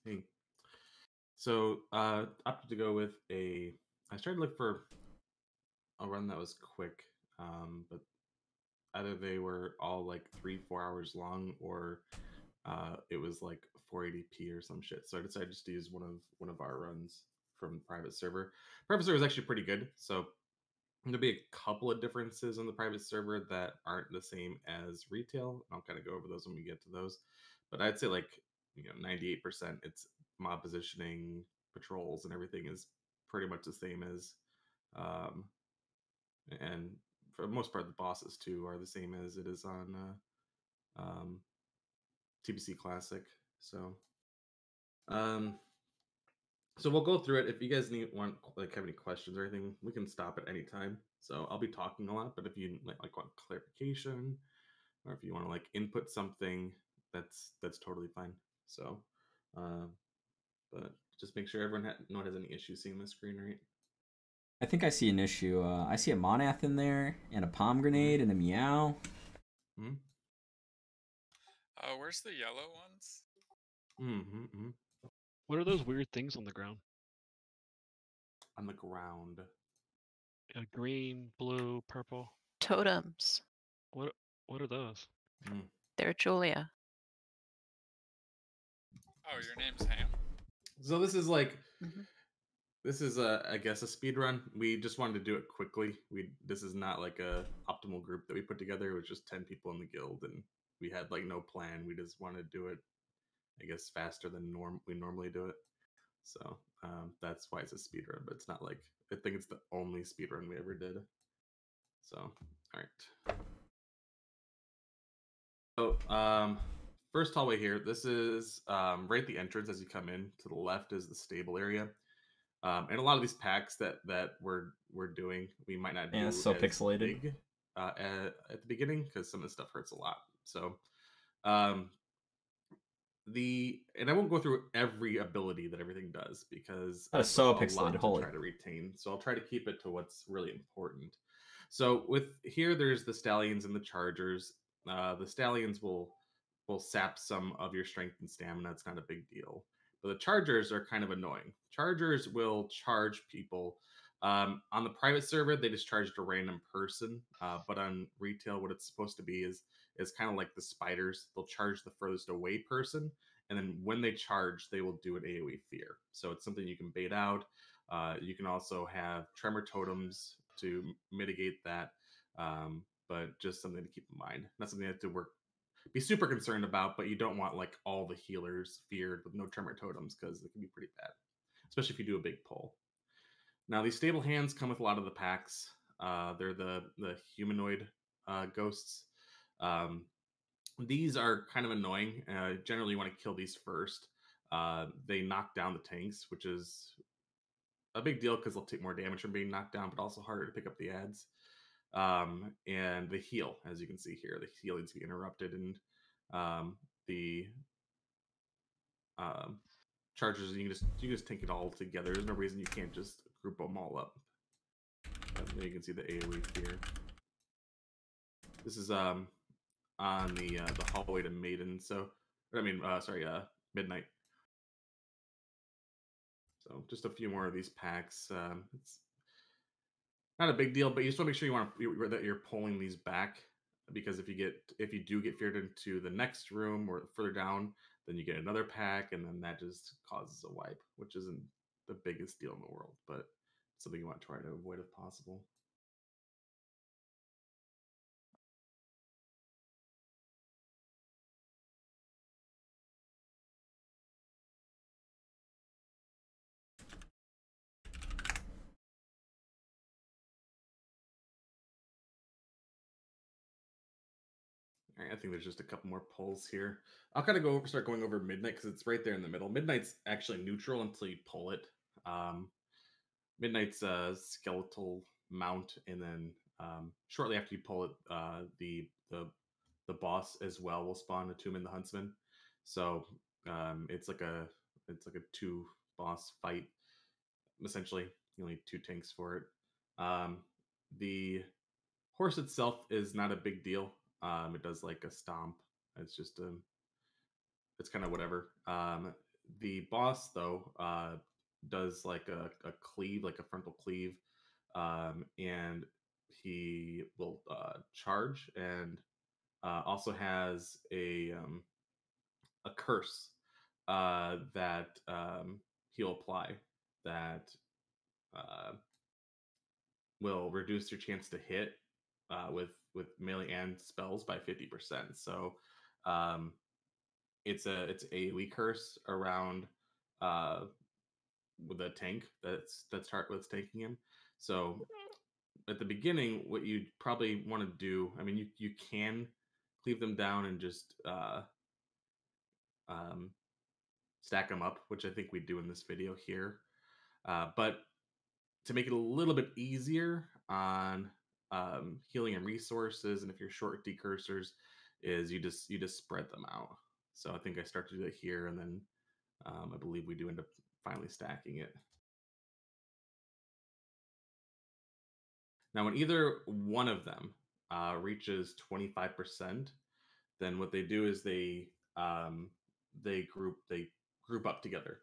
Hey, so opted to go with a. I started to look for a run that was quick, but either they were all like 3-4 hours long, or it was like 480p or some shit. So I decided just to use one of our runs from private server. Private server is actually pretty good. So there'll be a couple of differences on the private server that aren't the same as retail. I'll kind of go over those when we get to those. But I'd say like 98% it's mob positioning, patrols, and everything is pretty much the same as um, and for the most part the bosses too are the same as it is on TBC Classic. So um, so we'll go through it. If you guys have any questions or anything, we can stop at any time. So I'll be talking a lot, but if you want clarification or if you want to input something, that's totally fine. So, uh, but just make sure everyone no one has any issues seeing the screen, right? I think I see an issue. I see a Monath in there, and a Palm Mm-hmm. Grenade, and a Meow. Mm-hmm. Where's the yellow ones? Mm-hmm. Mm-hmm. What are those weird things on the ground? On the ground. Green, blue, purple. Totems. What are those? Mm. They're Julia. Oh, your name's Ham? So this is Mhm. this is I guess a speed run. We just wanted to do it quickly. This is not like a optimal group that we put together. It was just 10 people in the guild, and we had no plan. We just wanted to do it, I guess, faster than we normally do it. So that's why it's a speed run. But it's not like I think it's the only speed run we ever did. So all right. So first hallway here. This is right at the entrance as you come in. To the left is the stable area. And a lot of these packs that we're doing, we might not do it's so as pixelated. big at the beginning because some of the stuff hurts a lot. So, and I won't go through every ability that everything does because That is I've so a lot pixelated. to Holy. try to retain. So I'll try to keep it to what's really important. So with here, there's the stallions and the chargers. The stallions will sap some of your strength and stamina. It's not a big deal. But the chargers are kind of annoying. Chargers will charge people. On the private server, they just charged a random person. But on retail, what it's supposed to be is kind of like the spiders. They'll charge the furthest away person, and then when they charge, they will do an AoE fear. So it's something you can bait out. You can also have tremor totems to mitigate that, but just something to keep in mind. Not something you have to be super concerned about, but you don't want all the healers feared with no tremor totems because it can be pretty bad, especially if you do a big pull. Now these stable hands come with a lot of the packs. They're the humanoid ghosts. Um, these are kind of annoying. Generally, you want to kill these first. They knock down the tanks, which is a big deal because they'll take more damage from being knocked down, but also harder to pick up the ads. And they heal, as you can see here. The healing to be interrupted, and the um, chargers. You can just take it all together. There's no reason you can't just group them all up. There you can see the AOE fear. This is on the hallway to Maiden. So Midnight. So just a few more of these packs. It's not a big deal, but you just want to make sure that you're pulling these back, because if you do get feared into the next room or further down, then you get another pack, and then that just causes a wipe, which isn't the biggest deal in the world, but something you want to try to avoid if possible. All right, I think there's just a couple more pulls here. I'll kind of start going over Midnight because it's right there in the middle. Midnight's actually neutral until you pull it. Midnight's a skeletal mount, and then shortly after you pull it, the boss as well will spawn a Tomb in the Huntsman. So it's like a 2 boss fight essentially. You only need 2 tanks for it. The horse itself is not a big deal. It does like a stomp. It's just it's kind of whatever. The boss, though, does like a cleave, like a frontal cleave, and he will charge, and also has a curse that he'll apply that uh, will reduce your chance to hit with melee and spells by 50%. So um, it's AoE curse around uh, with a tank that's taking him. So at the beginning, what you probably want to do, I mean, you can cleave them down and just um, stack them up, which I think we do in this video here. But to make it a little bit easier on healing and resources, and if you're short decursors, is you just spread them out. So I think I start to do that here, and then I believe we do end up finally stacking it. Now, when either one of them reaches 25%, then what they do is they group up together,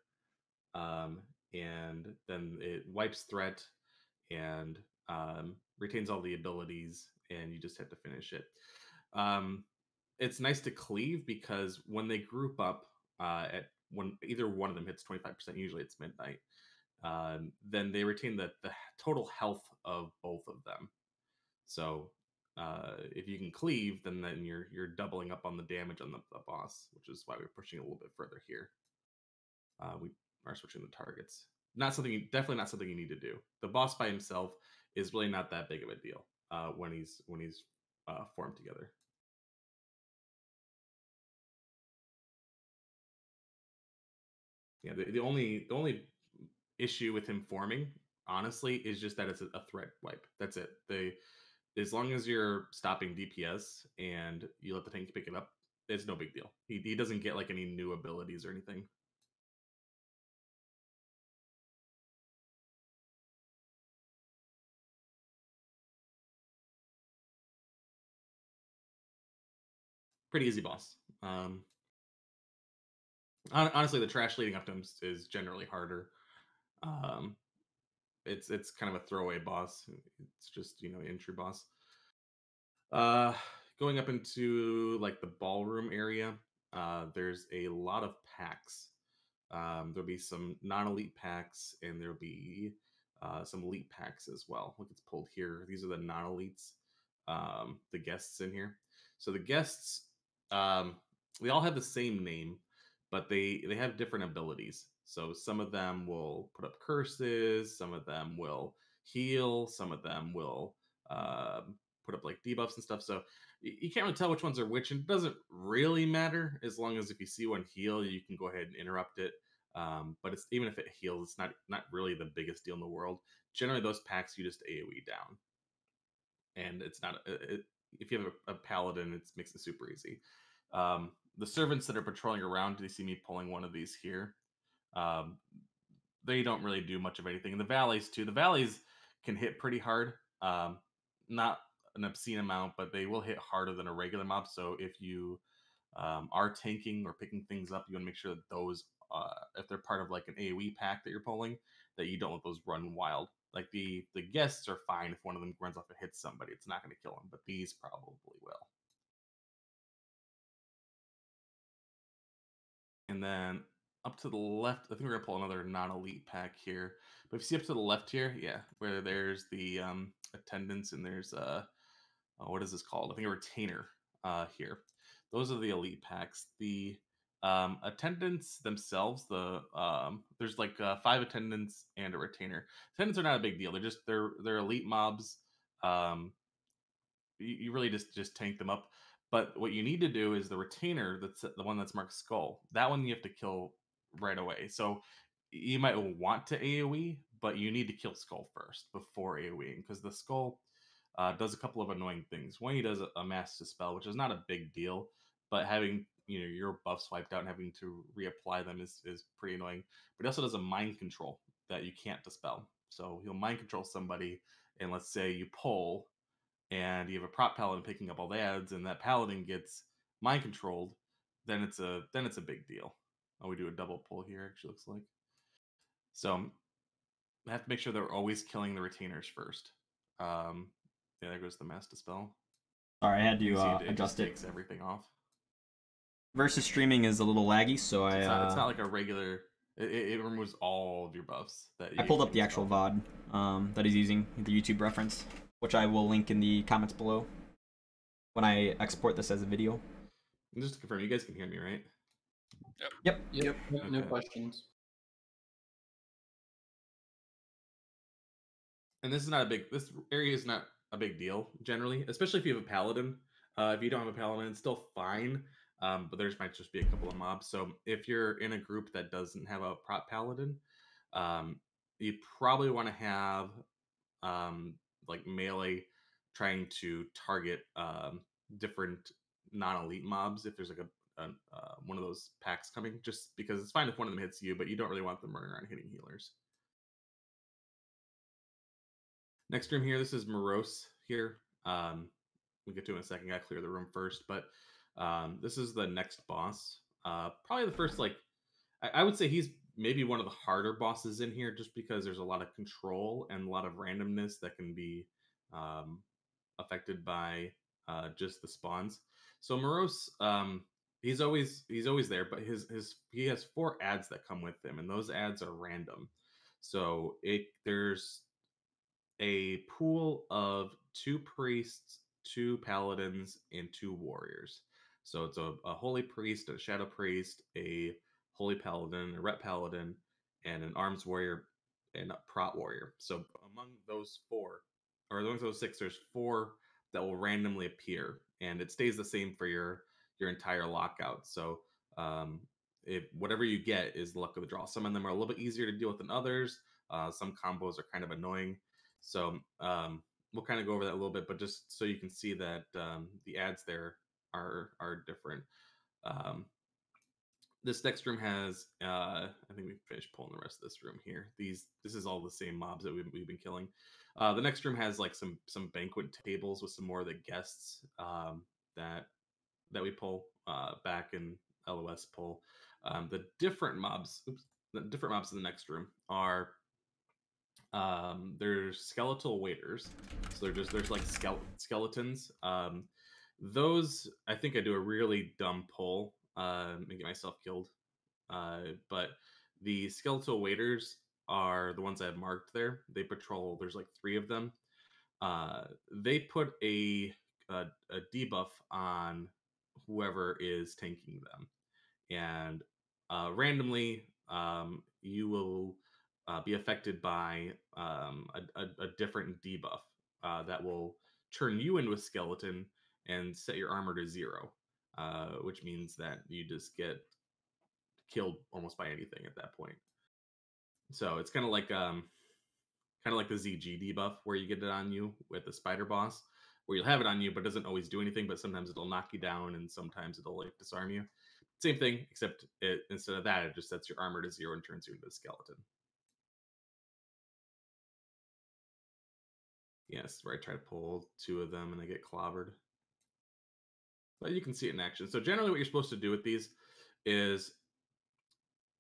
um, and then it wipes threat and retains all the abilities, and you just have to finish it. Um, it's nice to cleave because when they group up at when either one of them hits 25%, usually it's midnight, then they retain the total health of both of them. So if you can cleave, then you're doubling up on the damage on the boss, which is why we're pushing a little bit further here. We are switching the targets. Definitely not something you need to do. The boss by himself is really not that big of a deal when he's formed together. Yeah, the only issue with him forming, honestly, is just that it's a threat wipe. That's it. They As long as you're stopping DPS and you let the tank pick it up, it's no big deal. He doesn't get like any new abilities or anything. Pretty easy boss. Honestly, the trash leading up to him is generally harder. Um, it's kind of a throwaway boss. It's just entry boss. Uh, Going up into like the ballroom area, there's a lot of packs. There'll be some non-elite packs, and there'll be some elite packs as well. Look, it's pulled here. These are the non-elites, the guests in here. So the guests, um, they all have the same name, but they have different abilities. So some of them will put up curses, some of them will heal, some of them will put up like debuffs and stuff. So you can't really tell which ones are which, and it doesn't really matter as long as if you see one heal, you can go ahead and interrupt it. But it's even if it heals, it's not really the biggest deal in the world. Generally, those packs you just AOE down, and it's not. If you have a paladin, it makes it super easy. The servants that are patrolling around, do you see me pulling one of these here? Um, they don't really do much of anything. And the valleys too. The valleys can hit pretty hard. Not an obscene amount, but they will hit harder than a regular mob. So if you are tanking or picking things up, you want to make sure that those, if they're part of like an AOE pack that you're pulling, that you don't let those run wild. Like the guests are fine if one of them runs off and hits somebody. It's not going to kill them, but these probably will. And then up to the left, I think we're gonna pull another non-elite pack here. But if you see up to the left here, yeah, where there's the attendants and there's what is this called? I think a retainer here. Those are the elite packs. The attendants themselves, there's like 5 attendants and a retainer. Attendants are not a big deal. They're elite mobs. Um, you really just tank them up. But what you need to do is the retainer, that's the one that's marked skull. That one you have to kill right away. So you might want to AoE, but you need to kill skull first before AoEing, because the skull does a couple of annoying things. One, he does a mass dispel, which is not a big deal, but having your buffs wiped out and having to reapply them is pretty annoying. But he also does a mind control that you can't dispel. So he'll mind control somebody, and let's say you pull and you have a prop paladin picking up all the ads, and that paladin gets mind controlled, then it's a big deal. Oh, we do a double pull here, actually, looks like. So I have to make sure that we're always killing the retainers first. Yeah, there goes the mass dispel. Sorry, I had You to can see it adjust just it. takes everything off. Versus streaming is a little laggy, so it's not like a regular. It removes all of your buffs that I pulled up the actual VOD that he's using, the YouTube reference, which I will link in the comments below when I export this as a video. And just to confirm, you guys can hear me, right? Yep. No Okay. questions. And this area is not a big deal generally, especially if you have a paladin. If you don't have a paladin, it's still fine. But there might just be a couple of mobs. So if you're in a group that doesn't have a prop paladin, you probably want to have like melee trying to target different non-elite mobs if there's like a one of those packs coming, just because it's fine if one of them hits you, but you don't really want them running around hitting healers. Next room here, this is Morose here. We'll get to it in a second. Gotta clear the room first, but this is the next boss. Probably the first, like, I would say he's maybe one of the harder bosses in here, just because there's a lot of control and a lot of randomness that can be affected by just the spawns. So Morose, he's always there, but he has 4 ads that come with him, and those ads are random. So there's a pool of 2 priests, 2 paladins, and 2 warriors. So it's a holy priest, a shadow priest, a holy paladin, a ret paladin, and an arms warrior and a prot warrior. So among those 4, or among those 6, there's 4 that will randomly appear, and it stays the same for your entire lockout. So if whatever you get is the luck of the draw. Some of them are a little bit easier to deal with than others. Some combos are kind of annoying. So we'll kind of go over that a little bit, but just so you can see that the ads there are different. This next room has, I think we finished pulling the rest of this room here. This is all the same mobs that we've been killing. The next room has like some banquet tables with some more of the guests that we pull back in LOS pull. The different mobs in the next room are there's skeletal waiters, so there's like skeletons. Those, I think I do a really dumb pull and get myself killed, but the skeletal waiters are the ones I have marked there. They patrol, there's like 3 of them. They put a debuff on whoever is tanking them, and randomly you will be affected by a different debuff that will turn you into a skeleton and set your armor to 0, which means that you just get killed almost by anything at that point. So it's kind of like the ZG debuff where you get it on you with the spider boss, where you'll have it on you, but it doesn't always do anything. But sometimes it'll knock you down, and sometimes it'll like disarm you. Same thing, except instead of that, it just sets your armor to 0 and turns you into a skeleton. Yes, where I try to pull 2 of them and they get clobbered. But you can see it in action. So generally what you're supposed to do with these is,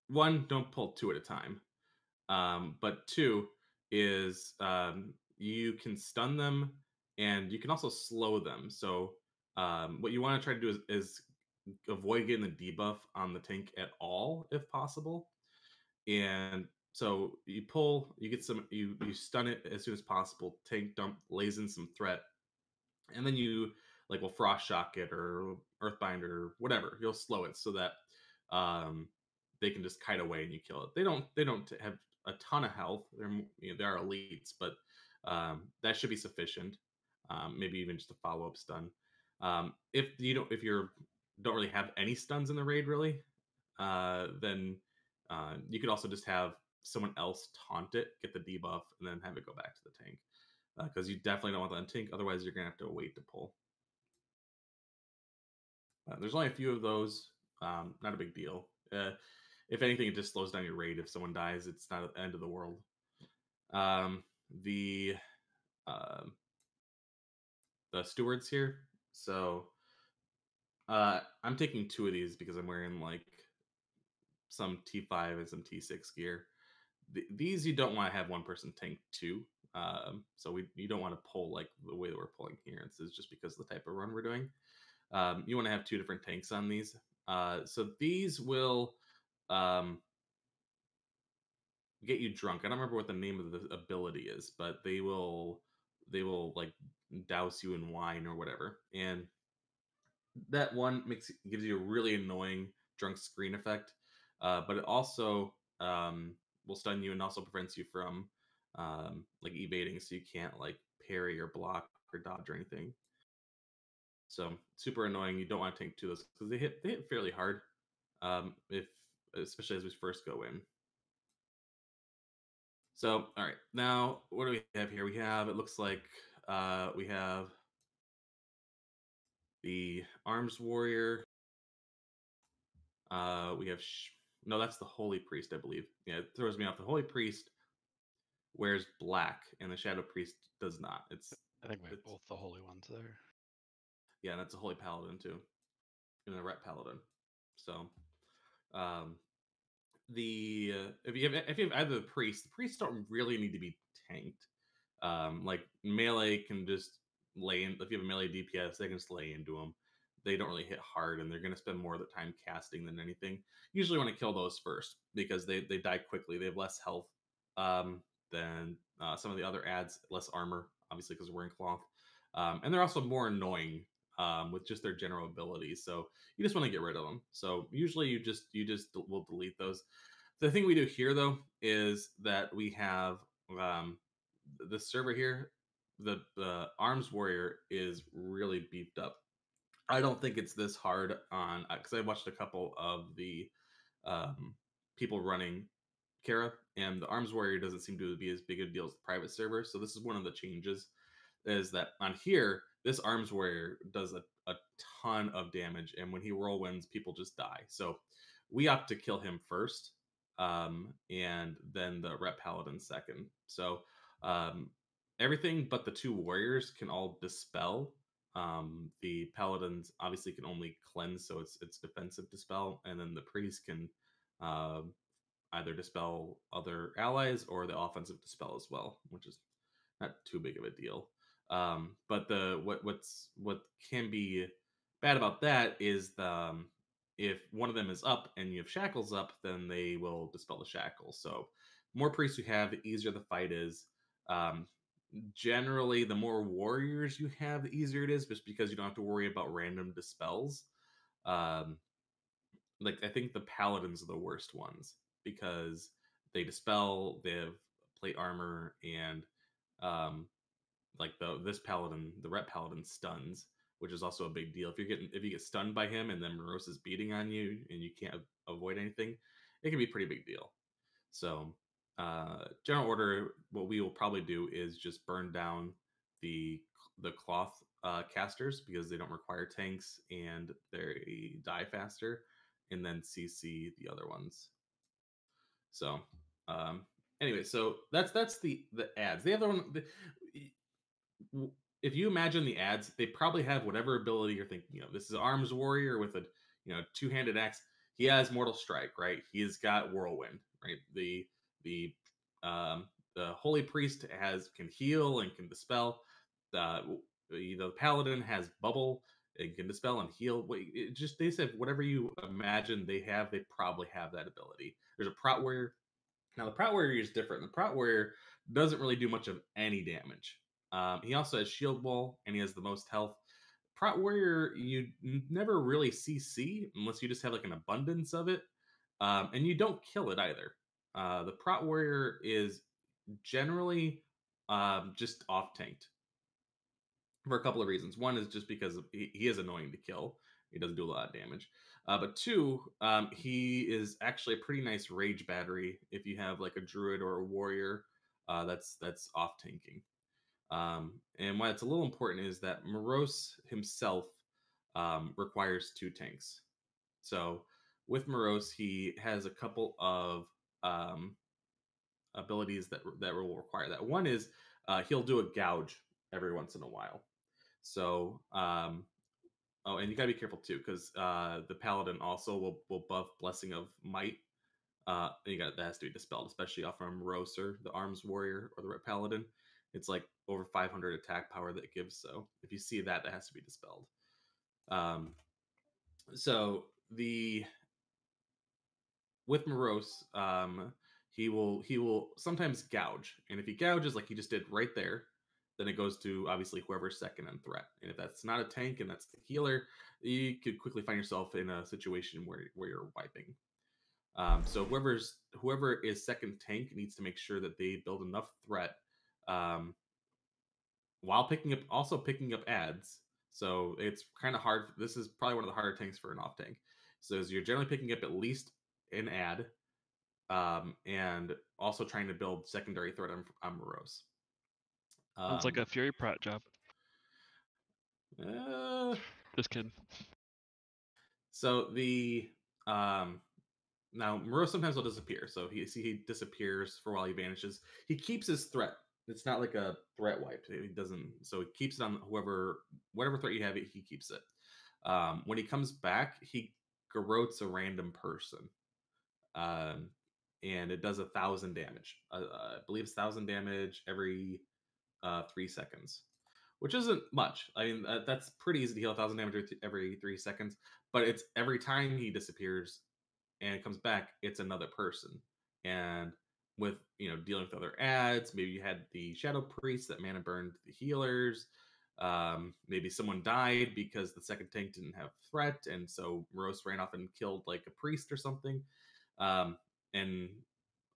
1, don't pull 2 at a time. But 2 is you can stun them and you can also slow them. So what you want to try to do is avoid getting the debuff on the tank at all if possible. And so you pull, you get some, you stun it as soon as possible. Tank dump lays in some threat, and then you like will frost shock it or earthbind or whatever. You'll slow it so that they can just kite away and you kill it. They don't have a ton of health. They are elites, but that should be sufficient. Maybe even just a follow up stun. If you don't really have any stuns in the raid, really, then you could also just have someone else taunt it, get the debuff, and then have it go back to the tank. Because you definitely don't want that on tank, otherwise you're going to have to wait to pull. There's only a few of those, not a big deal. If anything, it just slows down your raid. If someone dies, it's not the end of the world. The stewards here. So I'm taking 2 of these because I'm wearing like some T5 and some T6 gear. These you don't want to have one person tank two. So you don't want to pull like the way that we're pulling here. This is just because of the type of run we're doing. You want to have two different tanks on these. So these will get you drunk. I don't remember what the name of the ability is, but they will like douse you in wine or whatever. And that one gives you a really annoying drunk screen effect, but it also will stun you and also prevents you from like evading, so you can't like parry or block or dodge or anything. So super annoying. You don't want to tank two of those because they hit fairly hard, if especially as we first go in. So all right, now what do we have here? We have, it looks like we have the Arms Warrior. We have no, that's the Holy Priest, I believe. Yeah, it throws me off. The Holy Priest wears black, and the Shadow Priest does not. I think we have it's both the holy ones there. yeah, and that's a Holy Paladin too, and a Ret Paladin. So, the if you have either the priests don't really need to be tanked. Like melee can just lay in. If you have a melee DPS, they can just lay into them. They don't really hit hard, and they're going to spend more of the time casting than anything. Usually, want to kill those first because they die quickly. They have less health than some of the other ads, less armor, obviously because they're wearing cloth, and they're also more annoying with just their general abilities. So you just want to get rid of them. So usually you just will delete those. The thing we do here though is that we have the server here. The Arms Warrior is really beefed up. I don't think it's this hard on, because I watched a couple of the people running Kara, and the Arms Warrior doesn't seem to be as big a deal as the private server. So this is one of the changes, is that on here, this Arms Warrior does a ton of damage, and when he whirlwinds, people just die. So we opt to kill him first, and then the Ret Paladin second. So everything but the two warriors can all dispel. The paladins obviously can only cleanse, so it's defensive dispel, and then the priest can either dispel other allies or the offensive dispel as well, which is not too big of a deal. But what can be bad about that is if one of them is up and you have shackles up, then they will dispel the shackles. So more priests you have, the easier the fight is. Generally, the more warriors you have, the easier it is, just because you don't have to worry about random dispels. Like I think the paladins are the worst ones because they dispel, they have plate armor, and like this paladin, the Ret Paladin stuns, which is also a big deal. If you get stunned by him and then Morose is beating on you and you can't avoid anything, it can be a pretty big deal. So general order, what we will probably do is just burn down the cloth casters because they don't require tanks and they die faster, and then CC the other ones. So anyway, so that's the ads. The other one, if you imagine the ads, they probably have whatever ability you're thinking of. This is Arms Warrior with a two-handed axe. He has Mortal Strike, right? He's got Whirlwind, right? The Holy Priest can heal and can dispel. The Paladin has Bubble and can dispel and heal. They said whatever you imagine they have, they probably have that ability. There's a Prot Warrior. Now the Prot Warrior is different. The Prot Warrior doesn't really do much of any damage. He also has Shield Wall and he has the most health. Prot Warrior, you never really CC unless you just have like an abundance of it, and you don't kill it either. The Prot Warrior is generally just off tanked for a couple of reasons. One is just because he is annoying to kill. He doesn't do a lot of damage. But two, he is actually a pretty nice rage battery if you have like a druid or a warrior that's off tanking. And why it's a little important is that Morose himself requires two tanks. So with Morose, he has a couple of abilities that will require that. One is he'll do a gouge every once in a while. So oh, and you gotta be careful too, because the paladin also will buff Blessing of Might that has to be dispelled, especially off from Roser, the Arms Warrior, or the Red Paladin. It's like over 500 attack power that it gives. So if you see that, that has to be dispelled. So the with Morose, he will sometimes gouge, and if he gouges like he just did right there, then it goes to obviously whoever's second in threat. And if that's not a tank and that's the healer, you could quickly find yourself in a situation where you're wiping. So whoever is second tank needs to make sure that they build enough threat while picking up ads. So it's kind of hard. This is probably one of the harder tanks for an off tank. So you're generally picking up at least an ad, and also trying to build secondary threat on Morose. Sounds like a Fury Prat job. Just kidding. So the now Morose sometimes will disappear. So he disappears for a while. He vanishes. He keeps his threat. It's not like a threat wipe. He doesn't. So he keeps it on whatever threat you have. He keeps it. When he comes back, he garrotes a random person, and it does 1,000 damage. I believe it's 1,000 damage every 3 seconds, which isn't much. I mean, that's pretty easy to heal 1,000 damage every 3 seconds. But it's every time he disappears and it comes back, it's another person. And with dealing with other ads, maybe you had the Shadow Priest that mana burned the healers. Maybe someone died because the second tank didn't have threat, and so Morose ran off and killed like a priest or something. And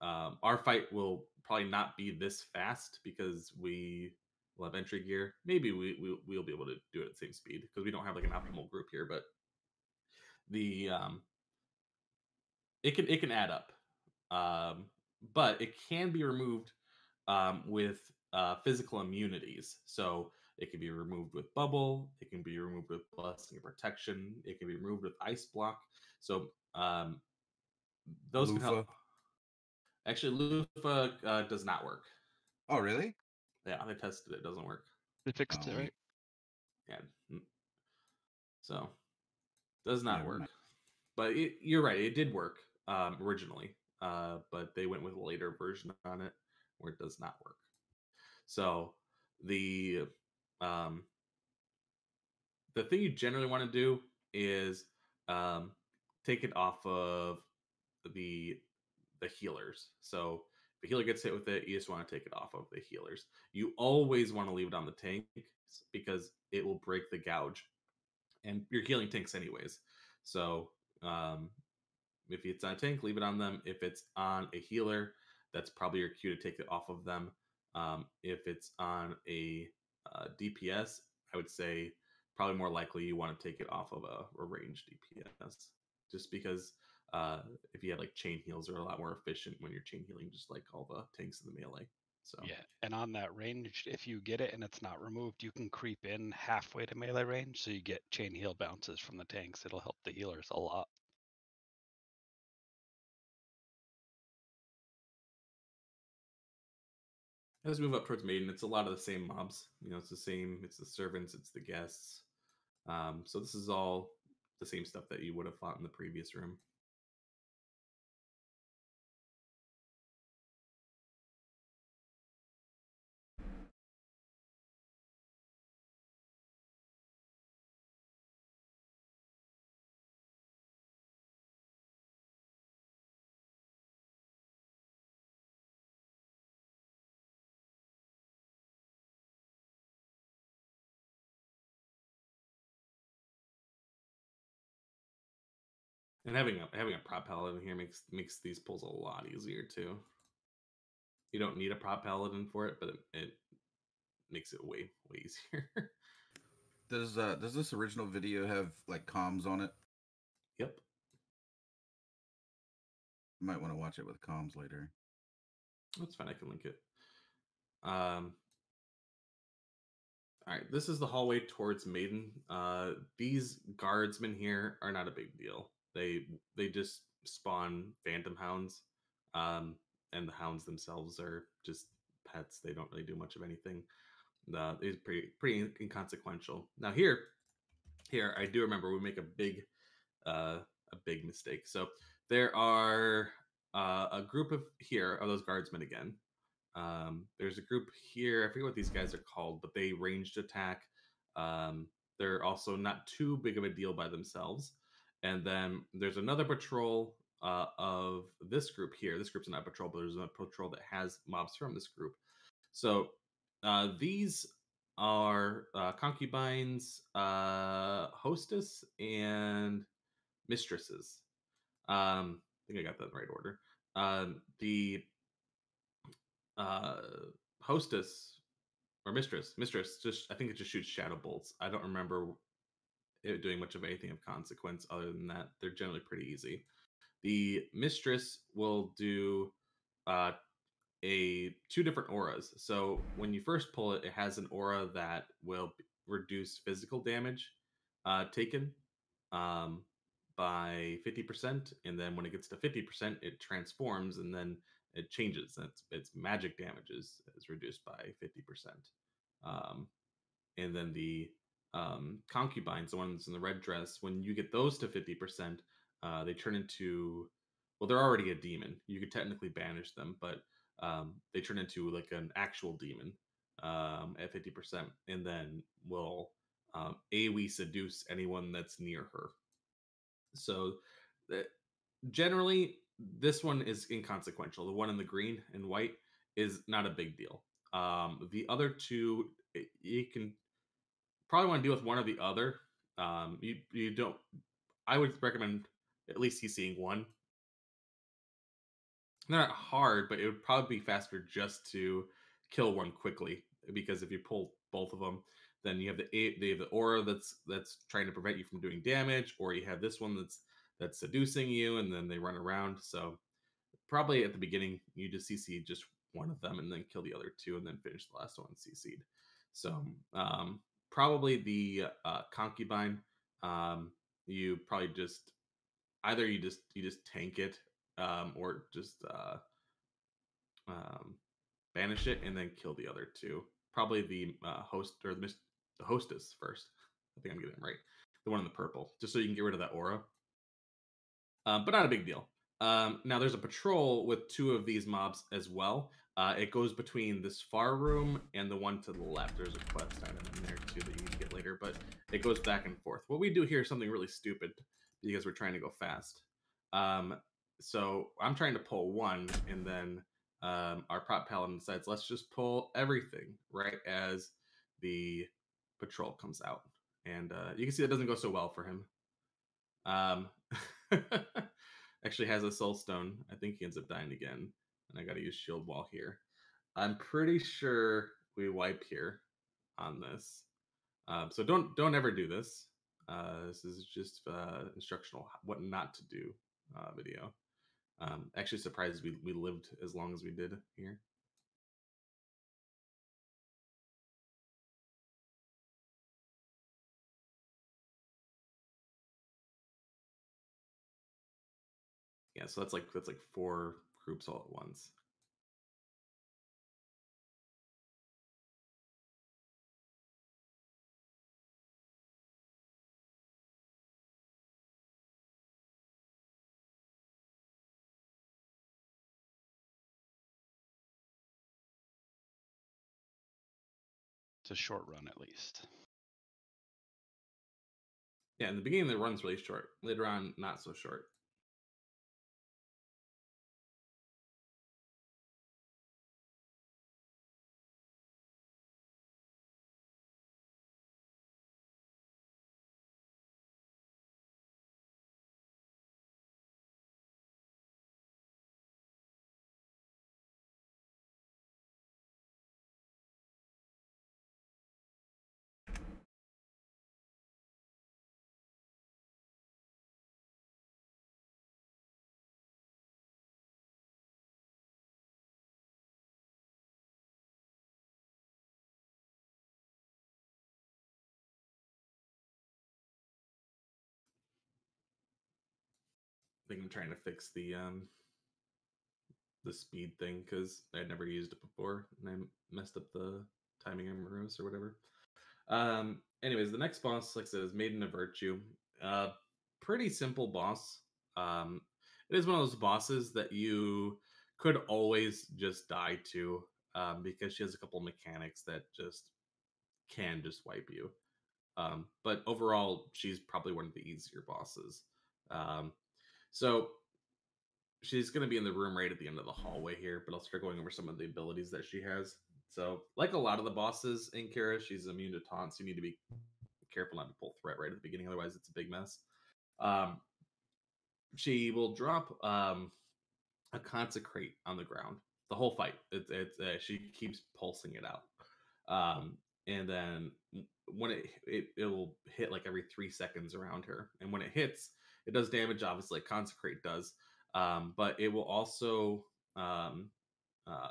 our fight will probably not be this fast because we will have entry gear. Maybe we'll be able to do it at the same speed because we don't have like an optimal group here, but the it can add up, but it can be removed with physical immunities. So it can be removed with bubble. It can be removed with blessing of protection. It can be removed with ice block. So those can help. Actually, loofah does not work. Oh, really? Yeah, they tested it. It doesn't work. They fixed it, right? Yeah. So does not Never work. mind. But you're right. It did work originally, but they went with a later version on it where it does not work. So the thing you generally want to do is take it off of the healers. So if a healer gets hit with it, you just want to take it off of the healers. You always want to leave it on the tank because it will break the gouge, and you're healing tanks anyways. So if it's on a tank, leave it on them. If it's on a healer, that's probably your cue to take it off of them. If it's on a DPS, I would say probably more likely you want to take it off of a ranged DPS, just because if you had like chain heals are a lot more efficient when you're chain healing, just like all the tanks in the melee. So Yeah, and on that range, if you get it and it's not removed, you can creep in halfway to melee range, so you get chain heal bounces from the tanks. It'll help the healers a lot. as we move up towards Maiden, it's a lot of the same mobs. It's the same. It's the servants. It's the guests. So this is all the same stuff that you would have fought in the previous room. And having a prop paladin here makes these pulls a lot easier too. You don't need a prop paladin for it, but it makes it way easier. Does this original video have like comms on it? Yep. You might want to watch it with comms later. That's fine. I can link it. All right, this is the hallway towards Maiden. These guardsmen here are not a big deal. They just spawn phantom hounds, and the hounds themselves are just pets. They don't really do much of anything. It's pretty inconsequential. Now here I do remember we make a big mistake. So there are a group of those guardsmen again. There's a group here. I forget what these guys are called, but they ranged attack. They're also not too big of a deal by themselves. And then there's another patrol of this group here. This group's not a patrol, but there's a patrol that has mobs from this group. So these are concubines, hostess, and mistresses. I think I got that in the right order. The hostess or mistress, just I think it just shoots shadow bolts. I don't remember it doing much of anything of consequence other than that. They're generally pretty easy. The mistress will do uh, two different auras. So when you first pull it, it has an aura that will reduce physical damage taken um, by 50%, and then when it gets to 50%, it transforms, and then it changes. Its magic damage is reduced by 50%. Um, and then the concubines, the ones in the red dress, when you get those to 50%, they turn into, well, they're already a demon. You could technically banish them, but they turn into like an actual demon at 50%, and then will AoE seduce anyone that's near her. So generally, this one is inconsequential. The one in the green and white is not a big deal. The other two, you can probably want to deal with one or the other. You don't. I would recommend at least CCing one. They're not hard, but it would probably be faster just to kill one quickly, because if you pull both of them, then you have the aura that's trying to prevent you from doing damage, or you have this one that's seducing you, and then they run around. So probably at the beginning you just CC just one of them and then kill the other two and then finish the last one CC'd. So probably the concubine, you probably just either you just tank it or just banish it and then kill the other two. Probably the host or the hostess first. I think I'm getting it right. The one in the purple, just so you can get rid of that aura. But not a big deal. Now there's a patrol with two of these mobs as well. It goes between this far room and the one to the left. There's a quest item in there too that you need to get later, but it goes back and forth. What we do here is something really stupid because we're trying to go fast. So I'm trying to pull one, and then our prop paladin decides, let's just pull everything right as the patrol comes out. And you can see that doesn't go so well for him. Actually has a soul stone. I think he ends up dying again, and I got to use shield wall here. I'm pretty sure we wipe here on this. So don't ever do this. This is just instructional what not to do video. Actually surprised we lived as long as we did here. Yeah, so that's like 4 groups all at once. It's a short run at least. Yeah, in the beginning the run's really short. Later on, not so short. I think I'm trying to fix the speed thing because I'd never used it before and I messed up the timing arrows or whatever. Anyways, the next boss, like I said, is Maiden of Virtue. Pretty simple boss. it is one of those bosses that you could always just die to, because she has a couple mechanics that just can just wipe you. But overall, she's probably one of the easier bosses. Um, so she's going to be in the room right at the end of the hallway here, but I'll start going over some of the abilities that she has. So, like a lot of the bosses in Kara, she's immune to taunts. You need to be careful not to pull threat right at the beginning, otherwise it's a big mess. She will drop a consecrate on the ground the whole fight. She keeps pulsing it out, and then when it'll hit like every 3 seconds around her, and when it hits, it does damage, obviously, like consecrate does, but it will also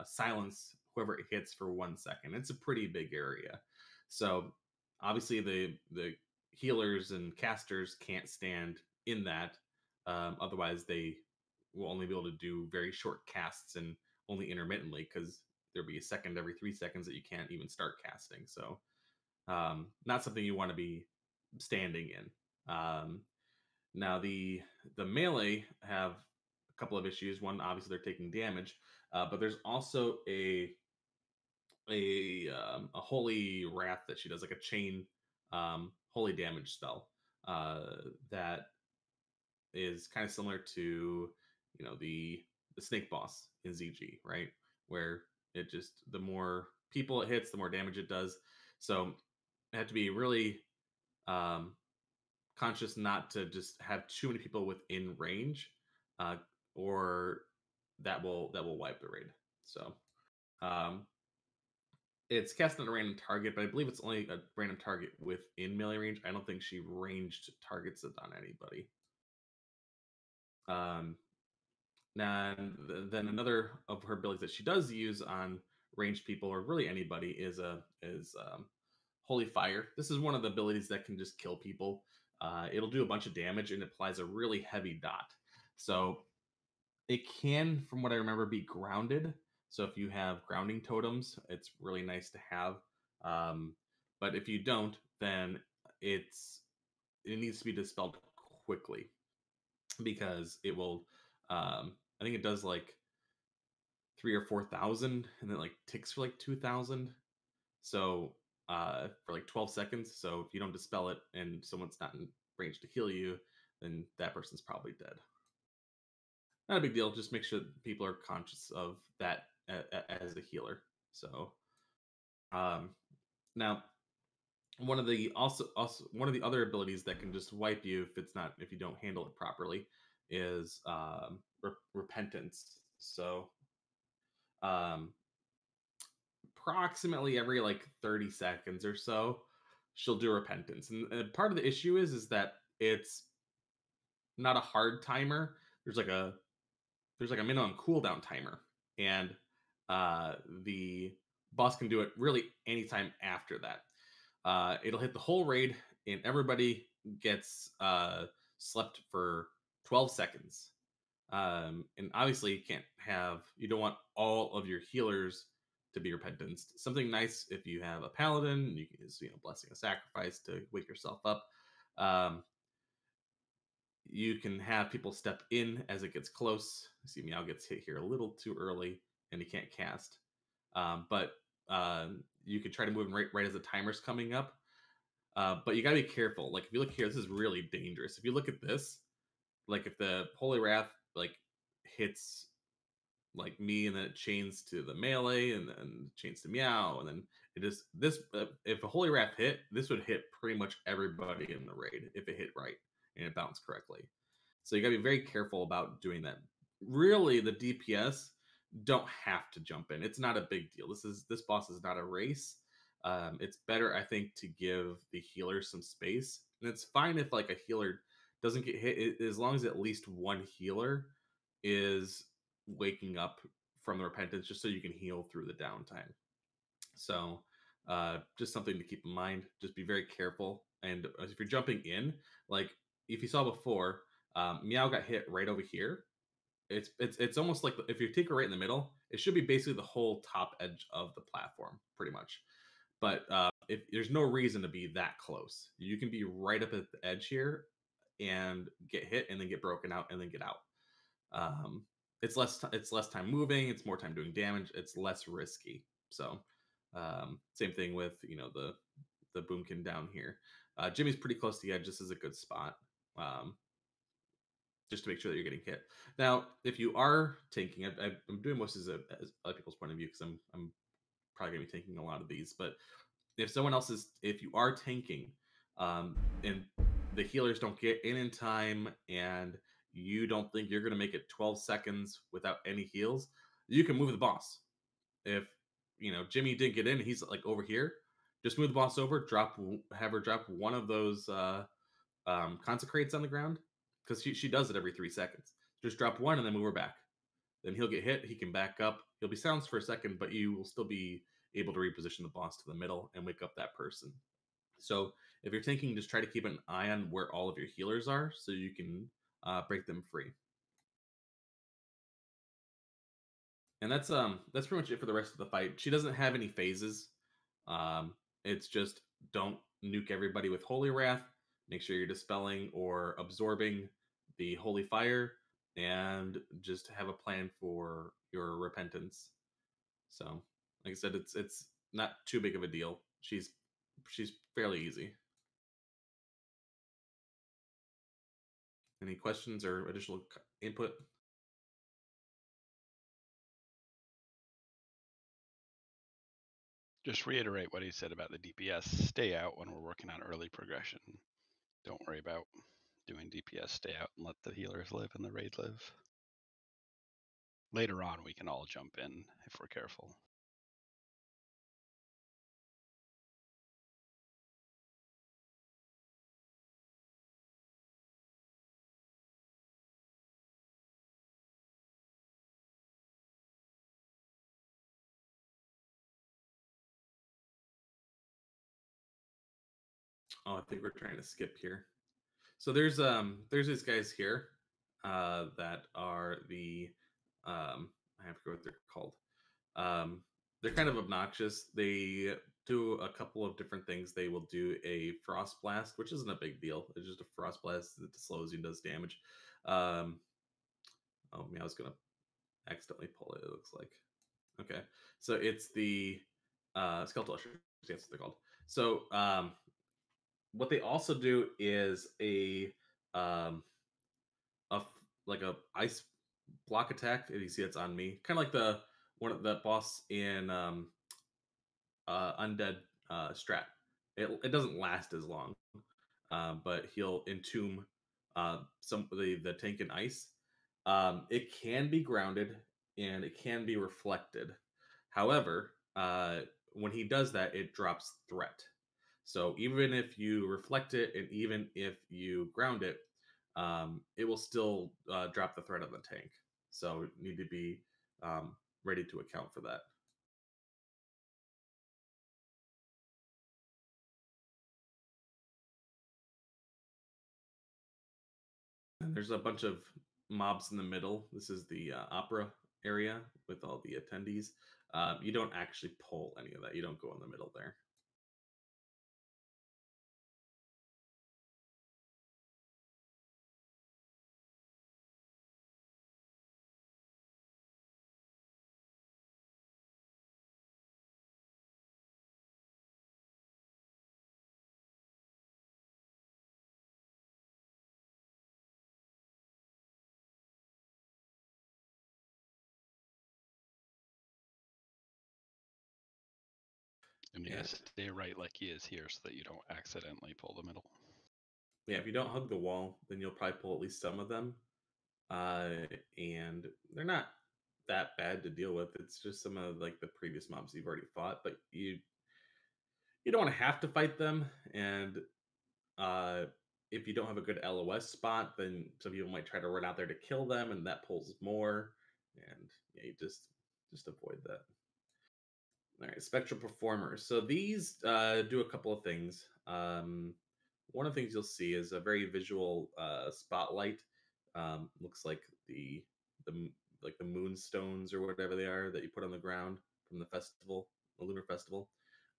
silence whoever it hits for 1 second. It's a pretty big area, so obviously the healers and casters can't stand in that. Otherwise, they will only be able to do very short casts and only intermittently, because there'll be a second every 3 seconds that you can't even start casting. So, not something you want to be standing in. Now the melee have a couple of issues. One, obviously, they're taking damage, but there's also a holy wrath that she does, like a chain holy damage spell that is kind of similar to the snake boss in ZG, right? Where it just, the more people it hits, the more damage it does. So I have to be really conscious not to just have too many people within range, or that will wipe the raid. So it's cast on a random target, but I believe it's only a random target within melee range. I don't think she ranged targets it on anybody. Now, then another of her abilities that she does use on ranged people, or really anybody, is Holy Fire. This is one of the abilities that can just kill people. It'll do a bunch of damage and applies a really heavy dot. So it can, from what I remember, be grounded. So if you have grounding totems, it's really nice to have. But if you don't, then it needs to be dispelled quickly, because it will. I think it does like 3 or 4,000, and then like ticks for like 2,000. So for like 12 seconds. So if you don't dispel it and someone's not in range to heal you, then that person's probably dead. Not a big deal. Just make sure that people are conscious of that as a healer. So now one of the one of the other abilities that can just wipe you if you don't handle it properly is repentance. So approximately every like 30 seconds or so, she'll do repentance, and part of the issue is that it's not a hard timer. There's like a minimum cooldown timer, and the boss can do it really anytime after that. It'll hit the whole raid, and everybody gets slept for 12 seconds. And obviously, you don't want all of your healers to be repentanced. Something nice if you have a paladin, you can use blessing a sacrifice to wake yourself up. You can have people step in as it gets close. See, Meow gets hit here a little too early, and he can't cast. But you can try to move him right as the timer's coming up. But you gotta be careful. Like if you look here, this is really dangerous. If you look at this, like if the Holy Wrath like hits like me, and then it chains to the melee, and then chains to Meow, and then it is this. If a Holy Wrath hit, this would hit pretty much everybody in the raid if it hit right and it bounced correctly. So you gotta be very careful about doing that. Really, the DPS don't have to jump in. It's not a big deal. This boss is not a race. It's better, I think, to give the healer some space, and it's fine if like a healer doesn't get hit, as long as at least one healer is waking up from the repentance, just so you can heal through the downtime. So just something to keep in mind. Just be very careful. And if you're jumping in, like if you saw before, Meow got hit right over here. It's almost like if you take her right in the middle, it should be basically the whole top edge of the platform, pretty much. But if there's no reason to be that close, you can be right up at the edge here and get hit, and then get broken out, and then get out. It's it's less time moving. It's more time doing damage. It's less risky. So same thing with the boomkin down here. Jimmy's pretty close to the edge. This is a good spot. Um, just to make sure that you're getting hit. Now, if you are tanking, I'm doing most as other people's point of view because I'm probably gonna be taking a lot of these. But if you are tanking, and the healers don't get in time, and you don't think you're gonna make it 12 seconds without any heals, you can move the boss. If Jimmy didn't get in, he's like over here. Just move the boss over, have her drop one of those consecrates on the ground because she does it every 3 seconds. Just drop one and then move her back. Then he'll get hit. He can back up. He'll be silenced for a second, but you will still be able to reposition the boss to the middle and wake up that person. So if you're tanking, just try to keep an eye on where all of your healers are so you can break them free. And that's pretty much it for the rest of the fight. She doesn't have any phases. It's just don't nuke everybody with Holy Wrath. Make sure you're dispelling or absorbing the Holy Fire, and just have a plan for your repentance. So, like I said, it's not too big of a deal. She's fairly easy. Any questions or additional input? Just reiterate what he said about the DPS. Stay out when we're working on early progression. Don't worry about doing DPS. Stay out and let the healers live and the raid live. Later on, we can all jump in if we're careful. Oh, I think we're trying to skip here. So there's these guys here that are the I have to go what they're called. They're kind of obnoxious. They do a couple of different things. They will do a frost blast, which isn't a big deal. It's just a frost blast that slows you and does damage. Oh, I was gonna accidentally pull it. It looks like. Okay, so it's the skeletal ushers. That's what they're called. So what they also do is um, like a ice block attack. And you see it's on me, kind of like the one of the boss in Undead Strat. It doesn't last as long, but he'll entomb some of the tank in ice. It can be grounded and it can be reflected. However, when he does that, it drops threat. So even if you reflect it and even if you ground it, it will still drop the threat on the tank. So you need to be ready to account for that. And there's a bunch of mobs in the middle. This is the opera area with all the attendees. You don't actually pull any of that. You don't go in the middle there. And you guys stay right like he is here so that you don't accidentally pull the middle. Yeah, if you don't hug the wall, then you'll probably pull at least some of them. And they're not that bad to deal with. It's just some of like the previous mobs you've already fought, but you don't want to have to fight them. And if you don't have a good LOS spot, then some people might try to run out there to kill them, and that pulls more. And yeah, you just avoid that. All right, spectral performers. So these do a couple of things. One of the things you'll see is a very visual spotlight. Looks like the like the moonstones or whatever they are that you put on the ground from the festival, the lunar festival.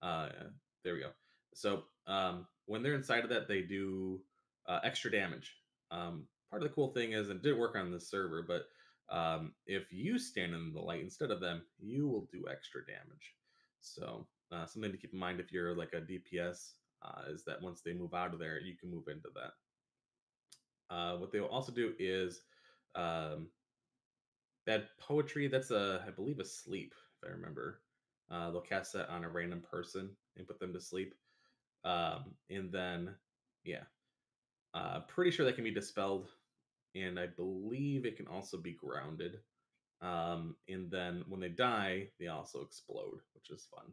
There we go. So when they're inside of that, they do extra damage. Part of the cool thing is, and it didn't work on this server, but If you stand in the light instead of them, you will do extra damage. So something to keep in mind if you're like a DPS is that once they move out of there, you can move into that. What they will also do is um, bad poetry. That's I believe, a sleep, if I remember. They'll cast that on a random person and put them to sleep. And then, yeah, pretty sure that can be dispelled, and I believe it can also be grounded. And then when they die, they also explode, which is fun.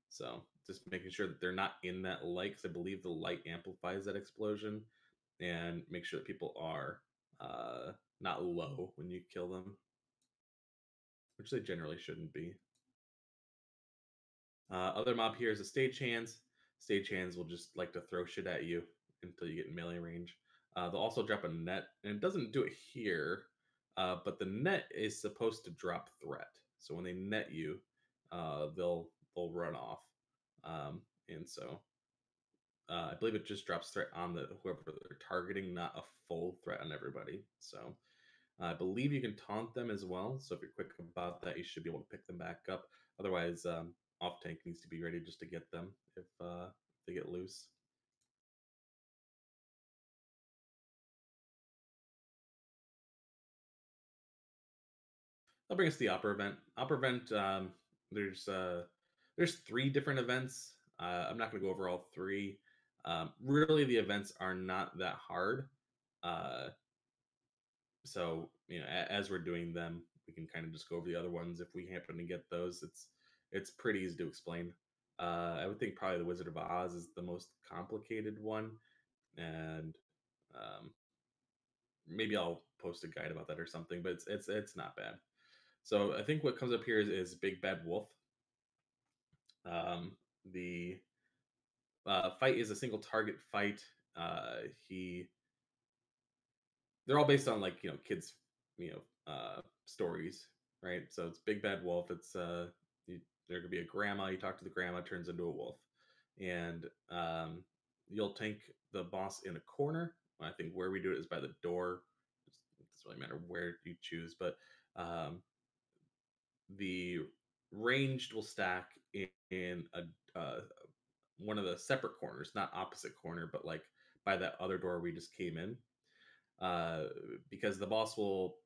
So just making sure that they're not in that light, because I believe the light amplifies that explosion, and make sure that people are not low when you kill them, which they generally shouldn't be. Other mob here is a stagehands. Stagehands will just like to throw shit at you until you get in melee range. They'll also drop a net, and it doesn't do it here, but the net is supposed to drop threat. So when they net you, they'll run off, and so I believe it just drops threat on the whoever they're targeting, not a full threat on everybody. So I believe you can taunt them as well. So if you're quick about that, you should be able to pick them back up. Otherwise, off tank needs to be ready just to get them if they get loose. That'll bring us to the opera event. Opera event, there's 3 different events. I'm not going to go over all 3. Really, the events are not that hard. So as we're doing them, we can kind of just go over the other ones if we happen to get those. It's pretty easy to explain. I would think probably the Wizard of Oz is the most complicated one, and maybe I'll post a guide about that or something. But it's not bad. So I think what comes up here is Big Bad Wolf. The fight is a single target fight. They're all based on like kids stories, right? So it's Big Bad Wolf. It's there could be a grandma. You talk to the grandma, turns into a wolf, and you'll tank the boss in a corner. I think where we do it is by the door. It doesn't really matter where you choose, but the ranged will stack in a one of the separate corners, not opposite corner, but like by that other door we just came in, because the boss will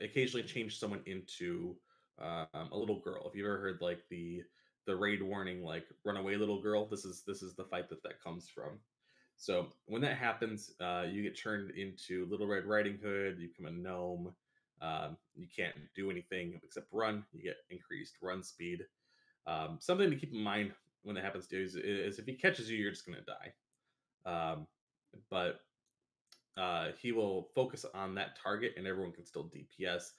occasionally change someone into a little girl. If you've ever heard like the raid warning, like "run away, little girl," this is the fight that comes from. So when that happens, you get turned into Little Red Riding Hood. You become a gnome. You can't do anything except run. You get increased run speed. Something to keep in mind when that happens to you is if he catches you, you're just going to die. But he will focus on that target, and everyone can still DPS.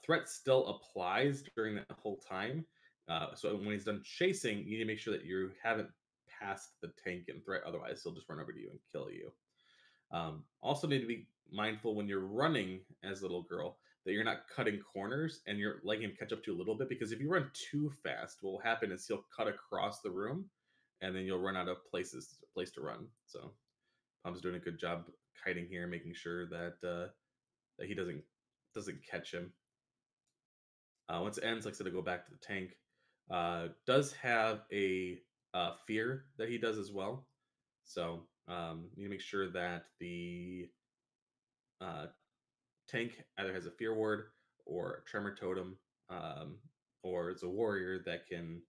Threat still applies during that whole time. So when he's done chasing, you need to make sure that you haven't passed the tank and threat. Otherwise, he'll just run over to you and kill you. Also need to be mindful when you're running as Little Girl that you're not cutting corners and you're letting him catch up to you a little bit, because if you run too fast, what will happen is he'll cut across the room and then you'll run out of place to run. So Pom's doing a good job kiting here, making sure that that he doesn't catch him. Once it ends, like I said, to go back to the tank. Does have a fear that he does as well. So you need to make sure that the tank either has a fear ward or a tremor totem, or it's a warrior that can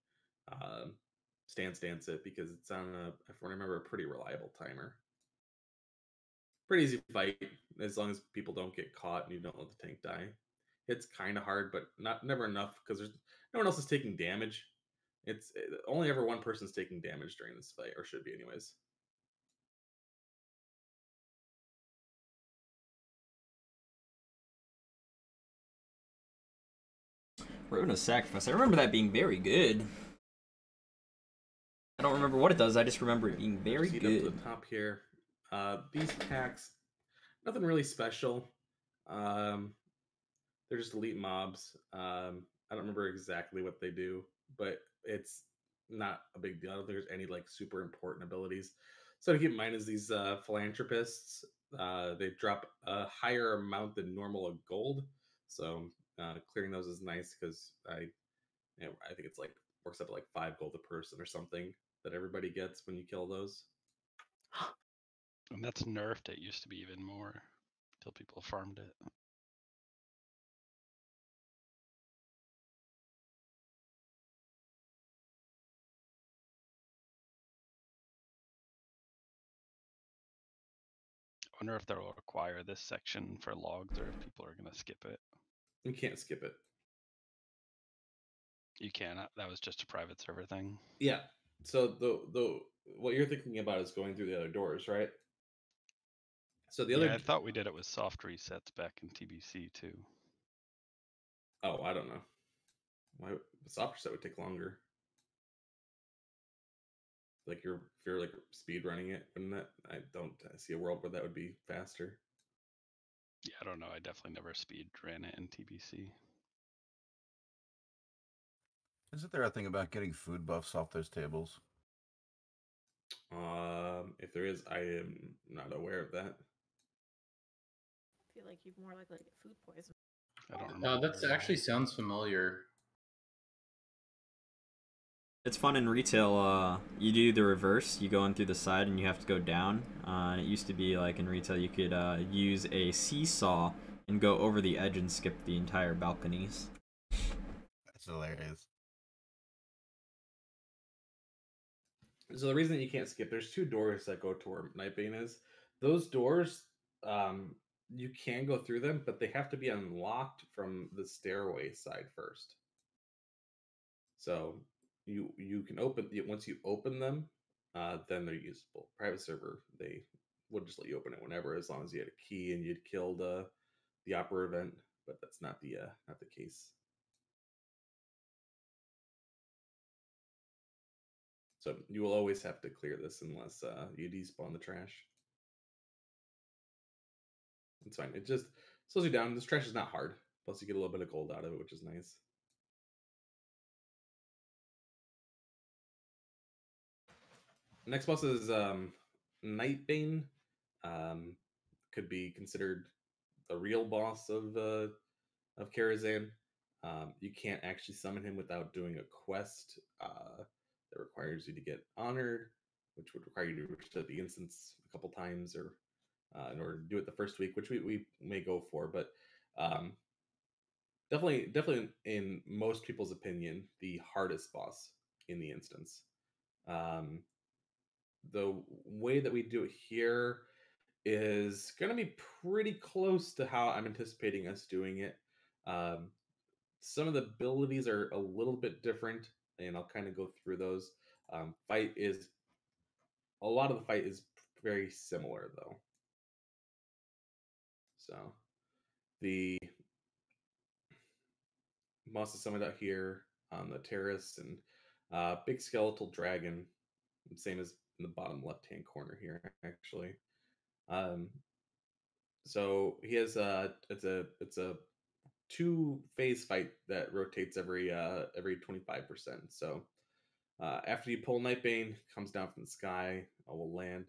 stance it, because it's on if I remember, a pretty reliable timer. Pretty easy fight as long as people don't get caught and you don't let the tank die. It's kind of hard, but never enough, because there's no one else is taking damage. It's only ever one person's taking damage during this fight, or should be anyways. Ruinous Sacrifice. I remember that being very good. I don't remember what it does. I just remember it being very good. Up to the top here. These packs, nothing really special. They're just elite mobs. I don't remember exactly what they do, but it's not a big deal. I don't think there's any like super important abilities. So to keep in mind is these philanthropists. they drop a higher amount than normal of gold. So clearing those is nice because I think it's like works up to like 5 gold a person or something that everybody gets when you kill those. And that's nerfed. It used to be even more until people farmed it. I wonder if they'll require this section for logs or if people are going to skip it. You can't skip it. You can. That was just a private server thing. Yeah. So the what you're thinking about is going through the other doors, right? So the other. I thought we did it with soft resets back in TBC too. Oh, I don't know. Why the soft reset would take longer? Like if you're like speed running it, wouldn't that? I don't see a world where that would be faster. Yeah, I don't know. I definitely never speed ran it in TBC. Isn't there a thing about getting food buffs off those tables? If there is, I am not aware of that. I feel like you're more likely to get food poisoning. I don't No, remember. that actually sounds familiar. It's fun in retail. You do the reverse. You go in through the side and you have to go down. And it used to be like in retail, you could use a seesaw and go over the edge and skip the entire balconies. That's hilarious. So the reason that you can't skip, there's 2 doors that go to where Nightbane is. Those doors, you can go through them, but they have to be unlocked from the stairway side first. So you can open once you open them, then they're usable. Private server, they would just let you open it whenever, as long as you had a key and you'd killed the opera event. But that's not the case. So you will always have to clear this unless you despawn the trash. It's fine. It just slows you down. This trash is not hard. Plus you get a little bit of gold out of it, which is nice. Next boss is Nightbane. Could be considered the real boss of Karazhan. You can't actually summon him without doing a quest that requires you to get honored, which would require you to reset the instance a couple times, or in order to do it the first week, which we may go for. But definitely in most people's opinion, the hardest boss in the instance. The way that we do it here is going to be pretty close to how I'm anticipating us doing it. Some of the abilities are a little bit different, and I'll kind of go through those. A lot of the fight is very similar, though. So the boss is summoned out here on the terrace, and big skeletal dragon, same as in the bottom left-hand corner here, actually. So he has it's a 2-phase fight that rotates every 25%. So after you pull Nightbane, comes down from the sky, will land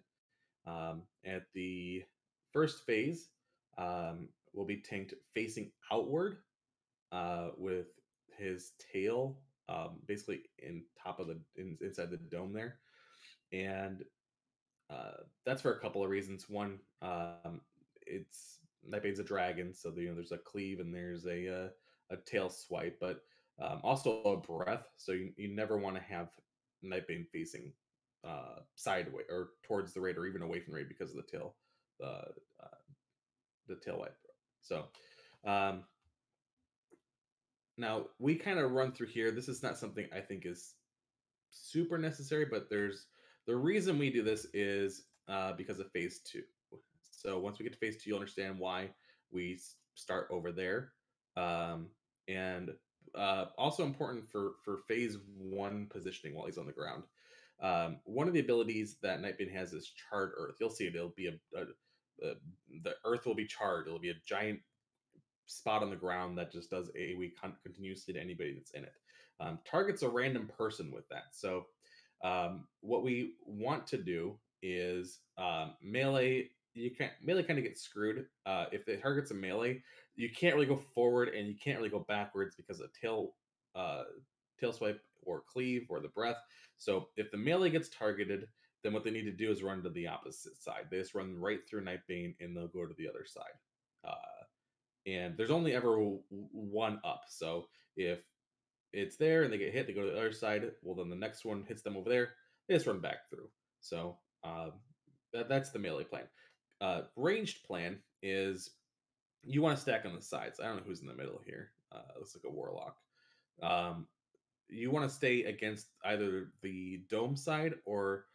at the first phase. Will be tanked facing outward with his tail basically inside the dome there, and that's for a couple of reasons. One, it's Nightbane's a dragon, so there's a cleave and there's a tail swipe, but also a breath. So you never want to have Nightbane facing sideways or towards the raid or even away from the raid because of the tail wipe. So now we kind of run through here. This is not something I think is super necessary, but there's the reason we do this is because of phase 2. So once we get to phase 2, you'll understand why we start over there. And also important for phase 1 positioning while he's on the ground. One of the abilities that Nightbane has is Charred Earth. You'll see it. It'll be the earth will be charred. It'll be a giant spot on the ground that just does AoE continuously to anybody that's in it. Targets a random person with that. So what we want to do is melee you can't melee kind of get screwed. If the target's a melee, you can't really go forward and you can't really go backwards because of tail swipe or cleave or the breath. So if the melee gets targeted, then what they need to do is run to the opposite side. They just run right through Nightbane and they'll go to the other side. And there's only ever one up. So if it's there and they get hit, they go to the other side. Well, then the next one hits them over there. They just run back through. So that's the melee plan. Ranged plan is you want to stack on the sides. I don't know who's in the middle here. Looks like a warlock. You want to stay against either the dome side or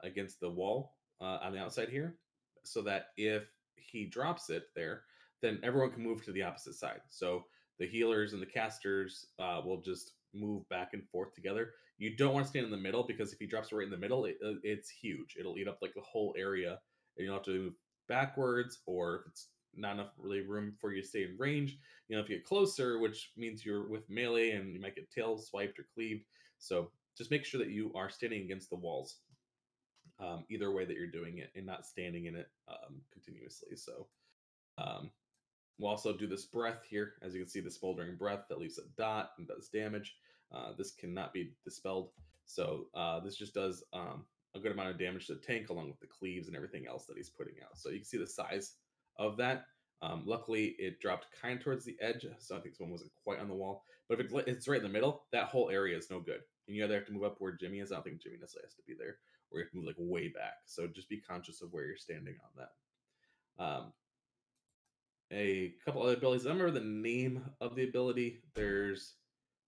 against the wall on the outside here, so that if he drops it there, then everyone can move to the opposite side. So the healers and the casters will just move back and forth together. You don't want to stand in the middle because if he drops it right in the middle, it's huge. It'll eat up like the whole area, and you'll have to move backwards, or if it's not enough really room for you to stay in range, if you get closer, which means you're with melee and you might get tail swiped or cleaved. So just make sure that you are standing against the walls, either way that you're doing it, and not standing in it continuously. So we'll also do this breath here. As you can see, the smoldering breath that leaves a dot and does damage. This cannot be dispelled. So this just does a good amount of damage to the tank, along with the cleaves and everything else that he's putting out. So you can see the size of that. Luckily, it dropped kind of towards the edge, so I think someone wasn't quite on the wall. But if it's right in the middle, that whole area is no good. And you either have to move up where Jimmy is. I don't think Jimmy necessarily has to be there, or you have to move like way back. So just be conscious of where you're standing on that. A couple other abilities. I don't remember the name of the ability. There's,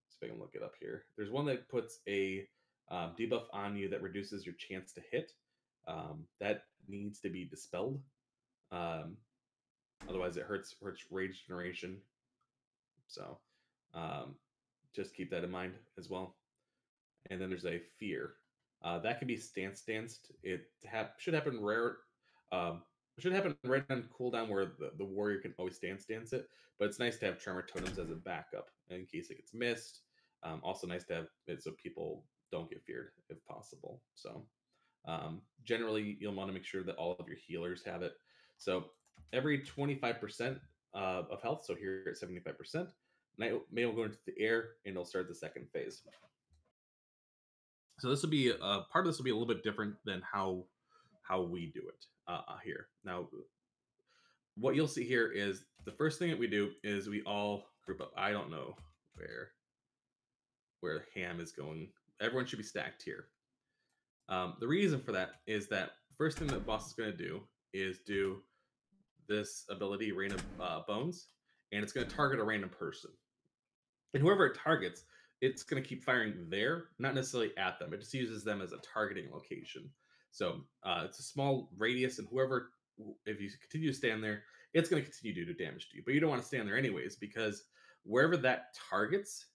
see if I can look it up here. There's one that puts a debuff on you that reduces your chance to hit. That needs to be dispelled. Otherwise, it hurts rage generation. So just keep that in mind as well. And then there's a fear. That can be danced. It should happen rare. It should happen right on cooldown where the warrior can always dance it. But it's nice to have Tremor Totems as a backup in case it gets missed. Also nice to have it so people don't get feared if possible. So generally, you'll want to make sure that all of your healers have it. So every 25% of health, so here at 75%, May will go into the air and it'll start the second phase. So this will be part of this will be a little bit different than how we do it here. Now, what you'll see here is the first thing that we do is we all group up. I don't know where Ham is going. Everyone should be stacked here. The reason for that is that first thing that the boss is going to do is do this ability, Rain of Bones, and it's going to target a random person. And whoever it targets, it's going to keep firing there, not necessarily at them. It just uses them as a targeting location. So it's a small radius, and if you continue to stand there, it's going to continue to do damage to you. But you don't want to stand there anyways, because wherever that targets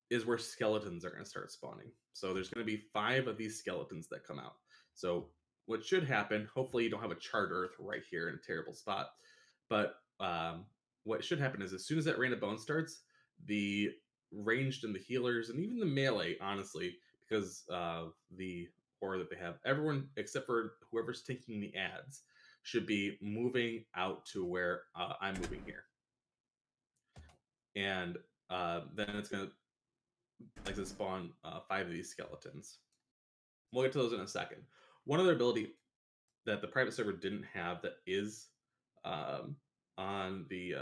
is where skeletons are going to start spawning. So there's going to be 5 of these skeletons that come out. So what should happen, hopefully you don't have a charred earth right here in a terrible spot, but what should happen is as soon as that Rain of Bones starts, the ranged and the healers and even the melee, honestly, because of the horror that they have, everyone except for whoever's taking the ads should be moving out to where I'm moving here. And then it's going to spawn 5 of these skeletons. We'll get to those in a second. One other ability that the private server didn't have that is on the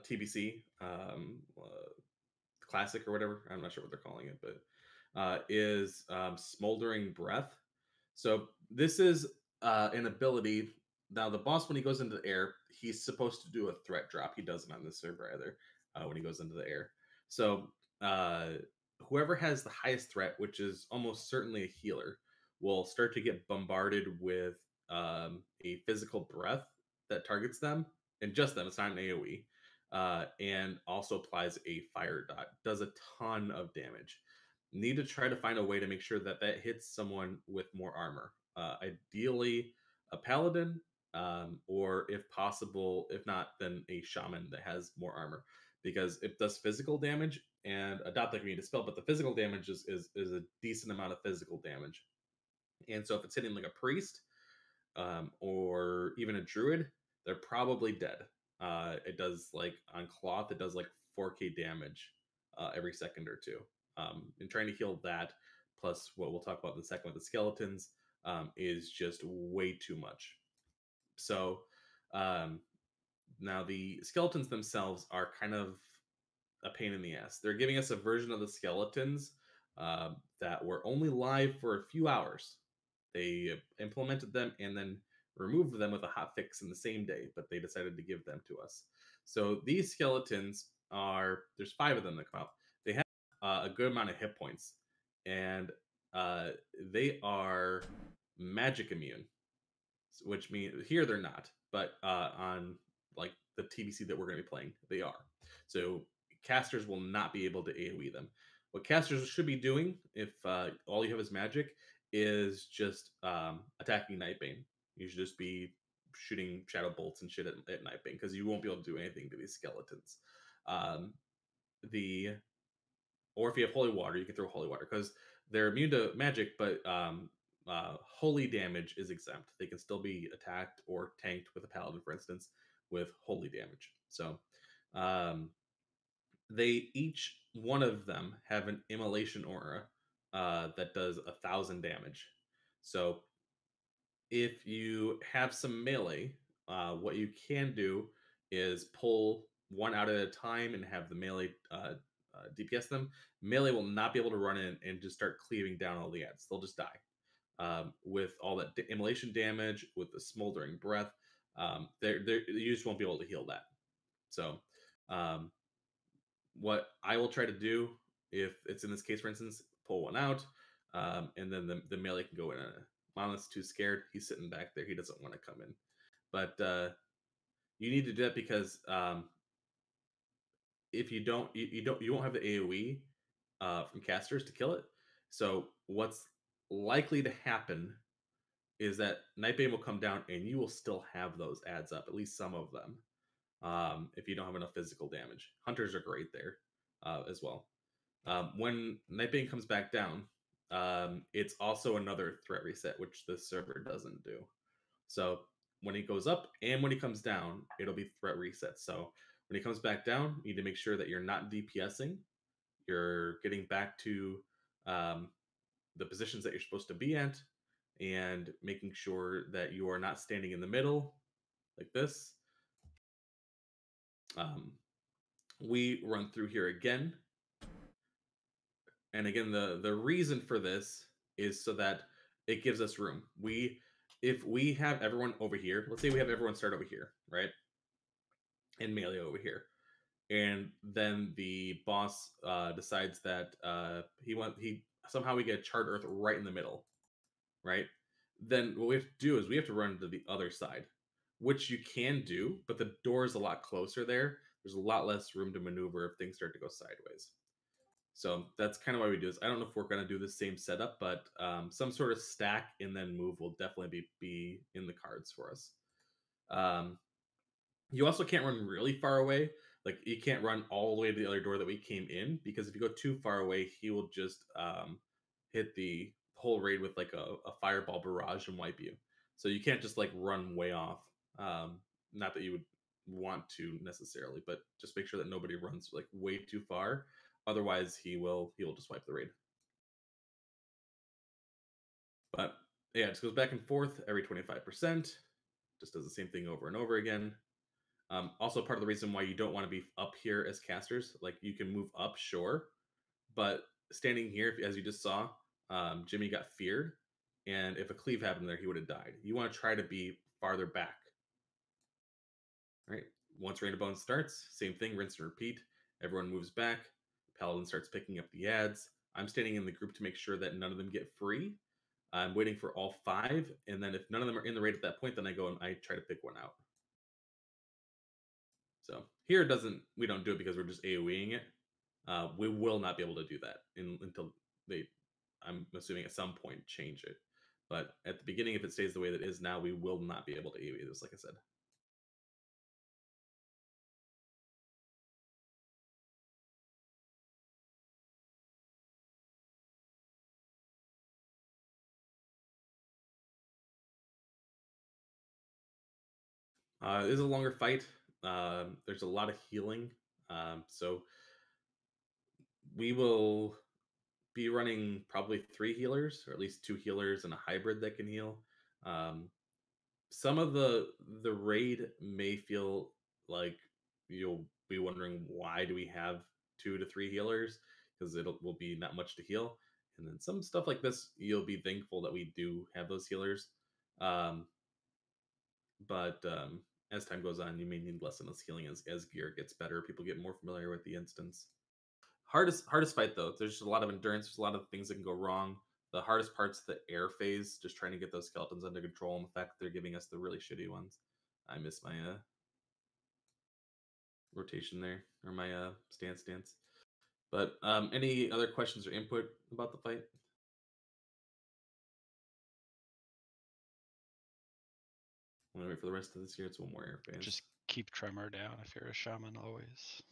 TBC Classic or whatever, I'm not sure what they're calling it, but is Smoldering Breath. So this is an ability. Now the boss, when he goes into the air, he's supposed to do a threat drop. He doesn't on this server either when he goes into the air. So whoever has the highest threat, which is almost certainly a healer, will start to get bombarded with a physical breath that targets them, and just them. It's not an AoE. And also applies a fire dot. Does a ton of damage. Need to try to find a way to make sure that hits someone with more armor. Ideally, a paladin, or if possible, if not, then a shaman that has more armor, because it does physical damage, and a dot that can be dispelled, but the physical damage is a decent amount of physical damage. And so if it's hitting like a priest, or even a druid, they're probably dead. It does like on cloth, it does like 4k damage every second or two. And trying to heal that, plus what we'll talk about in a second with the skeletons, is just way too much. So now the skeletons themselves are kind of a pain in the ass. They're giving us a version of the skeletons that were only live for a few hours. They implemented them and then removed them with a hot fix in the same day, but they decided to give them to us. So these skeletons are, there's 5 of them that come out. They have a good amount of hit points, and they are magic immune, which means here they're not, but on like the TBC that we're going to be playing, they are. So casters will not be able to AoE them. What casters should be doing, if all you have is magic, is just attacking Nightbane. You should just be shooting shadow bolts and shit at Nightbane, because you won't be able to do anything to these skeletons. Or if you have holy water, you can throw holy water, because they're immune to magic, but holy damage is exempt. They can still be attacked or tanked with a paladin, for instance, with holy damage. So they each one of them have an immolation aura that does 1,000 damage. So if you have some melee, what you can do is pull one out at a time and have the melee DPS them. Melee will not be able to run in and just start cleaving down all the ads. They'll just die. With all that immolation damage, with the smoldering breath, you just won't be able to heal that. So what I will try to do, if it's in this case, for instance, pull one out, and then the melee can go in. Monolith's too scared. He's sitting back there. He doesn't want to come in. But you need to do that because if you don't, you won't have the AOE from casters to kill it. So what's likely to happen is that Nightbane will come down and you will still have those ads up, at least some of them, if you don't have enough physical damage. Hunters are great there as well. When Nightbane comes back down, it's also another threat reset, which the server doesn't do. So when he goes up and when he comes down, it'll be threat reset. So when he comes back down, you need to make sure that you're not DPSing. You're getting back to the positions that you're supposed to be at, and making sure that you are not standing in the middle like this. We run through here again. And again, the reason for this is so that it gives us room. If we have everyone over here, let's say we have everyone start over here, right? And melee over here. And then the boss decides that somehow we get a charred earth right in the middle, right? Then what we have to do is we have to run to the other side, which you can do, but the door is a lot closer there. There's a lot less room to maneuver if things start to go sideways. So that's kind of why we do this. I don't know if we're going to do the same setup, but some sort of stack and then move will definitely be in the cards for us. You also can't run really far away. Like, you can't run all the way to the other door that we came in, because if you go too far away, he will just hit the whole raid with like a fireball barrage and wipe you. So you can't just like run way off. Not that you would want to necessarily, but just make sure that nobody runs like way too far. Otherwise, he will just wipe the raid. But yeah, it just goes back and forth every 25%. Just does the same thing over and over again. Also, part of the reason why you don't want to be up here as casters, like, you can move up, sure, but standing here, as you just saw, Jimmy got feared, and if a cleave happened there, he would have died. You want to try to be farther back. All right. Once Rain of Bones starts, same thing, rinse and repeat. Everyone moves back. Paladin starts picking up the ads. I'm standing in the group to make sure that none of them get free. I'm waiting for all 5, and then if none of them are in the raid at that point, then I go and I try to pick one out. So here we don't do it because we're just AoEing it. We will not be able to do that until they, I'm assuming at some point, change it. But at the beginning, if it stays the way that it is now, we will not be able to AoE this, like I said. It is a longer fight. There's a lot of healing. So we will be running probably 3 healers, or at least 2 healers and a hybrid that can heal. Um, some of the raid may feel like you'll be wondering, why do we have 2 to 3 healers, because it will be not much to heal. And then some stuff like this, you'll be thankful that we do have those healers. um, but as time goes on, you may need less and less healing as gear gets better, people get more familiar with the instance. Hardest fight though. There's a lot of endurance. There's a lot of things that can go wrong. The hardest part's the air phase, just trying to get those skeletons under control. And the fact they're giving us the really shitty ones. I miss my rotation there, or my stance. But any other questions or input about the fight? I'm gonna wait for the rest of this year. It's one more air phase. Just keep tremor down if you're a shaman always.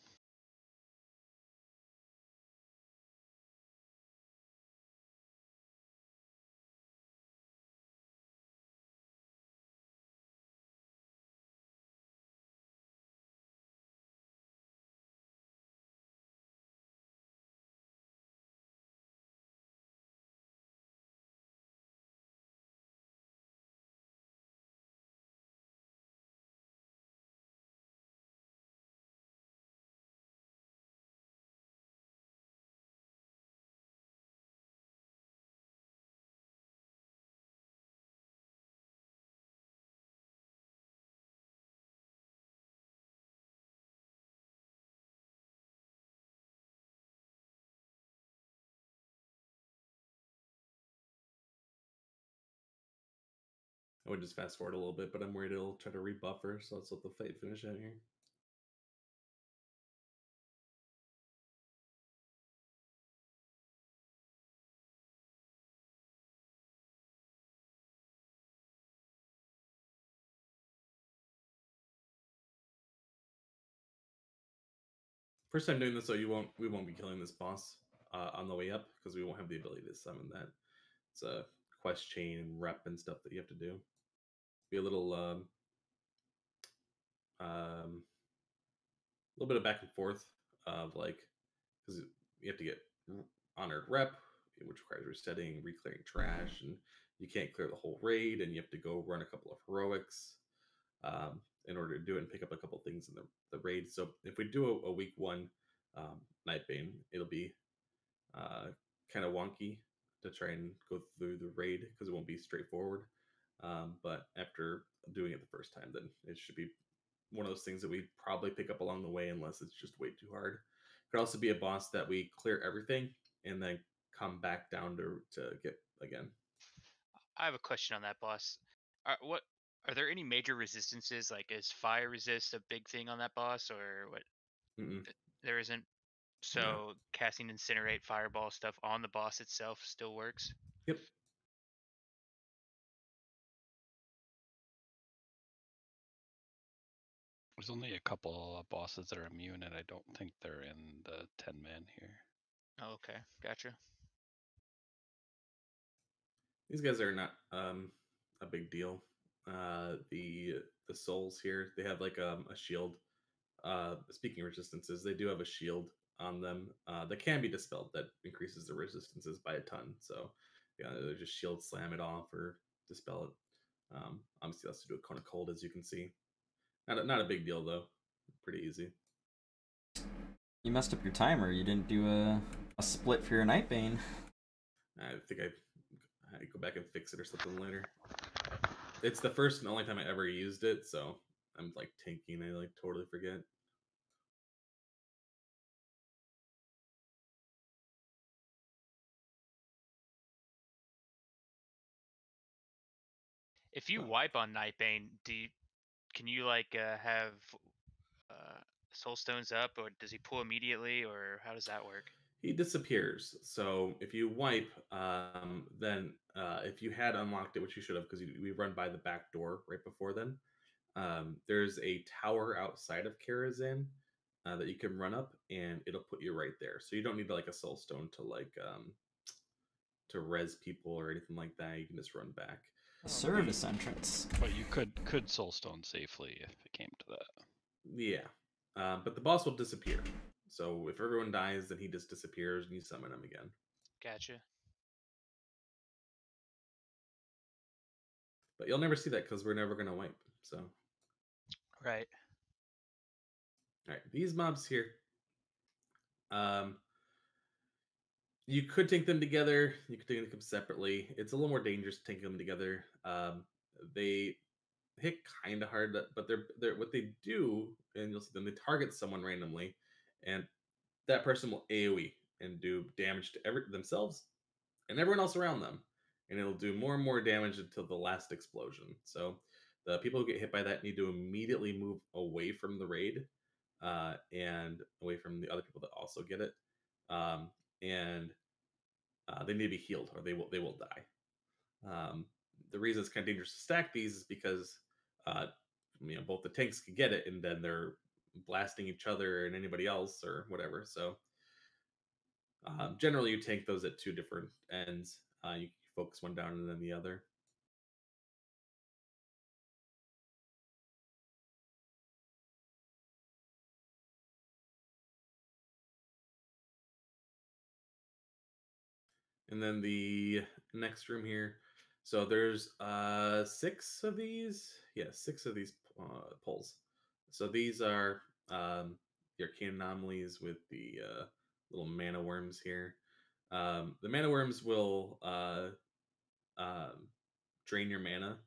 I would just fast forward a little bit, but I'm worried it'll try to rebuffer, so let's let the fight finish out here. First time doing this, so we won't be killing this boss on the way up, because we won't have the ability to summon that. It's a quest chain and rep and stuff that you have to do. Be a little bit of back and forth of like, because you have to get honored rep, which requires resetting, reclearing trash, and you can't clear the whole raid, and you have to go run a couple of heroics in order to do it and pick up a couple things in the raid. So if we do a week 1 Nightbane, it'll be kind of wonky to try and go through the raid, because it won't be straightforward. But after doing it the first time, then it should be one of those things that we probably pick up along the way, unless it's just way too hard. It could also be a boss that we clear everything and then come back down to get again. I have a question on that boss. Are there any major resistances? Like, is fire resist a big thing on that boss, or what? Mm-mm. There isn't. So No. casting incinerate, fireball stuff on the boss itself still works. Yep. There's only a couple of bosses that are immune, and I don't think they're in the 10-man here. Oh, okay, gotcha. These guys are not a big deal. The souls here, they have like a shield. Speaking of resistances, they do have a shield on them that can be dispelled, that increases the resistances by a ton. So yeah, they just shield slam it off or dispel it. Obviously, has to do a cone of cold, as you can see. Not a big deal though. Pretty easy. You messed up your timer. You didn't do a split for your Nightbane. I think I go back and fix it or something later. It's the first and only time I ever used it, so I'm like tanking. I like totally forget. If you wipe on Nightbane, can you like have soul stones up, or does he pull immediately, or how does that work? He disappears. So if you wipe, then if you had unlocked it, which you should have, because we run by the back door right before then, there's a tower outside of Karazhan that you can run up, and it'll put you right there. So you don't need like a soul stone to like to res people or anything like that. You can just run back. Service entrance. But you could soulstone safely if it came to that. Yeah, but the boss will disappear. So if everyone dies, then he just disappears and you summon him again. Gotcha. But you'll never see that because we're never gonna wipe. So Right. all right, these mobs here. You could take them together. You could take them separately. It's a little more dangerous to take them together. They hit kind of hard, but they're what they do, and you'll see them. They target someone randomly, and that person will AOE and do damage to themselves and everyone else around them, and it'll do more and more damage until the last explosion. So the people who get hit by that need to immediately move away from the raid and away from the other people that also get it, and they need to be healed or they will die. The reason it's kind of dangerous to stack these is because both the tanks can get it and then they're blasting each other and anybody else or whatever. So generally, you tank those at two different ends. You focus one down and then the other. And then the next room here. So there's 6 of these. Yeah, 6 of these poles. So these are your arcane anomalies with the little mana worms here. The mana worms will drain your mana.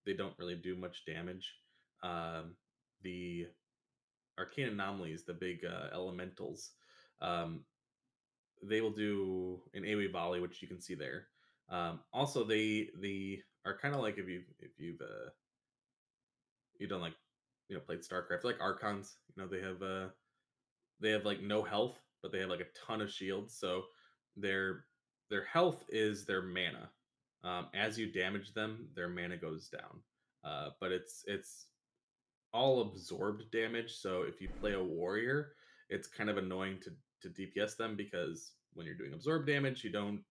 They don't really do much damage. The arcane anomalies, the big elementals, they will do an AoE volley, which you can see there. Also, they are kind of like if you've done like played StarCraft, like Archons. They have like no health, but they have like a ton of shields. So their health is their mana. As you damage them, their mana goes down. But it's all absorbed damage. So if you play a warrior, it's kind of annoying to DPS them because when you're doing absorb damage, you don't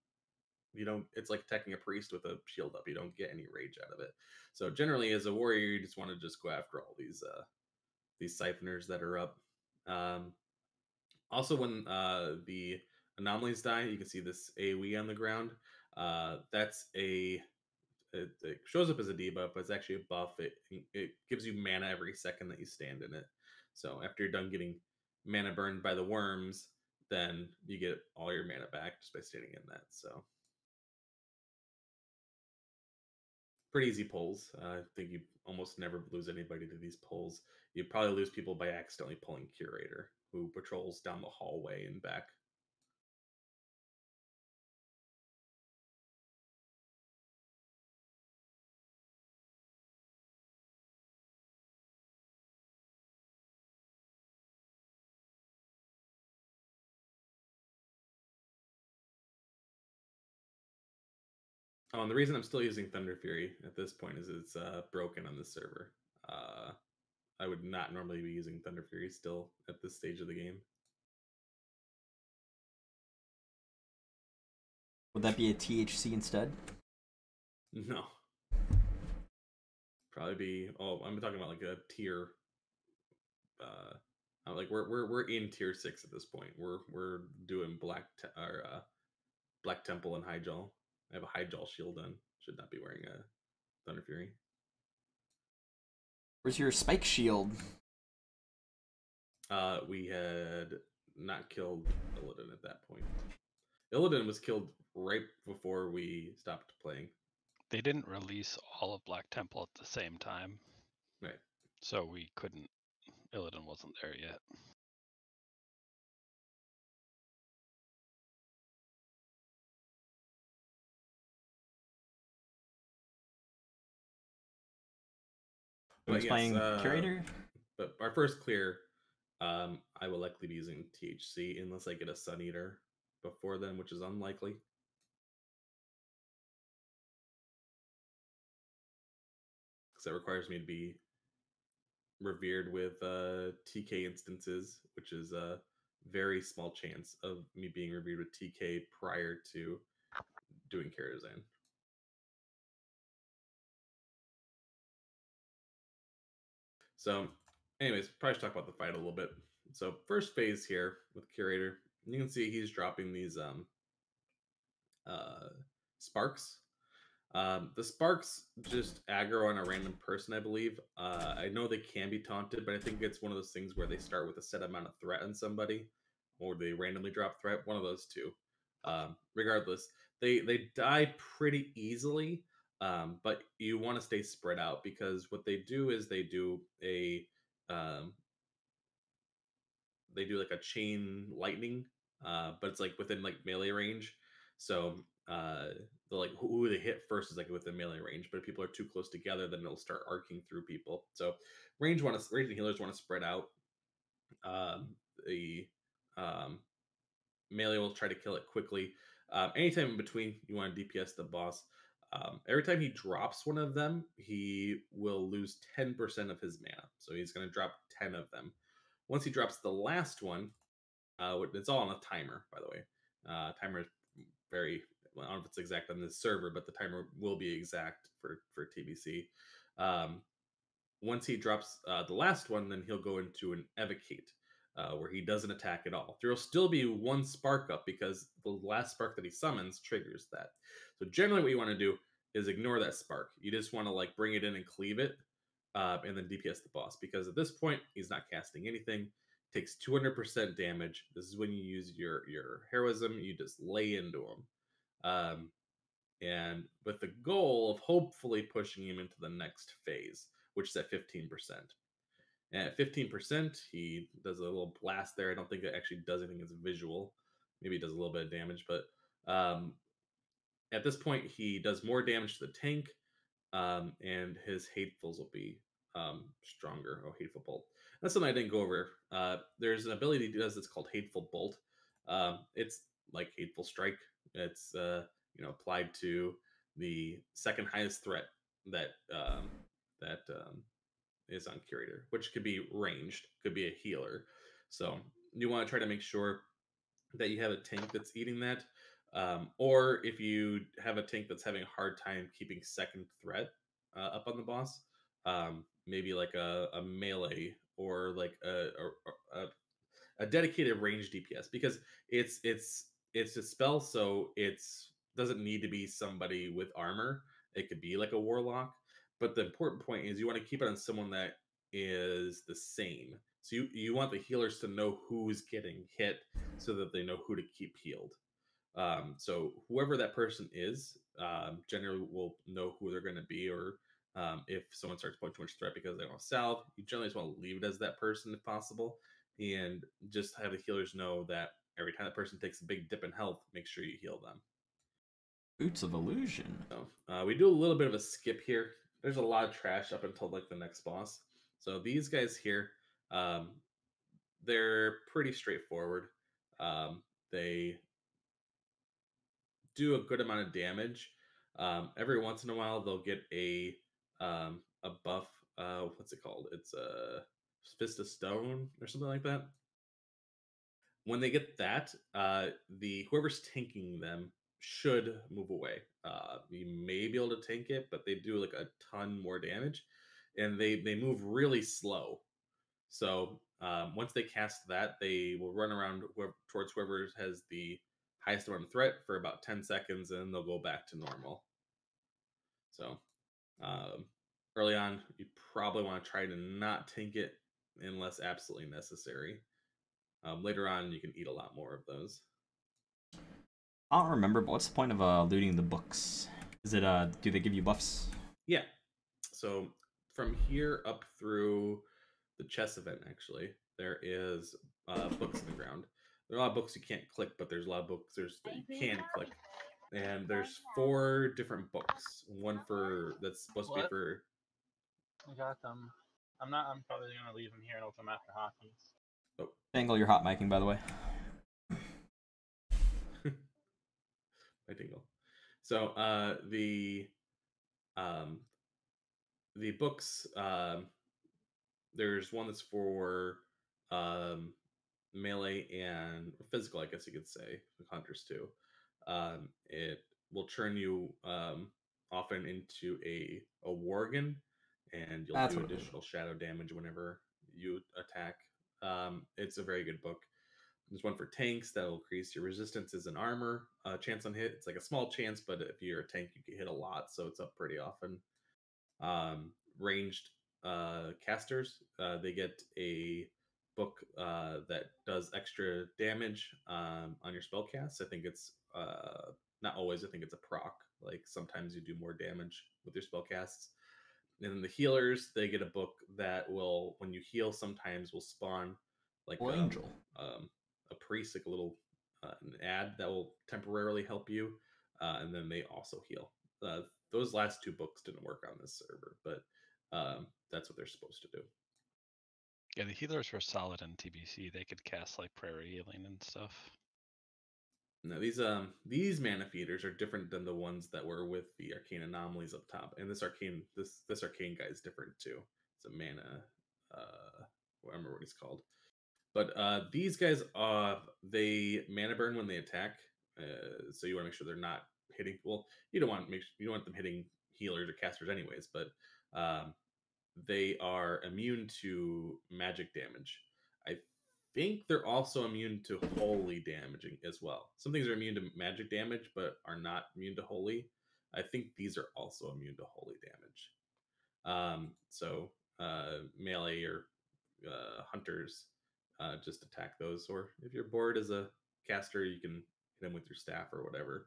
it's like attacking a priest with a shield up. You don't get any rage out of it. So generally as a warrior, you just want to just go after all these siphoners that are up. Also when the anomalies die, you can see this AoE on the ground. That's it shows up as a debuff, but it's actually a buff. It gives you mana every second that you stand in it. So after you're done getting mana burned by the worms, then you get all your mana back just by standing in that. So pretty easy pulls. I think you almost never lose anybody to these pulls. You probably lose people by accidentally pulling Curator, who patrols down the hallway and back. Oh, and the reason I'm still using Thunder Fury at this point is it's broken on this server. I would not normally be using Thunder Fury still at this stage of the game. Would that be a THC instead? No. Probably be. Oh, I'm talking about like a tier. Like we're in tier 6 at this point. We're doing Black Temple and High Jaw. I have a High Jaw shield on. Should not be wearing a Thunder Fury. Where's your spike shield? We had not killed Illidan at that point. Illidan was killed right before we stopped playing. They didn't release all of Black Temple at the same time. Right. So we couldn't. Illidan wasn't there yet. Who's playing Curator? But our first clear, I will likely be using THC unless I get a Sun Eater before then, which is unlikely. Because that requires me to be revered with TK instances, which is a very small chance of me being revered with TK prior to doing Karazhan. So, anyways, probably should talk about the fight a little bit. So, first phase here with Curator, you can see he's dropping these sparks. The sparks just aggro on a random person, I believe. I know they can be taunted, but I think it's one of those things where they start with a set amount of threat on somebody, or they randomly drop threat. One of those two. Regardless, they die pretty easily, but you want to stay spread out because what they do is um, they do like a chain lightning, but it's like within like melee range. So the like who they hit first is like within melee range, but if people are too close together, then it'll start arcing through people. So range and healers want to spread out. The melee will try to kill it quickly. Anytime in between, you want to DPS the boss. Every time he drops one of them, he will lose 10% of his mana. So he's going to drop 10 of them. Once he drops the last one, it's all on a timer, by the way. Timer is very, well, I don't know if it's exact on this server, but the timer will be exact for TBC. Once he drops the last one, then he'll go into an evocate, where he doesn't attack at all. There will still be one spark up because the last spark that he summons triggers that. So generally what you want to do is ignore that spark. You just want to like bring it in and cleave it, and then DPS the boss, because at this point he's not casting anything. Takes 200% damage. This is when you use your heroism. You just lay into him, and with the goal of hopefully pushing him into the next phase, which is at 15%. And at 15%, he does a little blast there. I don't think it actually does anything as visual. Maybe it does a little bit of damage, but at this point, he does more damage to the tank, and his hatefuls will be stronger. Oh, hateful bolt. That's something I didn't go over. There's an ability he does that's called hateful bolt. It's like hateful strike. It's applied to the second highest threat that is on Curator, which could be ranged, could be a healer. So you want to try to make sure that you have a tank that's eating that. Or if you have a tank that's having a hard time keeping second threat up on the boss, maybe like a melee or like a dedicated range DPS, because it's a spell, so it's doesn't need to be somebody with armor. It could be like a warlock, but the important point is you want to keep it on someone that is the same. So you want the healers to know who's getting hit so that they know who to keep healed. So whoever that person is, generally will know who they're going to be, or if someone starts putting too much threat because they don't salve, you generally just want to leave it as that person if possible, and just have the healers know that every time that person takes a big dip in health, make sure you heal them. Boots of Illusion. So we do a little bit of a skip here. There's a lot of trash up until like the next boss. So these guys here, they're pretty straightforward. They do a good amount of damage. Every once in a while, they'll get a buff. What's it called? It's a Fist of Stone or something like that. When they get that, the whoever's tanking them should move away. You may be able to tank it, but they do like a ton more damage, and they move really slow. So once they cast that, they will run around towards whoever has the highest amount of threat for about 10 seconds, and then they'll go back to normal. So early on, you probably want to try to not tank it unless absolutely necessary. Later on, you can eat a lot more of those. I don't remember, but what's the point of looting the books? Is it do they give you buffs? Yeah. So from here up through the chess event, actually, there is books in the ground. There are a lot of books you can't click, but there's a lot of books that you can click. And there's 4 different books. One that's supposed to be for. I got them. I'm probably gonna leave them here and open them after Hawkins. Oh. Dangle, you're hot micing, by the way. I tingle. So the books, there's one that's for melee and physical, I guess you could say, hunters too. It will turn you often into a worgen, and you'll That's do what it is. additional shadow damage whenever you attack. It's a very good book. There's one for tanks that will increase your resistances and armor chance on hit. It's like a small chance, but if you're a tank, you get hit a lot, so it's up pretty often. Ranged casters, they get a book that does extra damage on your spell casts. I think it's not always. I think it's a proc. Like sometimes you do more damage with your spell casts. And then the healers, they get a book that will, when you heal, sometimes will spawn like Angel. a priest, like a little an ad that will temporarily help you, and then they also heal. Those last two books didn't work on this server, but that's what they're supposed to do. Yeah, the healers were solid in TBC. They could cast like prayer healing and stuff. Now these mana feeders are different than the ones that were with the arcane anomalies up top, and this arcane guy is different too. It's a mana, I remember what he's called. But these guys, they mana burn when they attack, so you want to make sure they're not hitting. Well, you don't want them hitting healers or casters anyways, but they are immune to magic damage. I think they're also immune to holy damaging as well. Some things are immune to magic damage, but are not immune to holy. I think these are also immune to holy damage. So melee or hunters just attack those, or if you're bored as a caster, you can hit them with your staff or whatever.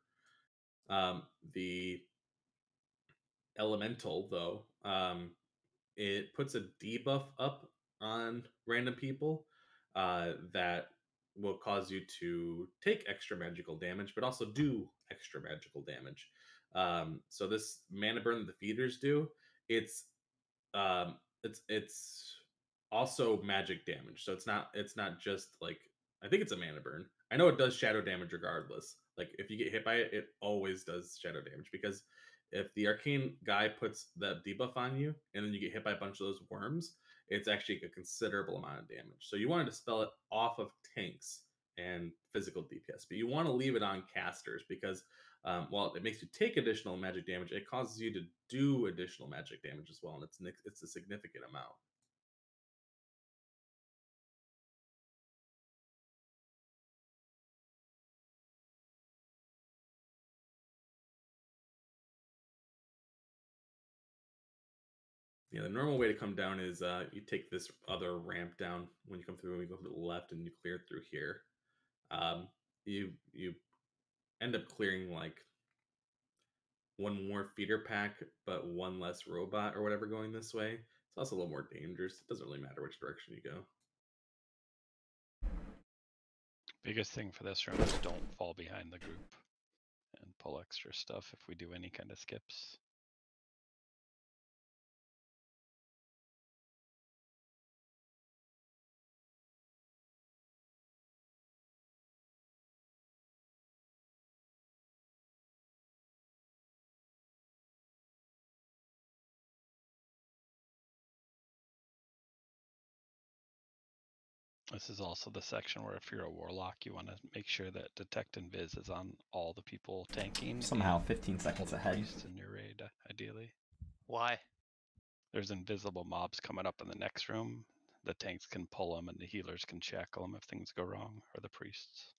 The elemental, though, it puts a debuff up on random people that will cause you to take extra magical damage, but also do extra magical damage. So this mana burn that the feeders do, it's also magic damage. So it's not just like, I think it's a mana burn. I know it does shadow damage regardless. Like if you get hit by it, it always does shadow damage, because if the arcane guy puts the debuff on you and then you get hit by a bunch of those worms, it's actually a considerable amount of damage. So you want to dispel it off of tanks and physical DPS, but you want to leave it on casters because while it makes you take additional magic damage, it causes you to do additional magic damage as well, and it's a significant amount. Yeah, the normal way to come down is you take this other ramp down when you come through, and you go to the left and you clear through here. You end up clearing like one more feeder pack, but one less robot or whatever going this way. It's also a little more dangerous. It doesn't really matter which direction you go. Biggest thing for this round is don't fall behind the group and pull extra stuff if we do any kind of skips. This is also the section where if you're a warlock, you want to make sure that detect and vis is on all the people tanking. Somehow 15 seconds all the ahead. priests in your raid, ideally. Why? There's invisible mobs coming up in the next room. The tanks can pull them and the healers can shackle them if things go wrong, or the priests.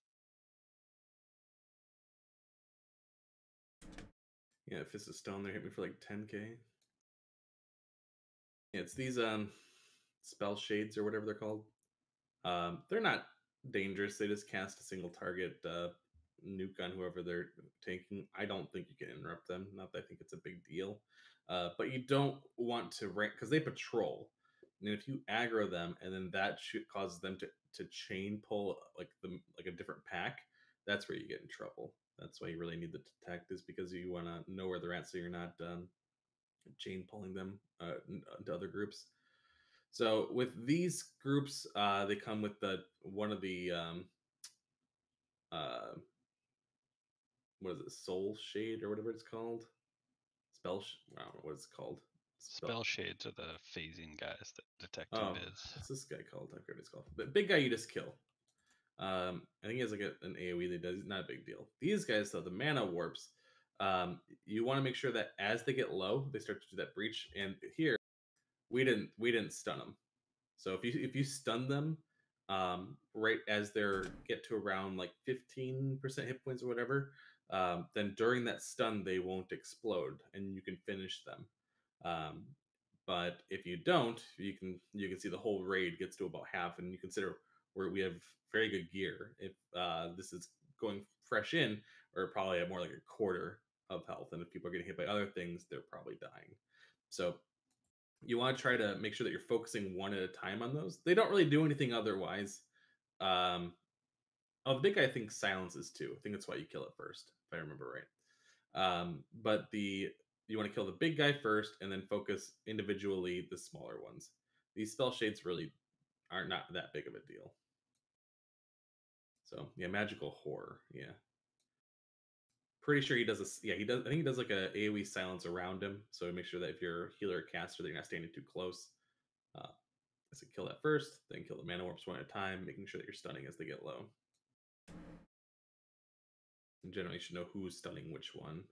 Yeah, Fist of Stone, they hit me for like 10k. Yeah, it's these spell shades or whatever they're called. They're not dangerous. They just cast a single target nuke on whoever they're taking. I don't think you can interrupt them. Not that I think it's a big deal. But you don't want to rank, because they patrol. And if you aggro them and then that causes them to chain pull like a different pack, that's where you get in trouble. That's why you really need the detect, is because you want to know where they're at, so you're not chain pulling them to other groups. So with these groups, they come with one of the what is it, Soul Shade or whatever it's called? I don't know what it's called. Spell shades are the phasing guys that detect Oh, and vis. what's this guy called? I forget what it's called. The big guy you just kill. I think he has like an AoE that does, not a big deal. These guys though, the mana warps, you want to make sure that as they get low, they start to do that breach. And here, we didn't stun them. So if you stun them right as they're get to around like 15% hit points or whatever, then during that stun they won't explode and you can finish them. Um, but if you don't, you can see the whole raid gets to about half, and you consider where we have very good gear. If this is going fresh in, or probably at more like a quarter of health, and if people are getting hit by other things, they're probably dying. So you want to try to make sure that you're focusing one at a time on those. They don't really do anything otherwise. Um, oh, the big guy I think silences too. I think that's why you kill it first, if I remember right. But you want to kill the big guy first, and then focus individually the smaller ones. These spell shades really are not that big of a deal. So yeah, magical horror. Yeah, pretty sure he does this. Yeah, he does. I think he does like a AOE silence around him, so make sure that if you're a healer or caster, that you're not standing too close. So kill that first, then kill the mana warps one at a time, making sure that you're stunning as they get low. And generally, you should know who's stunning which one.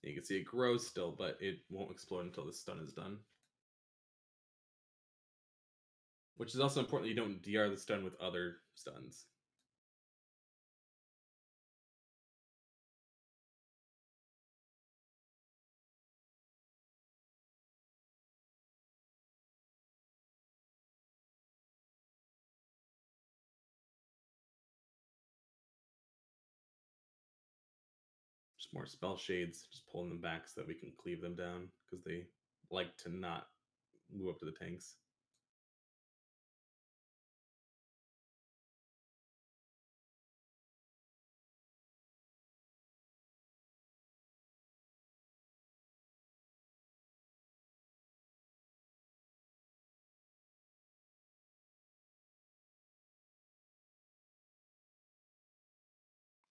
You can see it grows still, but it won't explode until the stun is done. Which is also important that you don't DR the stun with other stuns. Just more spell shades, just pulling them back so that we can cleave them down, because they like to not move up to the tanks.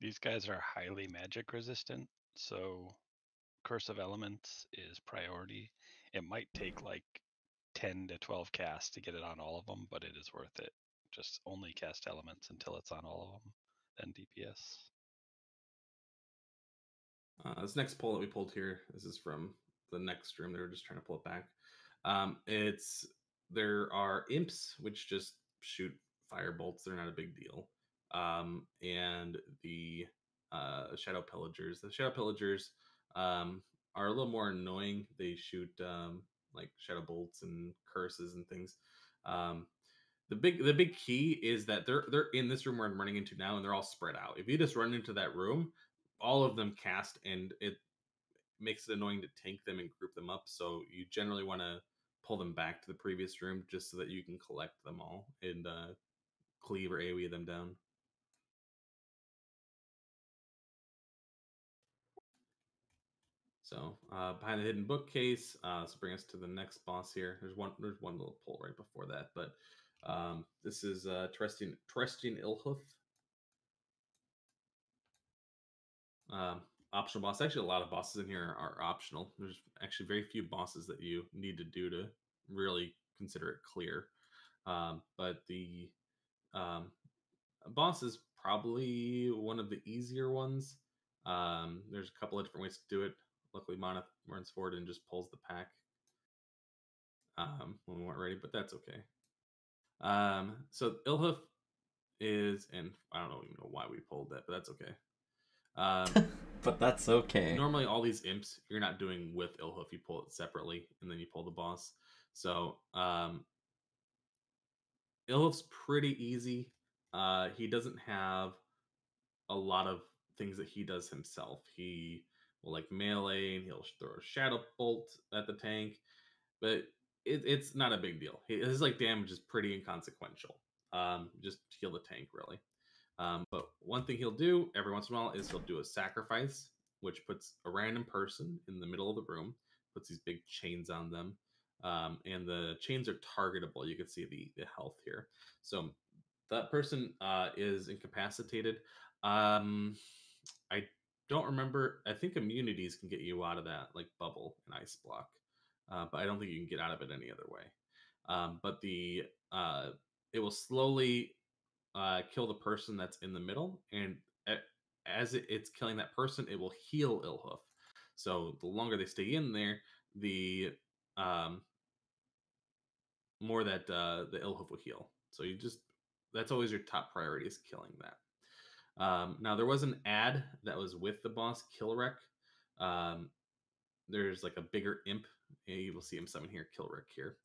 These guys are highly magic resistant, so Curse of Elements is priority. It might take like 10 to 12 casts to get it on all of them, but it is worth it. Just only cast elements until it's on all of them, then DPS. This next poll that we pulled here, this is from the next room. They were just trying to pull it back. There are imps which just shoot fire bolts. They're not a big deal. And the shadow pillagers. The shadow pillagers are a little more annoying. They shoot like shadow bolts and curses and things. The big key is that they're in this room where I'm running into now, and they're all spread out. If you just run into that room, all of them cast, and it makes it annoying to tank them and group them up. So you generally want to pull them back to the previous room just so that you can collect them all and cleave or AoE them down. So behind the hidden bookcase. So bring us to the next boss here. There's one little pull right before that, but this is Terrestrian Illhoof. Optional boss. Actually, a lot of bosses in here are optional. There's actually very few bosses that you need to do to really consider it clear. But the boss is probably one of the easier ones. There's a couple of different ways to do it. Luckily, Mana runs forward and just pulls the pack when we weren't ready, but that's okay. So Illhoof is, and I don't even know why we pulled that, but that's okay. But that's okay. Normally, all these imps you're not doing with Illhoof. You pull it separately, and then you pull the boss. So Illhoof's pretty easy. He doesn't have a lot of things that he does himself. He will like melee, and he'll throw a shadow bolt at the tank, but it's not a big deal. His like damage is pretty inconsequential. Just heal the tank really. But one thing he'll do every once in a while is he'll do a sacrifice, which puts a random person in the middle of the room, puts these big chains on them, and the chains are targetable. You can see the health here. So that person is incapacitated. I don't remember. I think immunities can get you out of that, like bubble and ice block, but I don't think you can get out of it any other way. But it will slowly kill the person that's in the middle, and as it's killing that person, it will heal Illhoof. So the longer they stay in there, the more that the Illhoof will heal. So that's always your top priority, is killing that. Now there was an ad that was with the boss Kilrek. There's like a bigger imp. You will see him summon here, Kilrek here.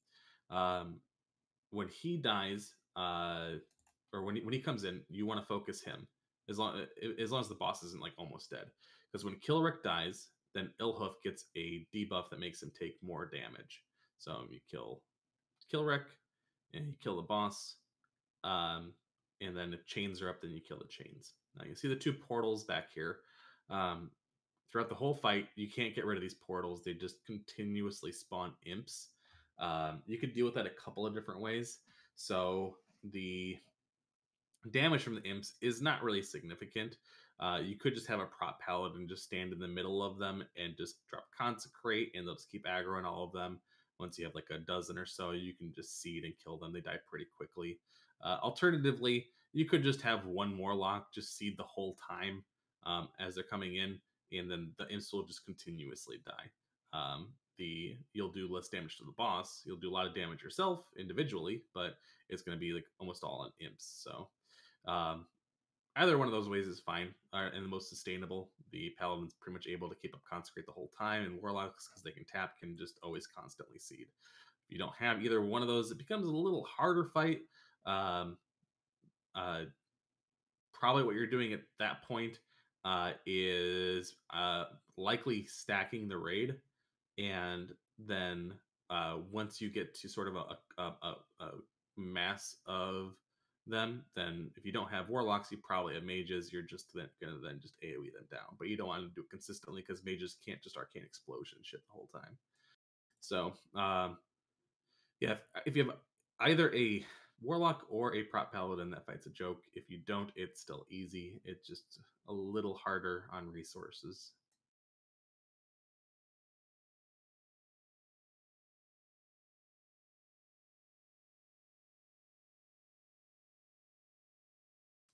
When he dies, or when he comes in, you want to focus him as long as the boss isn't like almost dead. Because when Kilrek dies, then Illhoof gets a debuff that makes him take more damage. So you kill Kilrek, and you kill the boss, and then if chains are up, then you kill the chains. Now you see the 2 portals back here. Throughout the whole fight, you can't get rid of these portals. They just continuously spawn imps. You could deal with that a couple of different ways. So the damage from the imps is not really significant. You could just have a prop paladin just stand in the middle of them and just drop consecrate, and they'll just keep aggroing all of them. Once you have like a dozen or so, you can just seed and kill them. They die pretty quickly. Alternatively, you could just have one warlock just seed the whole time as they're coming in, and then the imps will just continuously die. You'll do less damage to the boss. You'll do a lot of damage yourself individually, but it's going to be like almost all on imps. So either one of those ways is fine, and the most sustainable. The paladin's pretty much able to keep up consecrate the whole time, and warlocks, because they can tap, can just always constantly seed. If you don't have either one of those, it becomes a little harder fight. Probably what you're doing at that point is likely stacking the raid, and then once you get to sort of a mass of them, then if you don't have warlocks, you probably have mages. You're just gonna then just AoE them down, but you don't want to do it consistently because mages can't just arcane explosion shit the whole time. So yeah, if you have either a warlock or a prop paladin, that fight's a joke. If you don't, it's still easy. It's just a little harder on resources.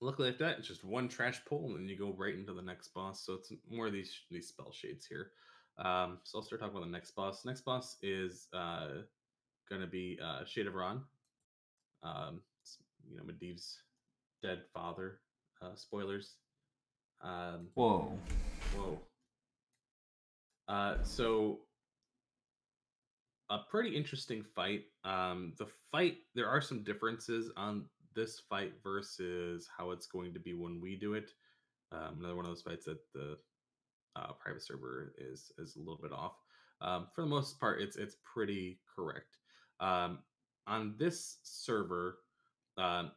Luckily, like that, it's just one trash pull, and then you go right into the next boss. So it's more of these spell shades here. So I'll start talking about the next boss. Next boss is going to be Shade of Ron. Medivh's dead father. Spoilers. Whoa. So a pretty interesting fight. There are some differences on this fight versus how it's going to be when we do it. Another one of those fights that the private server is a little bit off. For the most part, it's pretty correct. On this server,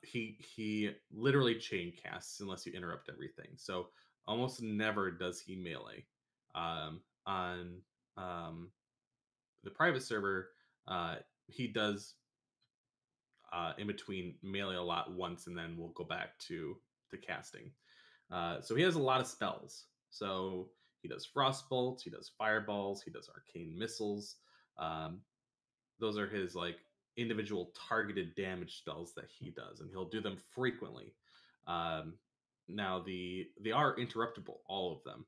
he literally chain casts unless you interrupt everything. So almost never does he melee. On the private server, he does in between melee a lot once, and then we'll go back to casting. So he has a lot of spells. So he does frost bolts, he does fireballs, he does arcane missiles. Those are his like individual targeted damage spells that he does, and he'll do them frequently. Now they are interruptible, all of them.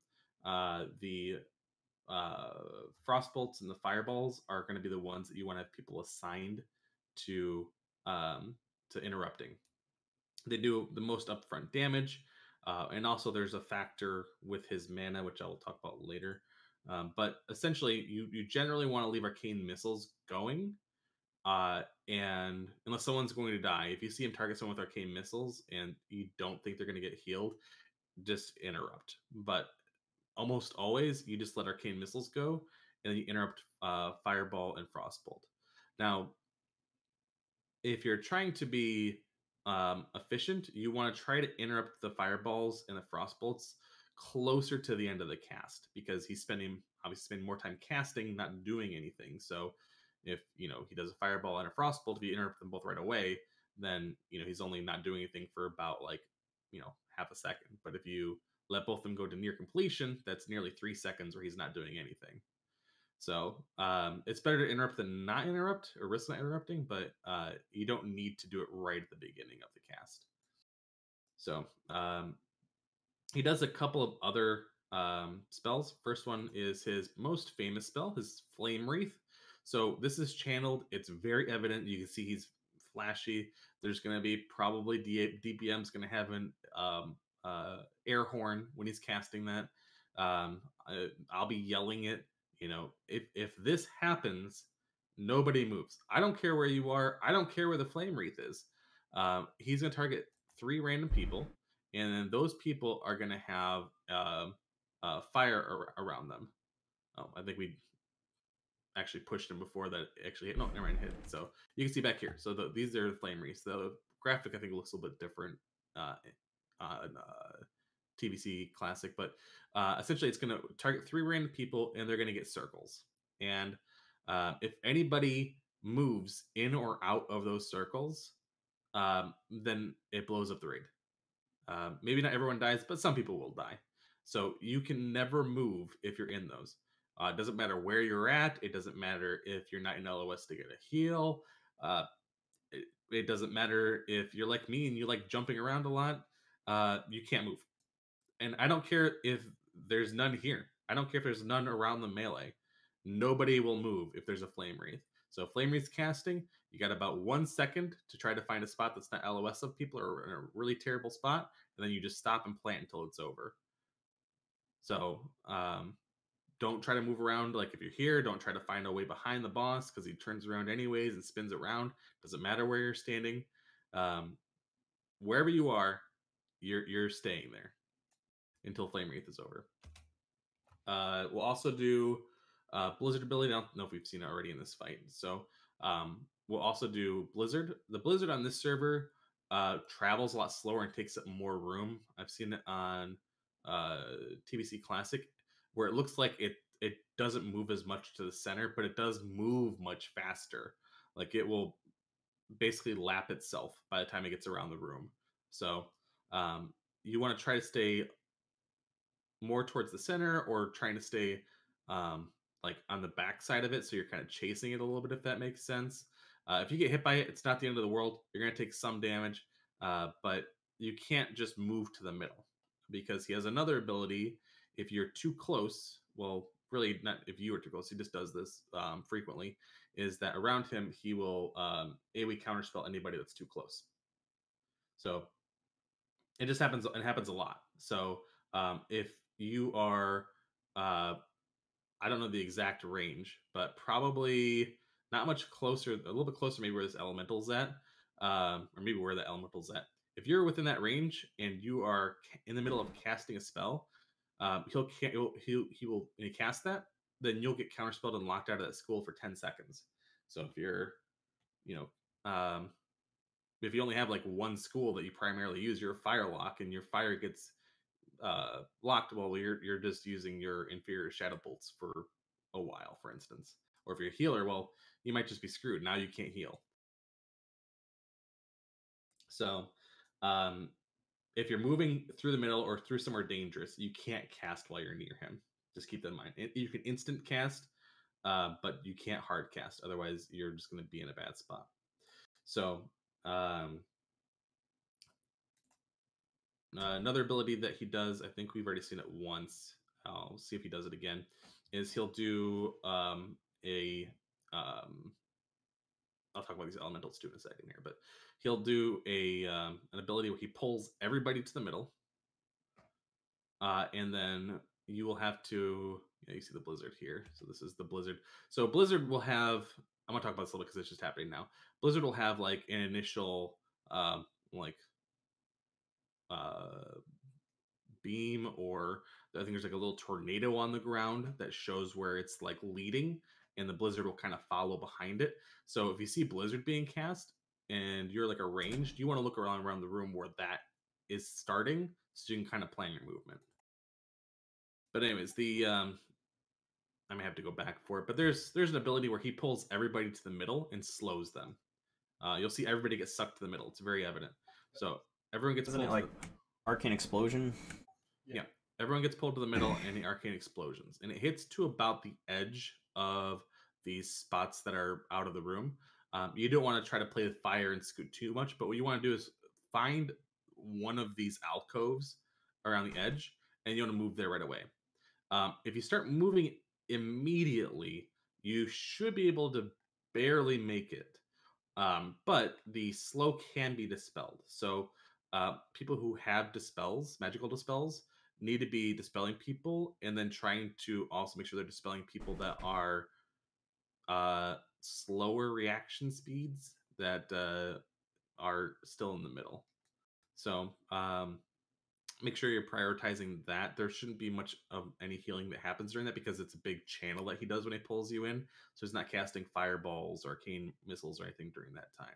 The frost bolts and the fireballs are going to be the ones that you want to have people assigned to interrupting. They do the most upfront damage, and also there's a factor with his mana, which I will talk about later. But essentially, you generally want to leave arcane missiles going, and unless someone's going to die, if you see him target someone with arcane missiles and you don't think they're going to get healed, just interrupt. But almost always, you just let arcane missiles go, and then you interrupt fireball and frostbolt. Now, if you're trying to be efficient, you want to try to interrupt the fireballs and the frostbolts closer to the end of the cast, because he's spending more time casting, not doing anything. So if he does a fireball and a frostbolt, if you interrupt them both right away, then he's only not doing anything for about half a second. But if you let both of them go to near completion, that's nearly 3 seconds where he's not doing anything. So it's better to interrupt than not interrupt, or risk not interrupting, but you don't need to do it right at the beginning of the cast. So he does a couple of other spells. First one is his most famous spell, his Flame Wreath. So this is channeled. It's very evident. You can see he's flashy. There's going to be probably DPM's going to have an air horn when he's casting that. I'll be yelling it. You know, if this happens, nobody moves. I don't care where you are. I don't care where the Flame Wreath is. He's going to target 3 random people, and then those people are going to have fire around them. Oh, I think we actually pushed him before that actually hit. No, never mind, hit. So you can see back here. So these are the Flame Wreaths. The graphic, I think, looks a little bit different in TBC Classic, but essentially it's going to target 3 random people, and they're going to get circles. And if anybody moves in or out of those circles, then it blows up the raid. Maybe not everyone dies, but some people will die. So you can never move if you're in those. It doesn't matter where you're at. It doesn't matter if you're not in LOS to get a heal. It doesn't matter if you're like me and you like jumping around a lot. You can't move. And I don't care if there's none here. I don't care if there's none around the melee. Nobody will move if there's a Flame Wreath. So Flame Wreath casting, you got about 1 second to try to find a spot that's not LOS of people or in a really terrible spot, and then you just stop and plant until it's over. So don't try to move around. Like if you're here, don't try to find a way behind the boss because he turns around anyways and spins around. Doesn't matter where you're standing. Wherever you are, you're staying there until Flame Wreath is over. We'll also do Blizzard ability. I don't know if we've seen it already in this fight. So we'll also do Blizzard. The Blizzard on this server travels a lot slower and takes up more room. I've seen it on TBC Classic, where it looks like it doesn't move as much to the center, but it does move much faster. Like it will basically lap itself by the time it gets around the room. So you want to try to stay more towards the center or trying to stay like on the back side of it, so you're kind of chasing it a little bit, if that makes sense. If you get hit by it, it's not the end of the world. You're going to take some damage, but you can't just move to the middle because he has another ability. If you're too close, well, really not if you are too close, he just does this frequently, is that around him he will AoE counterspell anybody that's too close. So it just happens. It happens a lot. So if you are, I don't know the exact range, but probably not much closer, a little bit closer, maybe where this elemental's at, or maybe where the elemental's at. If you're within that range and you are in the middle of casting a spell, he will when he casts that, then you'll get counterspelled and locked out of that school for 10 seconds. So if you're, if you only have like one school that you primarily use, you're a fire lock, and your fire gets locked, well, you're just using your inferior shadow bolts for a while, for instance. Or if you're a healer, well, you might just be screwed. Now you can't heal. So if you're moving through the middle or through somewhere dangerous, you can't cast while you're near him. Just keep that in mind. You can instant cast, but you can't hard cast. Otherwise, you're just going to be in a bad spot. So another ability that he does, I think we've already seen it once. I'll see if he does it again. Is he'll do I'll talk about these elementals too in a second here, but he'll do an ability where he pulls everybody to the middle, and then you will have to. You see the Blizzard here. So this is the Blizzard. So Blizzard will have. I'm gonna talk about this a little because it's just happening now. Blizzard will have like an initial beam, or I think there's like a little tornado on the ground that shows where it's like leading, and the Blizzard will kind of follow behind it. So if you see Blizzard being cast and you're like arranged, you want to look around the room where that is starting, so you can kind of plan your movement. But anyways, I may have to go back for it, but there's an ability where he pulls everybody to the middle and slows them. You'll see everybody get sucked to the middle. It's very evident. So everyone gets Isn't pulled it like Arcane Explosion? Yeah. Everyone gets pulled to the middle and the arcane explosions. And it hits to about the edge of these spots that are out of the room. You don't want to try to play with fire and scoot too much, but what you want to do is find one of these alcoves around the edge, and you want to move there right away. If you start moving immediately, you should be able to barely make it. But the slow can be dispelled. So people who have dispels, magical dispels, need to be dispelling people and then trying to also make sure they're dispelling people that are slower reaction speeds that are still in the middle. So make sure you're prioritizing that. There shouldn't be much of any healing that happens during that because it's a big channel that he does when he pulls you in. So he's not casting fireballs or arcane missiles or anything during that time.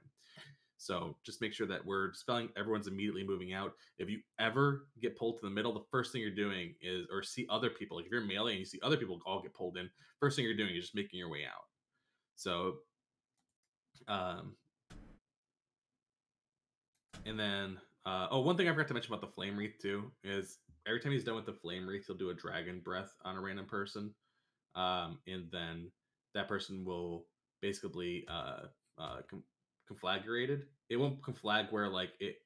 So just make sure that we're dispelling, everyone's immediately moving out. If you ever get pulled to the middle, the first thing you're doing is, or see other people, like if you're melee and you see other people all get pulled in, first thing you're doing is just making your way out. So, and then, one thing I forgot to mention about the Flame Wreath too is every time he's done with the Flame Wreath, he'll do a Dragon Breath on a random person. And then that person will basically conflagrated. It won't conflag where like it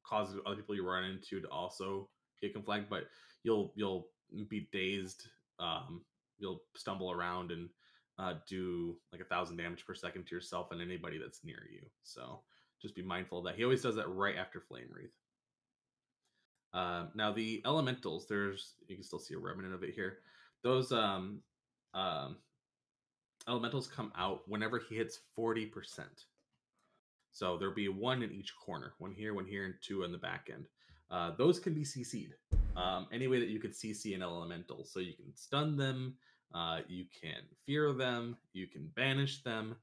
causes other people you run into to also get conflagged, but you'll be dazed. You'll stumble around and do like 1,000 damage per second to yourself and anybody that's near you. So just be mindful of that. He always does that right after Flame Wreath. Now the elementals, you can still see a remnant of it here. Those elementals come out whenever he hits 40%. So there'll be one in each corner, one here, and two on the back end. Those can be CC'd. Any way that you could CC an elemental. So you can stun them, you can fear them, you can banish them.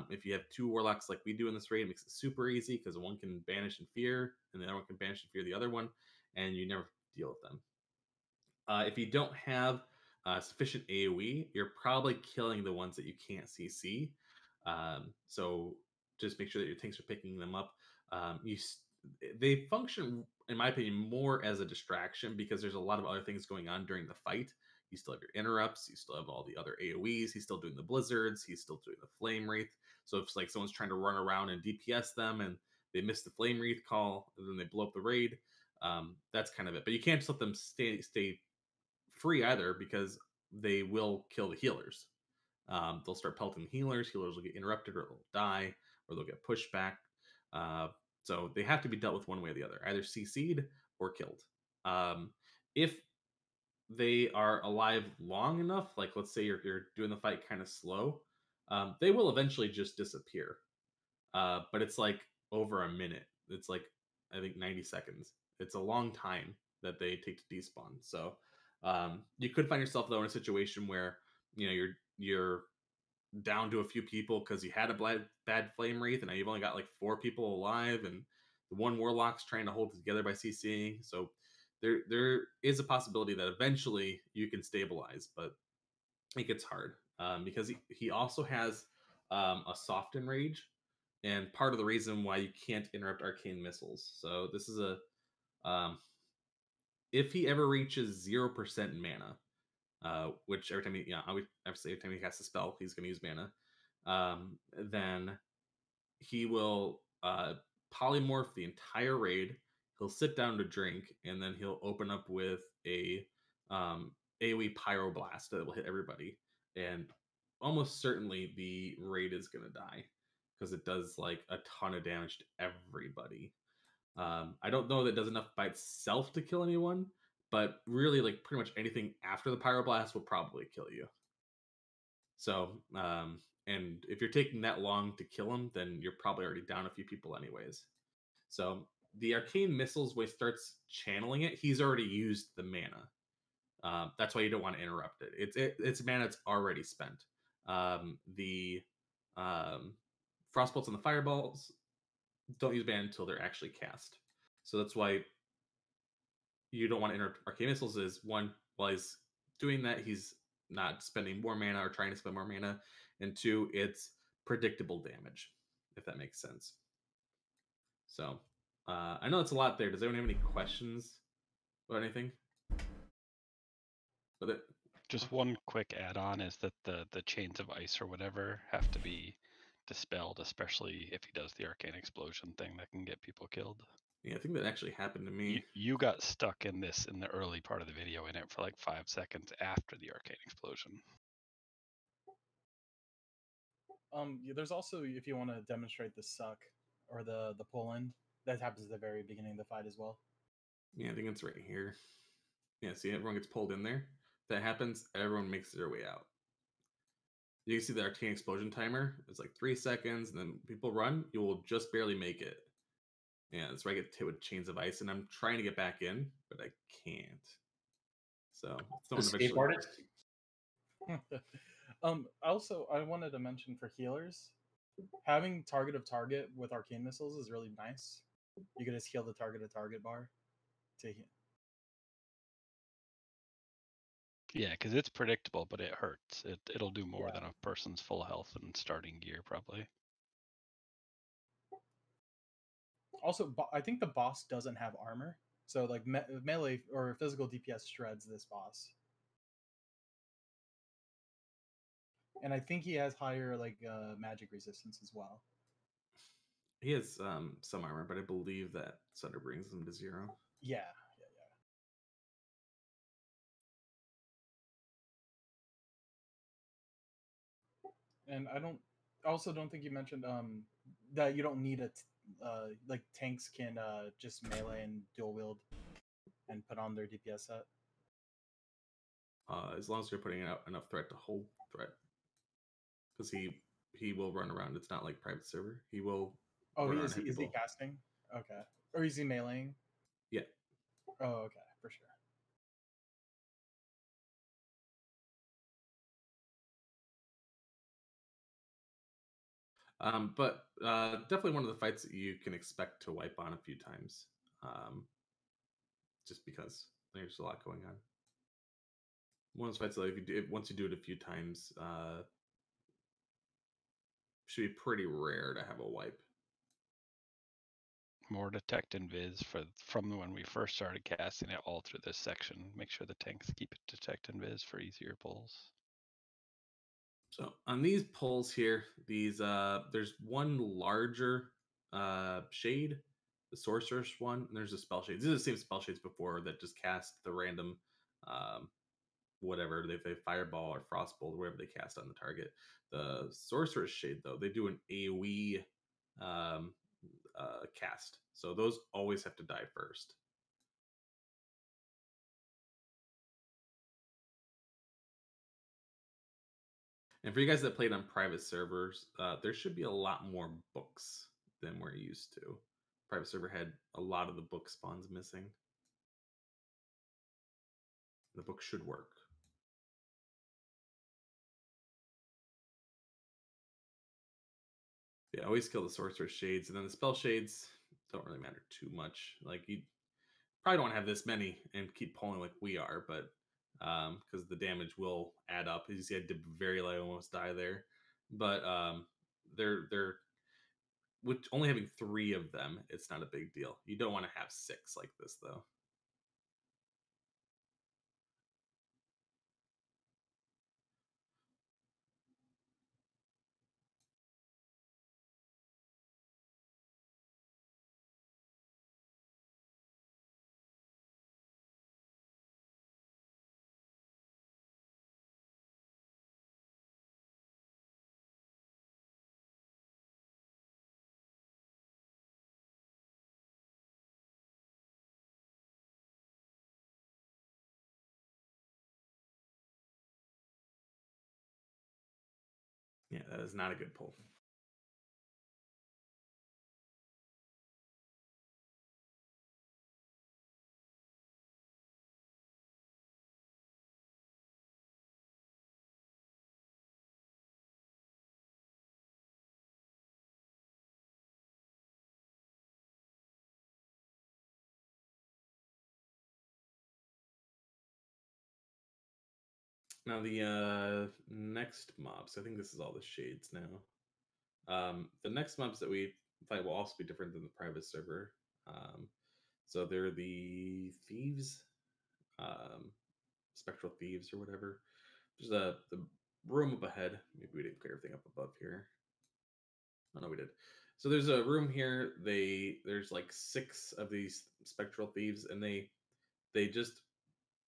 If you have two warlocks like we do in this raid, it makes it super easy because one can banish and fear, and the other one can banish and fear the other one, and you never deal with them. If you don't have sufficient AoE, you're probably killing the ones that you can't CC. So just make sure that your tanks are picking them up. They function, in my opinion, more as a distraction because there's a lot of other things going on during the fight. You still have your interrupts, you still have all the other AoEs, he's still doing the blizzards, he's still doing the flame wraith. So if like someone's trying to run around and DPS them and they miss the flame wraith call and then they blow up the raid, that's kind of it. But you can't just let them stay free either because they will kill the healers. They'll start pelting healers will get interrupted or they'll die or they'll get pushed back. So they have to be dealt with one way or the other, either CC'd or killed. If they are alive long enough, like let's say you're doing the fight kind of slow, they will eventually just disappear. But it's like over a minute. It's like, I think 90 seconds. It's a long time that they take to despawn. So you could find yourself though in a situation where you're down to a few people because you had a bad flame wraith and now you've only got like 4 people alive and the one warlock's trying to hold it together by CCing. So there is a possibility that eventually you can stabilize, but it gets hard because he also has a soften rage, and part of the reason why you can't interrupt arcane missiles. So this is a if he ever reaches 0% mana, which every time every time he casts a spell, he's going to use mana. Then he will polymorph the entire raid. He'll sit down to drink, and then he'll open up with a AoE pyroblast that will hit everybody, and almost certainly the raid is going to die because it does like a ton of damage to everybody. I don't know that it does enough by itself to kill anyone, but really, like pretty much anything after the pyroblast will probably kill you. So, and if you're taking that long to kill him, then you're probably already down a few people anyways. So the arcane missiles, when he starts channeling it, he's already used the mana. That's why you don't want to interrupt it. It's mana that's already spent. The frostbolts and the fireballs don't use mana until they're actually cast. So that's why you don't want to interrupt arcane missiles. Is one, while he's doing that, he's not spending more mana or trying to spend more mana, and two, it's predictable damage, if that makes sense. So I know it's a lot there. Does anyone have any questions about anything? Just one quick add-on is that the chains of ice or whatever have to be dispelled, especially if he does the arcane explosion thing that can get people killed. Yeah, I think that actually happened to me. You got stuck in this in the early part of the video in it for like 5 seconds after the arcane explosion. There's also, if you want to demonstrate the suck or the pull in, that happens at the very beginning of the fight as well. Yeah, I think it's right here. Yeah, see, everyone gets pulled in there. If that happens, everyone makes their way out. You can see the arcane explosion timer. It's like 3 seconds, and then people run. You will just barely make it. Yeah, that's where I get hit with chains of ice, and I'm trying to get back in, but I can't. So someone eventually. Also, I wanted to mention for healers, having target of target with arcane missiles is really nice. You can just heal the target of target bar to heal. Yeah, because it's predictable, but it hurts. It'll do more Yeah. than a person's full health and starting gear, probably. Also, I think the boss doesn't have armor, so like melee or physical DPS shreds this boss. And I think he has higher like magic resistance as well. He has some armor, but I believe that Sunder brings him to 0. Yeah. And I also don't think you mentioned that you don't need like tanks can just melee and dual wield and put on their DPS set. As long as you're putting out enough threat to hold threat, because he will run around. It's not like private server. He will. Oh, run is around he people. casting? Okay, or is he meleeing? Yeah. Oh, okay, for sure. But definitely one of the fights that you can expect to wipe on a few times, just because there's a lot going on. One of those fights, like if you do, once you do it a few times, should be pretty rare to have a wipe. More detect and viz from when we first started casting it all through this section. Make sure the tanks keep it detect and viz for easier pulls. So on these pulls here, these there's one larger shade, the sorceress one, and there's a spell shade. These are the same spell shades before that just cast the random whatever they fireball or frostbolt or whatever they cast on the target. The sorceress shade though, they do an AoE cast, so those always have to die first. And for you guys that played on private servers, there should be a lot more books than we're used to. Private server had a lot of the book spawns missing. The book should work. Yeah, always kill the sorcerer's shades, and then the spell shades don't really matter too much. Like you probably don't have this many and keep pulling like we are, but because the damage will add up. As you see, I did very low, almost die there, but they're with only having 3 of them, it's not a big deal. You don't want to have 6 like this though. Yeah, that is not a good pull. Now the next mobs, I think this is all the shades now. The next mobs that we fight will also be different than the private server. So they're the thieves, spectral thieves or whatever. There's the room up ahead. Maybe we didn't clear everything up above here. Oh no, we did. So there's a room here. There's like 6 of these spectral thieves, and they just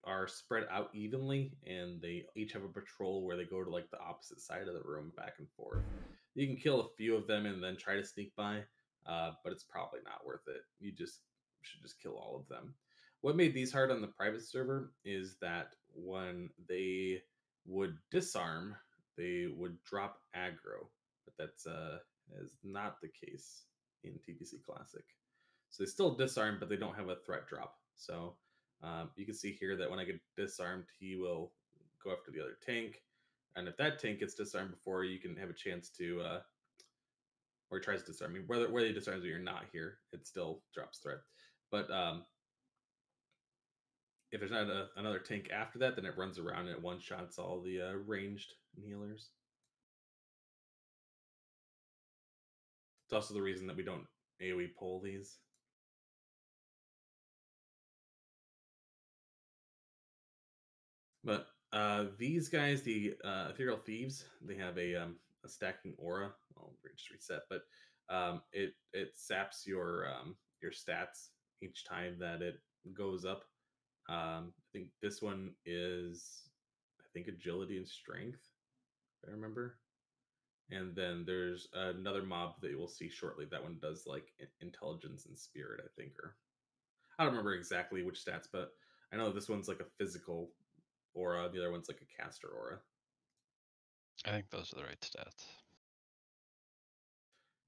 are spread out evenly, and they each have a patrol where they go to like the opposite side of the room, back and forth. You can kill a few of them and then try to sneak by, but it's probably not worth it. You just should just kill all of them. What made these hard on the private server is that when they would disarm, they would drop aggro, but that's is not the case in TBC Classic. So they still disarm, but they don't have a threat drop. So you can see here that when I get disarmed, he will go after the other tank. And if that tank gets disarmed before you can have a chance to, or he tries to disarm you, whether he disarms you or not here, it still drops threat. But if there's not another tank after that, then it runs around and it one-shots all the ranged healers. It's also the reason that we don't AoE pull these. But these guys, the Ethereal Thieves, they have a stacking aura. I'll just reset, but it saps your stats each time that it goes up. I think this one is, I think, agility and strength, if I remember. And then there's another mob that you will see shortly. That one does like intelligence and spirit, I think, or I don't remember exactly which stats, but I know this one's like a physical aura. The other one's like a caster aura. I think those are the right stats.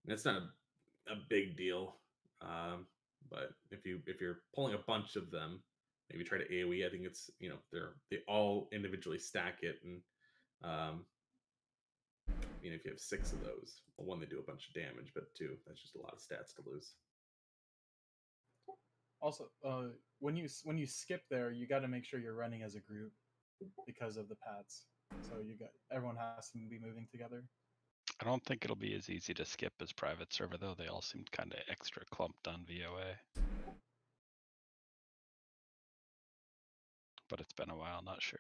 And it's not a big deal, but if you're pulling a bunch of them, maybe try to AOE. I think it's, you know, they all individually stack it, and you know, if you have 6 of those, well, 1, they do a bunch of damage, but 2, that's just a lot of stats to lose. Also, when you skip there, you got to make sure you're running as a group because of the paths. So everyone has to be moving together. I don't think it'll be as easy to skip as private server though. They all seemed kind of extra clumped on VOA. But it's been a while, not sure.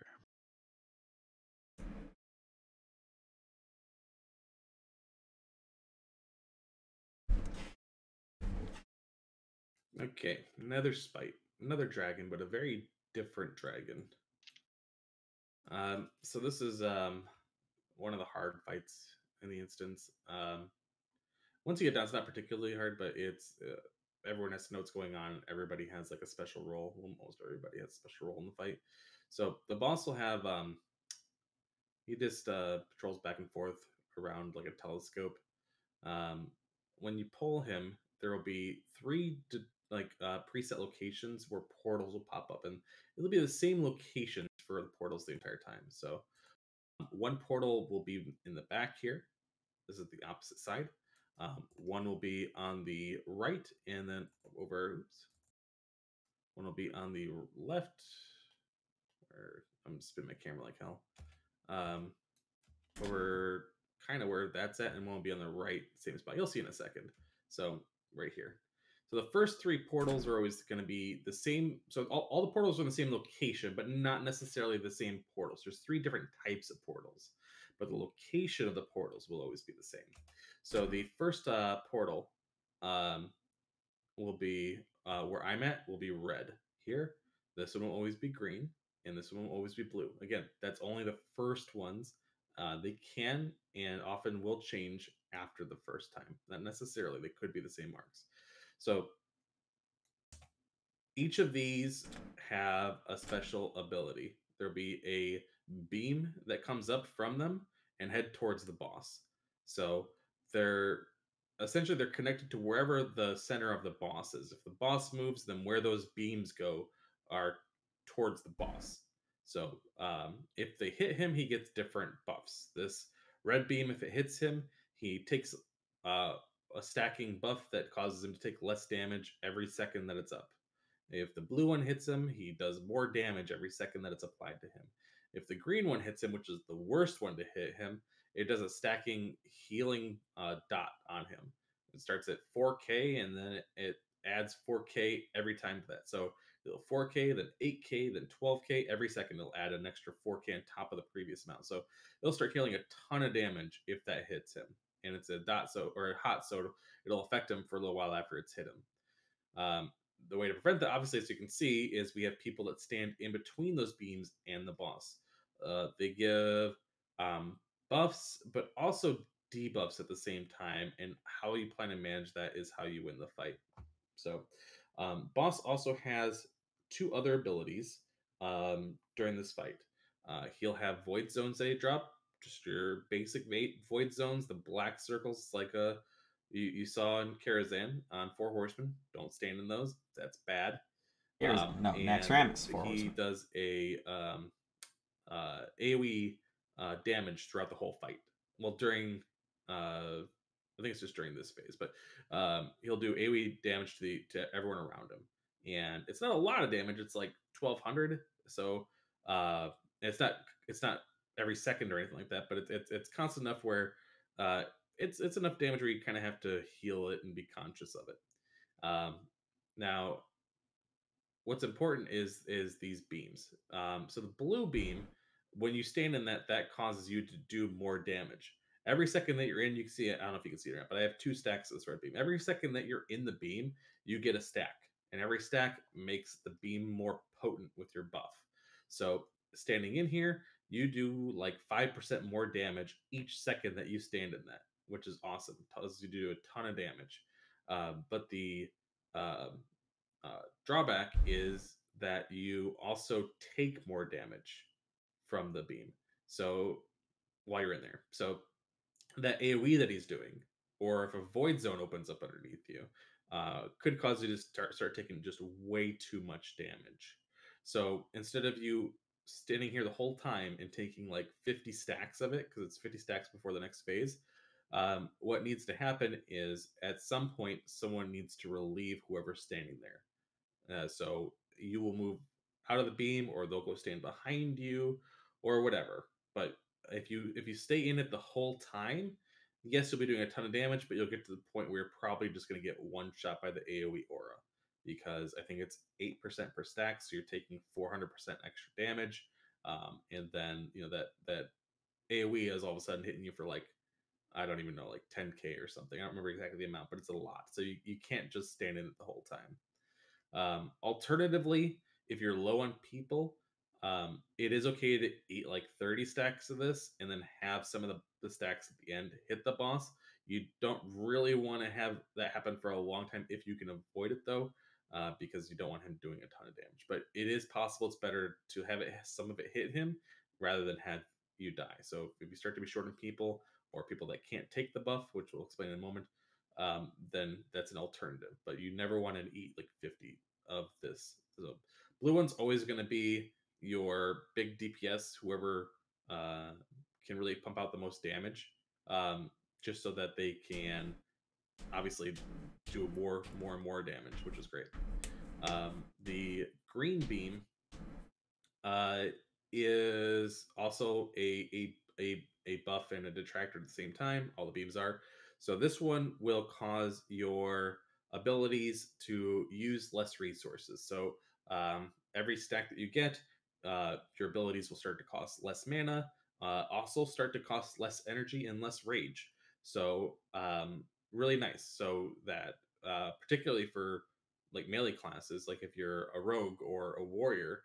Okay, another spite, another dragon, but a very different dragon. So this is one of the hard fights in the instance. Once you get down, it's not particularly hard, but it's everyone has to know what's going on. Everybody has like a special role. Well, most everybody has a special role in the fight. So the boss will have he just patrols back and forth around like a telescope. When you pull him, there will be 3 preset locations where portals will pop up, and it'll be the same location for the portals the entire time. So one portal will be in the back here. This is the opposite side. One will be on the right, and then over. Oops, one will be on the left. Where I'm spinning my camera like hell. Over kind of where that's at, and one will be on the right, same spot. You'll see in a second. So right here. So the first 3 portals are always going to be the same. So all the portals are in the same location, but not necessarily the same portals. There's 3 different types of portals, but the location of the portals will always be the same. So the first portal will be where I'm at will be red here. This one will always be green, and this one will always be blue. Again, that's only the first ones. They can and often will change after the first time. Not necessarily. They could be the same marks. So each of these have a special ability. There'll be a beam that comes up from them and head towards the boss. So they're connected to wherever the center of the boss is. If the boss moves, then where those beams go are towards the boss. So if they hit him, he gets different buffs. This red beam, if it hits him, he takes a stacking buff that causes him to take less damage every second that it's up. If the blue one hits him, he does more damage every second that it's applied to him. If the green one hits him, which is the worst one to hit him, it does a stacking healing dot on him. It starts at 4K, and then it adds 4K every time to that. So it'll 4K, then 8K, then 12K. Every second it'll add an extra 4K on top of the previous amount. So it'll start healing a ton of damage if that hits him. and it's a dot so or a hot, so it'll affect him for a little while after it's hit him. The way to prevent that, obviously, as you can see, is we have people that stand in between those beams and the boss. They give buffs, but also debuffs at the same time, and how you plan to manage that is how you win the fight. So, boss also has 2 other abilities during this fight. He'll have void zones that he drop, just your basic void zones, the black circles, like you saw in Karazhan on 4 Horsemen. Don't stand in those; that's bad. No, Max and Ramus, 4 he Horsemen. does a AOE damage throughout the whole fight. Well, during I think it's just during this phase, but he'll do AOE damage to everyone around him, and it's not a lot of damage. It's like 1,200, so it's not every second or anything like that, but it's constant enough where it's enough damage where you kind of have to heal it and be conscious of it. Now, what's important is these beams. So the blue beam, when you stand in that causes you to do more damage. Every second that you're in, you can see it. I don't know if you can see it or not, but I have 2 stacks of this red beam. Every second that you're in the beam, you get a stack, and every stack makes the beam more potent with your buff. So standing in here, you do like 5% more damage each second that you stand in that, which is awesome. Tells you do a ton of damage. But the drawback is that you also take more damage from the beam. So while you're in there, so that AOE that he's doing, or if a void zone opens up underneath you, could cause you to start taking just way too much damage. So instead of you standing here the whole time and taking like 50 stacks of it, because it's 50 stacks before the next phase, what needs to happen is at some point someone needs to relieve whoever's standing there. So you will move out of the beam, or they'll go stand behind you, or whatever. But if you stay in it the whole time, yes, you'll be doing a ton of damage, but you'll get to the point where you're probably just going to get one shot by the AOE aura, because I think it's 8% per stack, so you're taking 400% extra damage, and then that AOE is all of a sudden hitting you for like, I don't even know, like 10k or something. I don't remember exactly the amount, but it's a lot. So you can't just stand in it the whole time. Alternatively, if you're low on people, it is okay to eat like 30 stacks of this and then have some of the stacks at the end hit the boss. You don't really want to have that happen for a long time if you can avoid it, though, because you don't want him doing a ton of damage. But it is possible. It's better to have some of it hit him rather than have you die. So if you start to be short on people, or people that can't take the buff, which we'll explain in a moment, then that's an alternative. But you never want to eat like 50 of this. So blue one's always going to be your big DPS, whoever can really pump out the most damage, just so that they can obviously do more and more damage, which is great. The green beam is also a buff and a detractor at the same time. All the beams are. So this one will cause your abilities to use less resources. So every stack that you get, your abilities will start to cost less mana, also start to cost less energy and less rage. So really nice. So that particularly for like melee classes, like if you're a rogue or a warrior,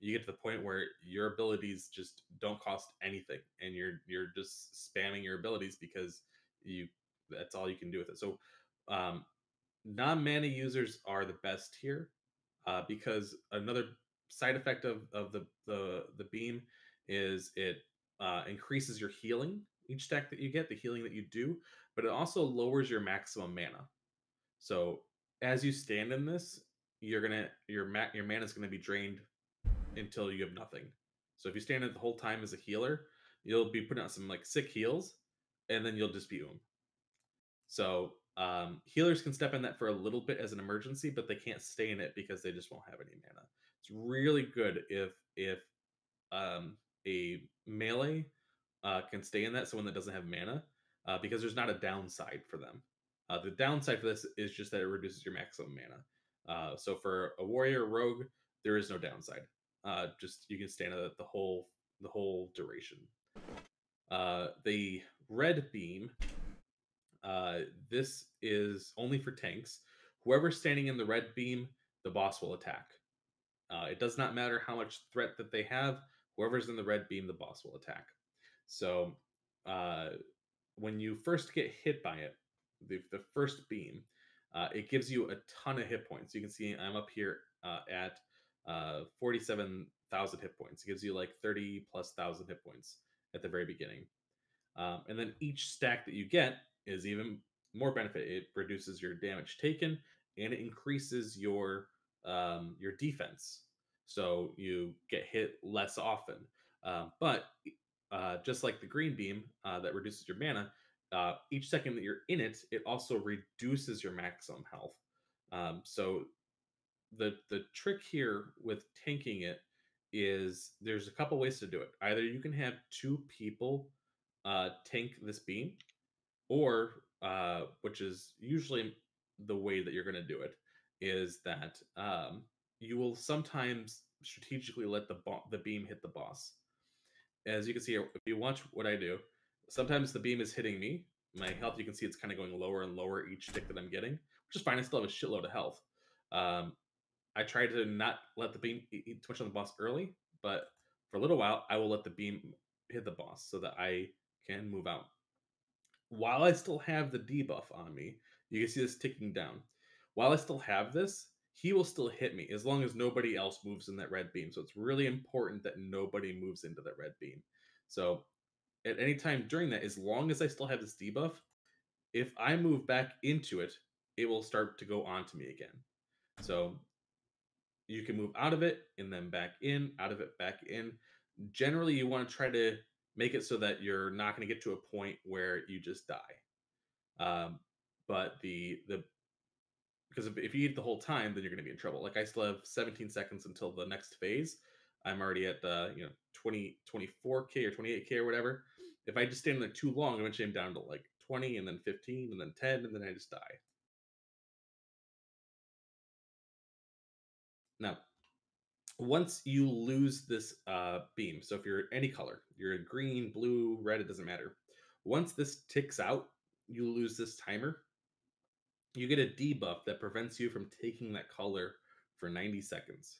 you get to the point where your abilities just don't cost anything, and you're just spamming your abilities because that's all you can do with it. So non-mana users are the best here, because another side effect of the beam is it increases your healing each stack that you get, the healing that you do, but it also lowers your maximum mana. So as you stand in this, your mana is gonna be drained until you have nothing. So if you stand it the whole time as a healer, you'll be putting out some like sick heals, and then you'll just be So healers can step in that for a little bit as an emergency, but they can't stay in it because they just won't have any mana. It's really good if a melee can stay in that, someone that doesn't have mana, because there's not a downside for them. The downside for this is just that it reduces your maximum mana. So for a warrior rogue, there is no downside. Just you can stand it the whole duration. The red beam This is only for tanks. Whoever's standing in the red beam, the boss will attack. It does not matter how much threat that they have. Whoever's in the red beam, the boss will attack. So uh, when you first get hit by it, the first beam, it gives you a ton of hit points. You can see I'm up here at 47,000 hit points. It gives you like 30 plus thousand hit points at the very beginning. And then each stack that you get is even more benefit. It reduces your damage taken and it increases your defense. So you get hit less often. But just like the green beam that reduces your mana, each second that you're in it, it also reduces your maximum health. So the trick here with tanking it is there's a couple ways to do it. Either you can have two people tank this beam, or which is usually the way that you're going to do it, is that you will sometimes strategically let the beam hit the boss. As you can see, if you watch what I do, sometimes the beam is hitting me. My health, you can see it's kind of going lower and lower each tick that I'm getting, which is fine. I still have a shitload of health. I try to not let the beam eat too much on the boss early, but for a little while, I will let the beam hit the boss so that I can move out. While I still have the debuff on me, you can see this ticking down. While I still have this, he will still hit me as long as nobody else moves in that red beam. So it's really important that nobody moves into that red beam. So at any time during that, as long as I still have this debuff, if I move back into it, it will start to go onto me again. So you can move out of it and then back in, out of it, back in. Generally, you want to try to make it so that you're not going to get to a point where you just die. But because if you eat the whole time, then you're going to be in trouble. Like I still have 17 seconds until the next phase. I'm already at 20, 24k or 28k or whatever. If I just stand there too long, eventually I'm down to like 20 and then 15 and then 10 and then I just die. Now, once you lose this beam, so if you're any color, you're green, blue, red, it doesn't matter. Once this ticks out, you lose this timer. You get a debuff that prevents you from taking that color for 90 seconds.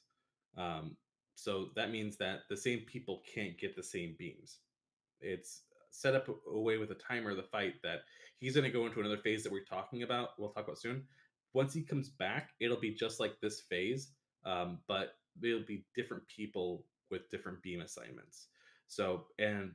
So that means that the same people can't get the same beams. It's set up a way with a timer of the fight that he's going to go into another phase that we'll talk about soon. Once he comes back, it'll be just like this phase, but it'll be different people with different beam assignments. So, and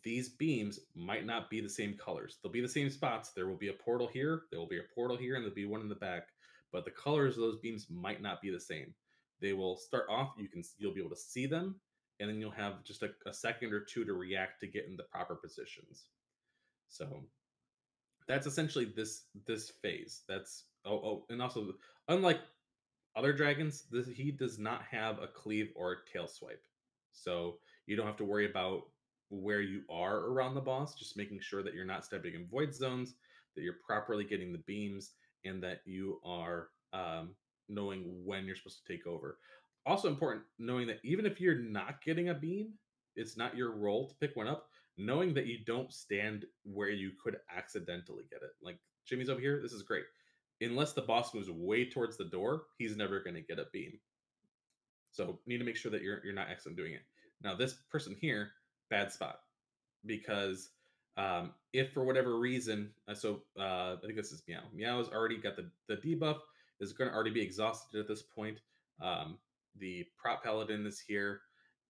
these beams might not be the same colors. They'll be the same spots. There will be a portal here, there will be a portal here, and there'll be one in the back. But the colors of those beams might not be the same. They will start off. You'll be able to see them, and then you'll have just a second or two to react to get in the proper positions. So that's essentially this phase. That's and also unlike other dragons, he does not have a cleave or a tail swipe. So you don't have to worry about where you are around the boss, just making sure that you're not stepping in void zones, that you're properly getting the beams, and that you are knowing when you're supposed to take over. Also important, knowing that even if you're not getting a beam, it's not your role to pick one up, knowing that you don't stand where you could accidentally get it. Like Jimmy's over here, this is great. Unless the boss moves way towards the door, he's never going to get a beam. So you need to make sure that you're not accidentally doing it. Now this person here, bad spot, because if for whatever reason, I think this is Meow. Meow has already got the debuff, is going to already be exhausted at this point. The prop paladin is here.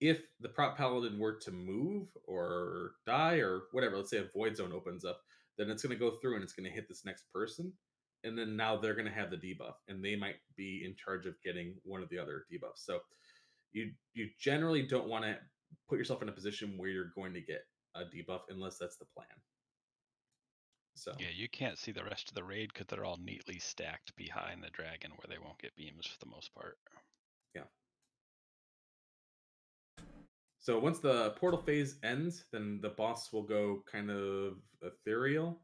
If the prop paladin were to move or die or whatever, let's say a void zone opens up, then it's going to go through and it's going to hit this next person, and then now they're going to have the debuff, and they might be in charge of getting one of the other debuffs. So you generally don't want to put yourself in a position where you're going to get a debuff unless that's the plan. So yeah, you can't see the rest of the raid because they're all neatly stacked behind the dragon where they won't get beams for the most part. Yeah. So once the portal phase ends, then the boss will go kind of ethereal.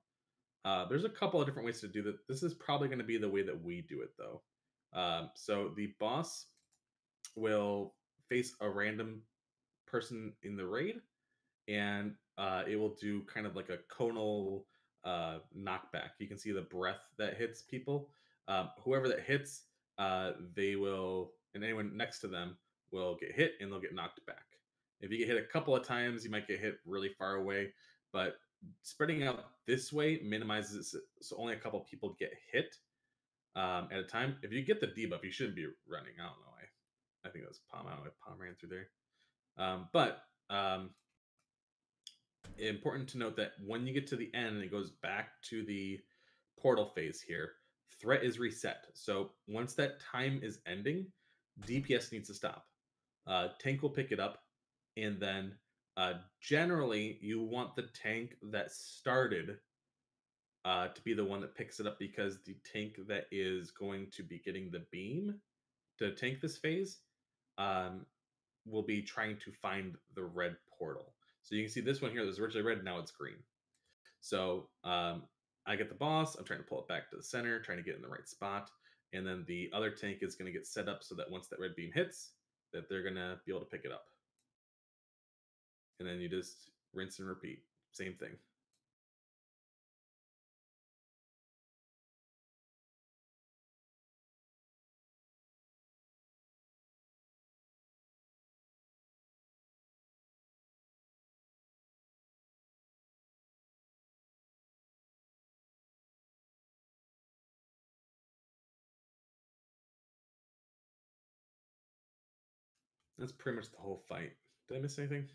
There's a couple of different ways to do that. This is probably going to be the way that we do it, though. So the boss will face a random person in the raid, and it will do kind of like a conal knockback. You can see the breath that hits people. Whoever that hits, they will, and anyone next to them will get hit and they'll get knocked back. If you get hit a couple of times, you might get hit really far away, but spreading out this way minimizes it, so only a couple people get hit at a time. If you get the debuff, you shouldn't be running. I don't know. I think that was Palm. I don't know if Palm ran through there. But important to note that when you get to the end and it goes back to the portal phase here, threat is reset. So once that time is ending, DPS needs to stop. Tank will pick it up, and then generally you want the tank that started to be the one that picks it up, because the tank that is going to be getting the beam to tank this phase will be trying to find the red portal. So you can see this one here that was originally red, now it's green. So I get the boss, I'm trying to pull it back to the center, trying to get in the right spot, and then the other tank is going to get set up so that once that red beam hits, that they're going to be able to pick it up. And then you just rinse and repeat. Same thing. That's pretty much the whole fight. Did I miss anything?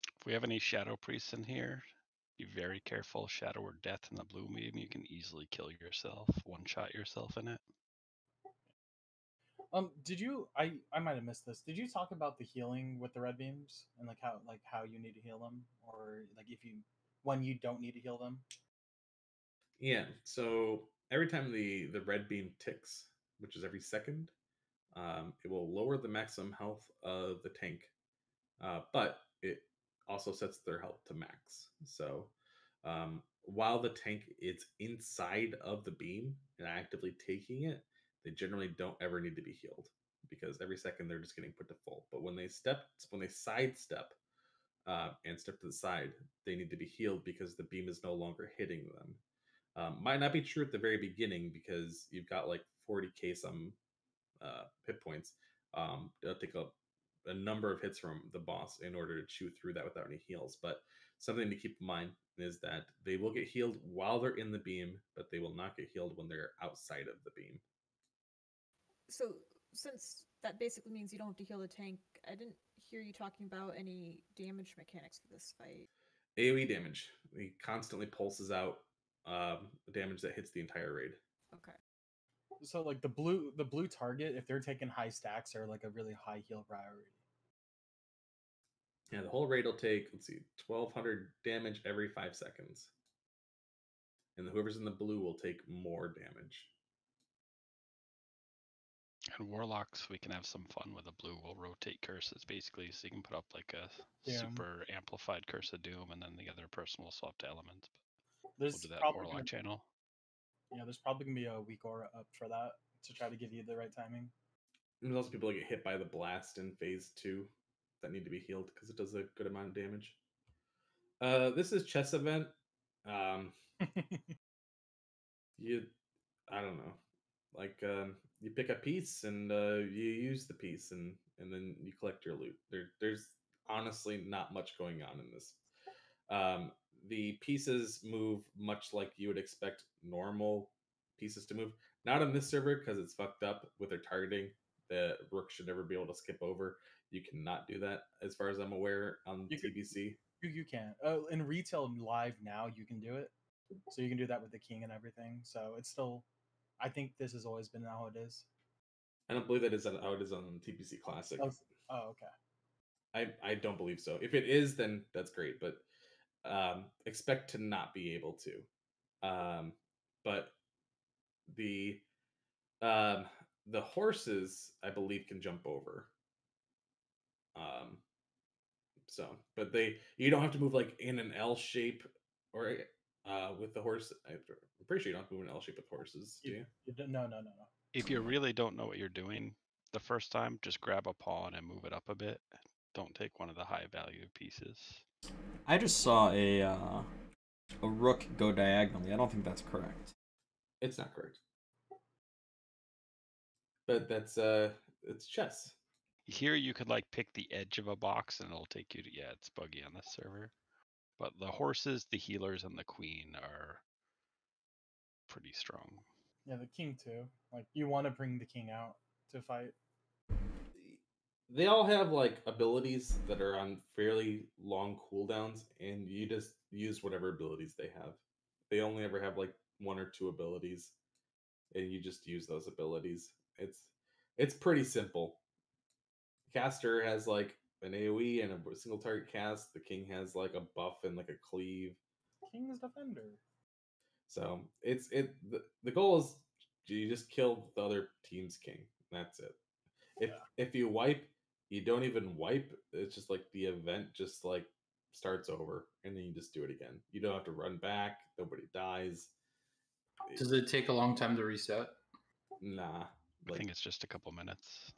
If we have any shadow priests in here, be very careful. Shadow or death in the blue beam, you can easily kill yourself, one-shot yourself in it. Did you? I might have missed this. Did you talk about the healing with the red beams and how you need to heal them, or like if you when you don't need to heal them? Yeah. So every time the red beam ticks, which is every second, it will lower the maximum health of the tank, but it also sets their health to max. So while the tank is inside of the beam and actively taking it, they generally don't ever need to be healed, because every second they're just getting put to full. But when they sidestep and step to the side, they need to be healed because the beam is no longer hitting them. Might not be true at the very beginning because you've got like 40k some hit points. It'll take a number of hits from the boss in order to chew through that without any heals. But something to keep in mind is that they will get healed while they're in the beam, but they will not get healed when they're outside of the beam. So, since that basically means you don't have to heal the tank, I didn't hear you talking about any damage mechanics for this fight. AoE damage. He constantly pulses out damage that hits the entire raid. Okay. So like the blue target, if they're taking high stacks, are like a really high heal priority. Yeah, the whole raid will take, let's see, 1200 damage every 5 seconds. And whoever's in the blue will take more damage. And warlocks, we can have some fun with the blue. We'll rotate curses basically, so you can put up like a super amplified curse of doom, and then the other person will swap to elements. But we'll do that warlock channel. Yeah, there's probably gonna be a weak aura up for that to try to give you the right timing. And there's also people that get hit by the blast in phase 2 that need to be healed because it does a good amount of damage. This is chess event. I don't know. Like you pick a piece and you use the piece and then you collect your loot. There's honestly not much going on in this. The pieces move much like you would expect normal pieces to move. Not on this server because it's fucked up with their targeting. The rook should never be able to skip over. You cannot do that, as far as I'm aware, on TBC. You can. In retail live now, you can do it. So you can do that with the king and everything. So it's still, I think this has always been how it is. I don't believe that is how it is on TBC Classic. Oh, okay. I don't believe so. If it is, then that's great, but expect to not be able to. But the horses, I believe, can jump over. But you don't have to move like in an L shape or with the horse. I'm pretty sure you don't have to move in an L shape with horses, do you? No. If you really don't know what you're doing the first time, just grab a pawn and move it up a bit. Don't take one of the high value pieces. I just saw a a rook go diagonally. I don't think that's correct. It's not correct. But that's it's chess. Here you could like pick the edge of a box and it'll take you to, yeah, it's buggy on this server. But the horses, the healers, and the queen are pretty strong. Yeah, the king too. Like you want to bring the king out to fight. They all have like abilities that are on fairly long cooldowns, and you just use whatever abilities they have. They only ever have like 1 or 2 abilities, and you just use those abilities. It's pretty simple. Caster has like an AoE and a single target cast. The king has like a buff and like a cleave. King's defender. So the goal is you just kill the other team's king. That's it. If you wipe, you don't even wipe. It's just like the event just like starts over, and then you just do it again. You don't have to run back. Nobody dies. Does it take a long time to reset? Nah, I think it's just a couple minutes.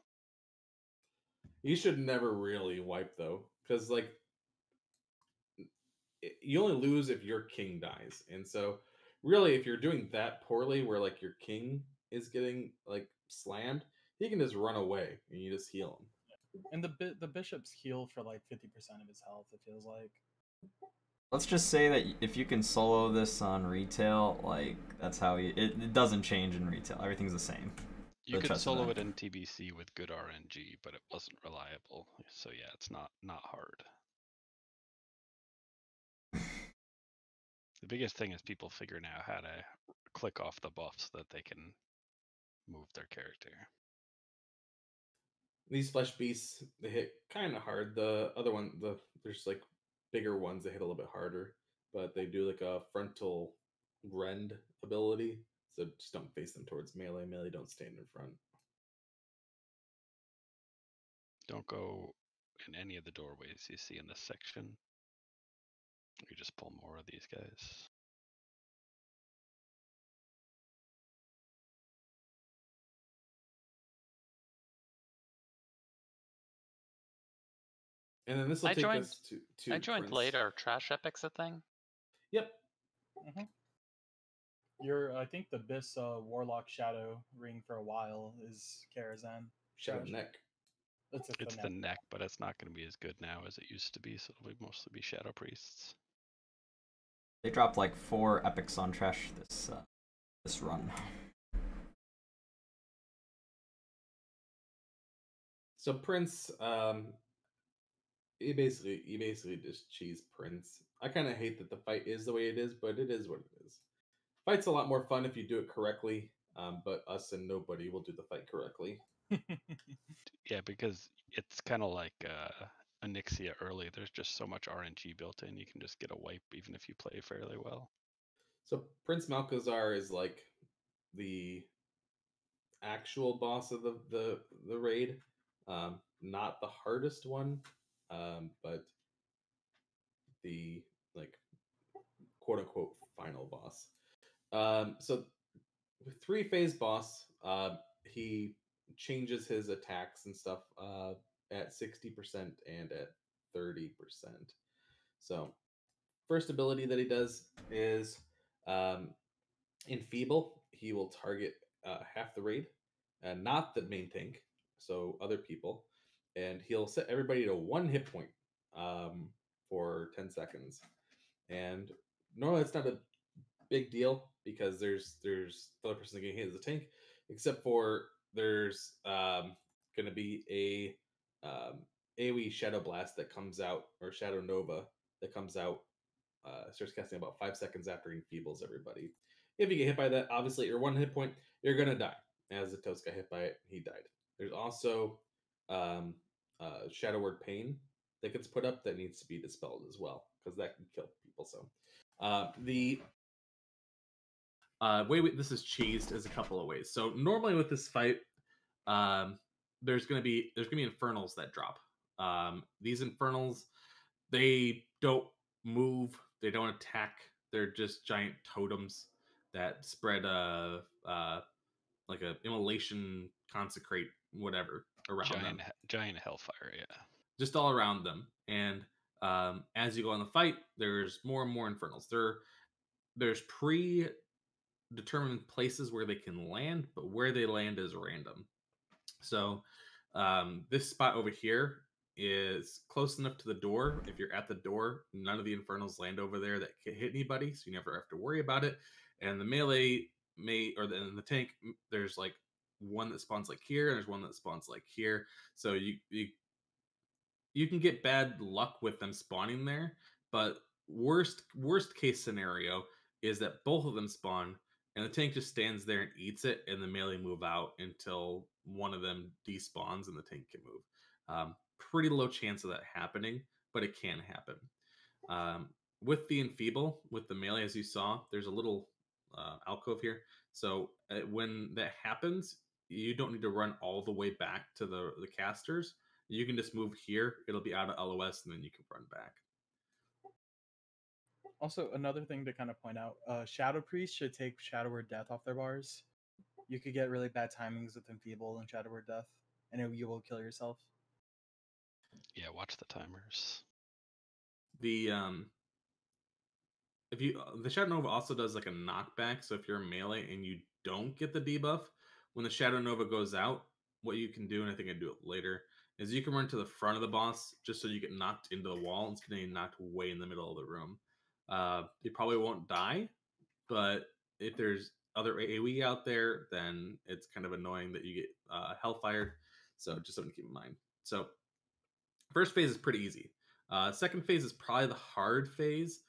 You should never really wipe though, because like you only lose if your king dies, and so really, if you're doing that poorly, where like your king is getting like slammed, he can just run away, and you just heal him. And the bishops heal for like 50% of his health. It feels like. Let's just say that if you can solo this on retail, like that's how it doesn't change in retail. Everything's the same. You could solo it in TBC with good RNG, but it wasn't reliable. So yeah, it's not hard. The biggest thing is people figuring out how to click off the buffs so that they can move their character. These flesh beasts, they hit kind of hard. The other one, there's like bigger ones that hit a little bit harder, but they do like a frontal rend ability, so just don't face them towards melee. Melee don't stand in front. Don't go in any of the doorways you see in this section. You just pull more of these guys. And then this will take us to I joined Prince. late. Are trash epics a thing? Yep. I think the Bis Warlock Shadow ring for a while is Karazhan. Shadow neck. It's the neck, but it's not going to be as good now as it used to be, so it'll mostly be Shadow Priests. They dropped like 4 epics on trash this run. So Prince, you basically just cheese Prince. I kind of hate that the fight is the way it is, but it is what it is. Fight's a lot more fun if you do it correctly, but us and nobody will do the fight correctly. Yeah, because it's kind of like Onyxia early. There's just so much RNG built in. You can just get a wipe even if you play fairly well. So Prince Malchezaar is like the actual boss of the raid. Not the hardest one, but the like quote unquote final boss. So 3-phase boss, he changes his attacks and stuff at 60% and at 30%. So first ability that he does is Enfeeble. He will target half the raid, not the main tank, so other people, and he'll set everybody to 1 hit point for 10 seconds. And normally it's not a big deal because there's the other person getting hit as a tank, except for there's going to be a AoE Shadow Blast that comes out, or Shadow Nova that comes out, starts casting about 5 seconds after he enfeebles everybody. If you get hit by that, obviously at your 1 hit point, you're going to die. As the Toast got hit by it, he died. There's also Shadow Word Pain that gets put up that needs to be dispelled as well, because that can kill people. So the way this is cheesed is a couple of ways. So normally with this fight, there's gonna be infernals that drop. These infernals, they don't move, they don't attack. They're just giant totems that spread like a immolation, consecrate, whatever around them. Giant hellfire, yeah. Just all around them. And as you go on the fight, there's more and more infernals. They're there's predetermined places where they can land, but where they land is random. So this spot over here is close enough to the door. If you're at the door, none of the infernals land over there that can hit anybody, so you never have to worry about it. And the melee in the tank, there's like one that spawns like here, and there's one that spawns like here. So you can get bad luck with them spawning there, but worst case scenario is that both of them spawn and the tank just stands there and eats it, and the melee move out until one of them despawns and the tank can move. Pretty low chance of that happening, but it can happen. With the enfeeble, with the melee, as you saw, there's a little alcove here. So when that happens, you don't need to run all the way back to the casters. You can just move here. It'll be out of LOS, and then you can run back. Also, another thing to kind of point out, Shadow Priest should take Shadow Word Death off their bars. You could get really bad timings with Enfeeble and Shadow Word Death, and you will kill yourself. Yeah, watch the timers. The if you the Shadow Nova also does like a knockback. So if you're a melee and you don't get the debuff, when the Shadow Nova goes out, what you can do, and I think I do it later, is you can run to the front of the boss just so you get knocked into the wall instead of getting knocked way in the middle of the room. You probably won't die, but if there's other AoE out there, then it's kind of annoying that you get hellfired. So just something to keep in mind. So first phase is pretty easy. Second phase is probably the hard phase.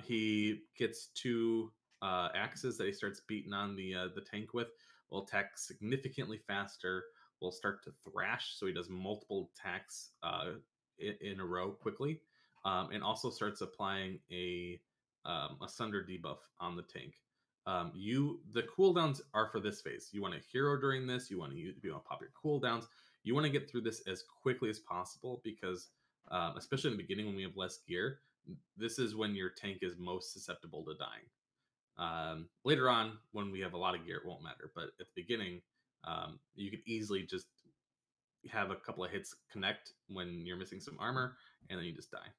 He gets two axes that he starts beating on the tank with. Will attack significantly faster. Will start to thrash, so he does multiple attacks in a row quickly, and also starts applying a sunder debuff on the tank. The cooldowns are for this phase. You want to hero during this. You want to pop your cooldowns. You want to get through this as quickly as possible because, especially in the beginning when we have less gear, this is when your tank is most susceptible to dying. Later on, when we have a lot of gear, it won't matter. But at the beginning, you could easily just have a couple of hits connect when you're missing some armor, and then you just die.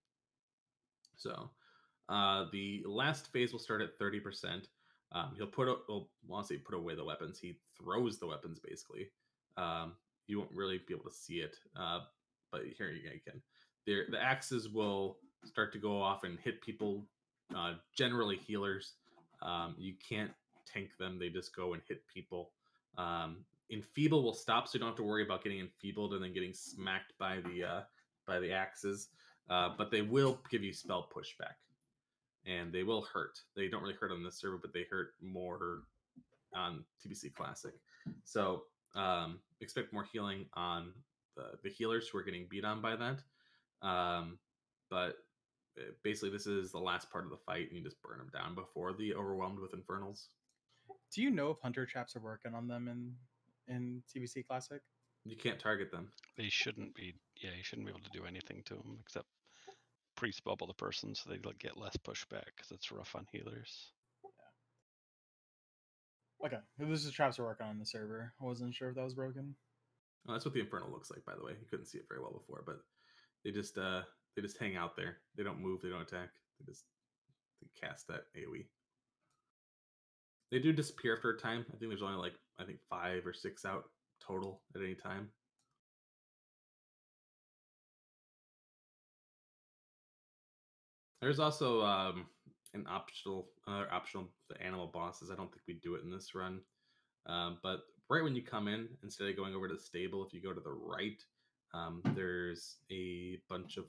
So the last phase will start at 30%. He'll put away the weapons. He throws the weapons basically. You won't really be able to see it, but here you can. The axes will start to go off and hit people, generally healers. You can't tank them; they just go and hit people. Enfeeble will stop, so you don't have to worry about getting enfeebled and then getting smacked by the axes. But they will give you spell pushback, and they will hurt. They don't really hurt on this server, but they hurt more on TBC Classic. So expect more healing on the healers who are getting beat on by that. But basically, this is the last part of the fight, and you just burn them down before the overwhelmed with infernals. Do you know if hunter traps are working on them in TBC Classic? You can't target them. They shouldn't be. Yeah, you shouldn't be able to do anything to them except priest bubble the person so they get less pushback because it's rough on healers. Yeah. Okay, this is traps are working on the server. I wasn't sure if that was broken. Oh, that's what the infernal looks like, by the way. You couldn't see it very well before, but they just hang out there. They don't move. They don't attack. They cast that AoE. They do disappear after a time. I think there's only 5 or 6 out total at any time. There's also another optional the animal bosses. I don't think we do it in this run, but right when you come in, instead of going over to the stable, if you go to the right, there's a bunch of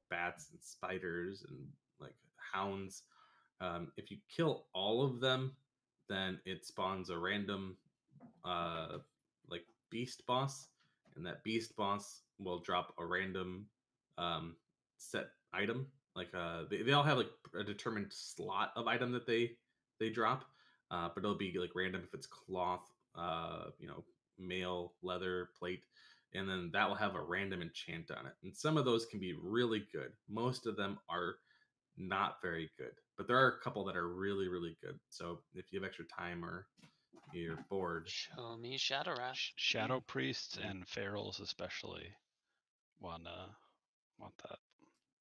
bats and spiders and hounds. If you kill all of them, then it spawns a random beast boss, and that beast boss will drop a random set item. They all have a determined slot of item that they drop, but it'll be random if it's cloth, mail, leather, plate, and then that will have a random enchant on it. And some of those can be really good. Most of them are not very good, but there are a couple that are really, really good. So if you have extra time or you're bored, Show me Shadow Wrath. Shadow priests and ferals especially want that.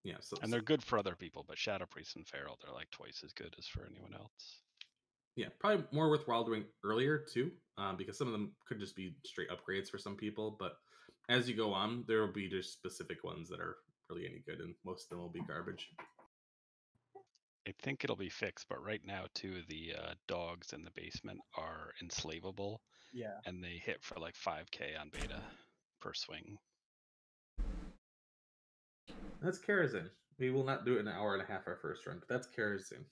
Yeah, so And they're good for other people, but Shadow Priest and Feral, they're like twice as good as for anyone else. yeah, probably more worthwhile doing earlier too, because some of them could just be straight upgrades for some people. But as you go on, there will be just specific ones that are really any good, and most of them will be garbage. I think it'll be fixed, but right now too, the dogs in the basement are enslavable, Yeah. and they hit for like 5k on beta per swing. That's Karazhan. We will not do it in an hour and a half our first run, but that's Karazhan.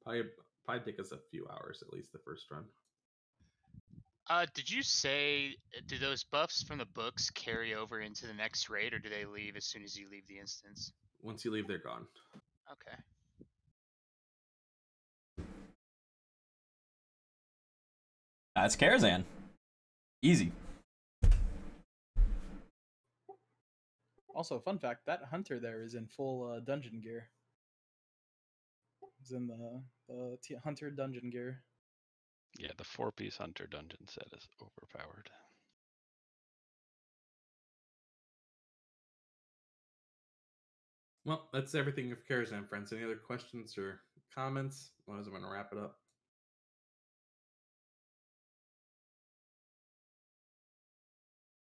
Probably take us a few hours at least the first run. Did you say, do those buffs from the books carry over into the next raid, or do they leave as soon as you leave the instance? Once you leave, they're gone. Okay. That's Karazhan. Easy. Also, fun fact: that hunter there is in full dungeon gear. He's in the hunter dungeon gear. Yeah, the 4-piece hunter dungeon set is overpowered. Well, that's everything of Karazhan, friends. Any other questions or comments? Otherwise, I'm going to wrap it up.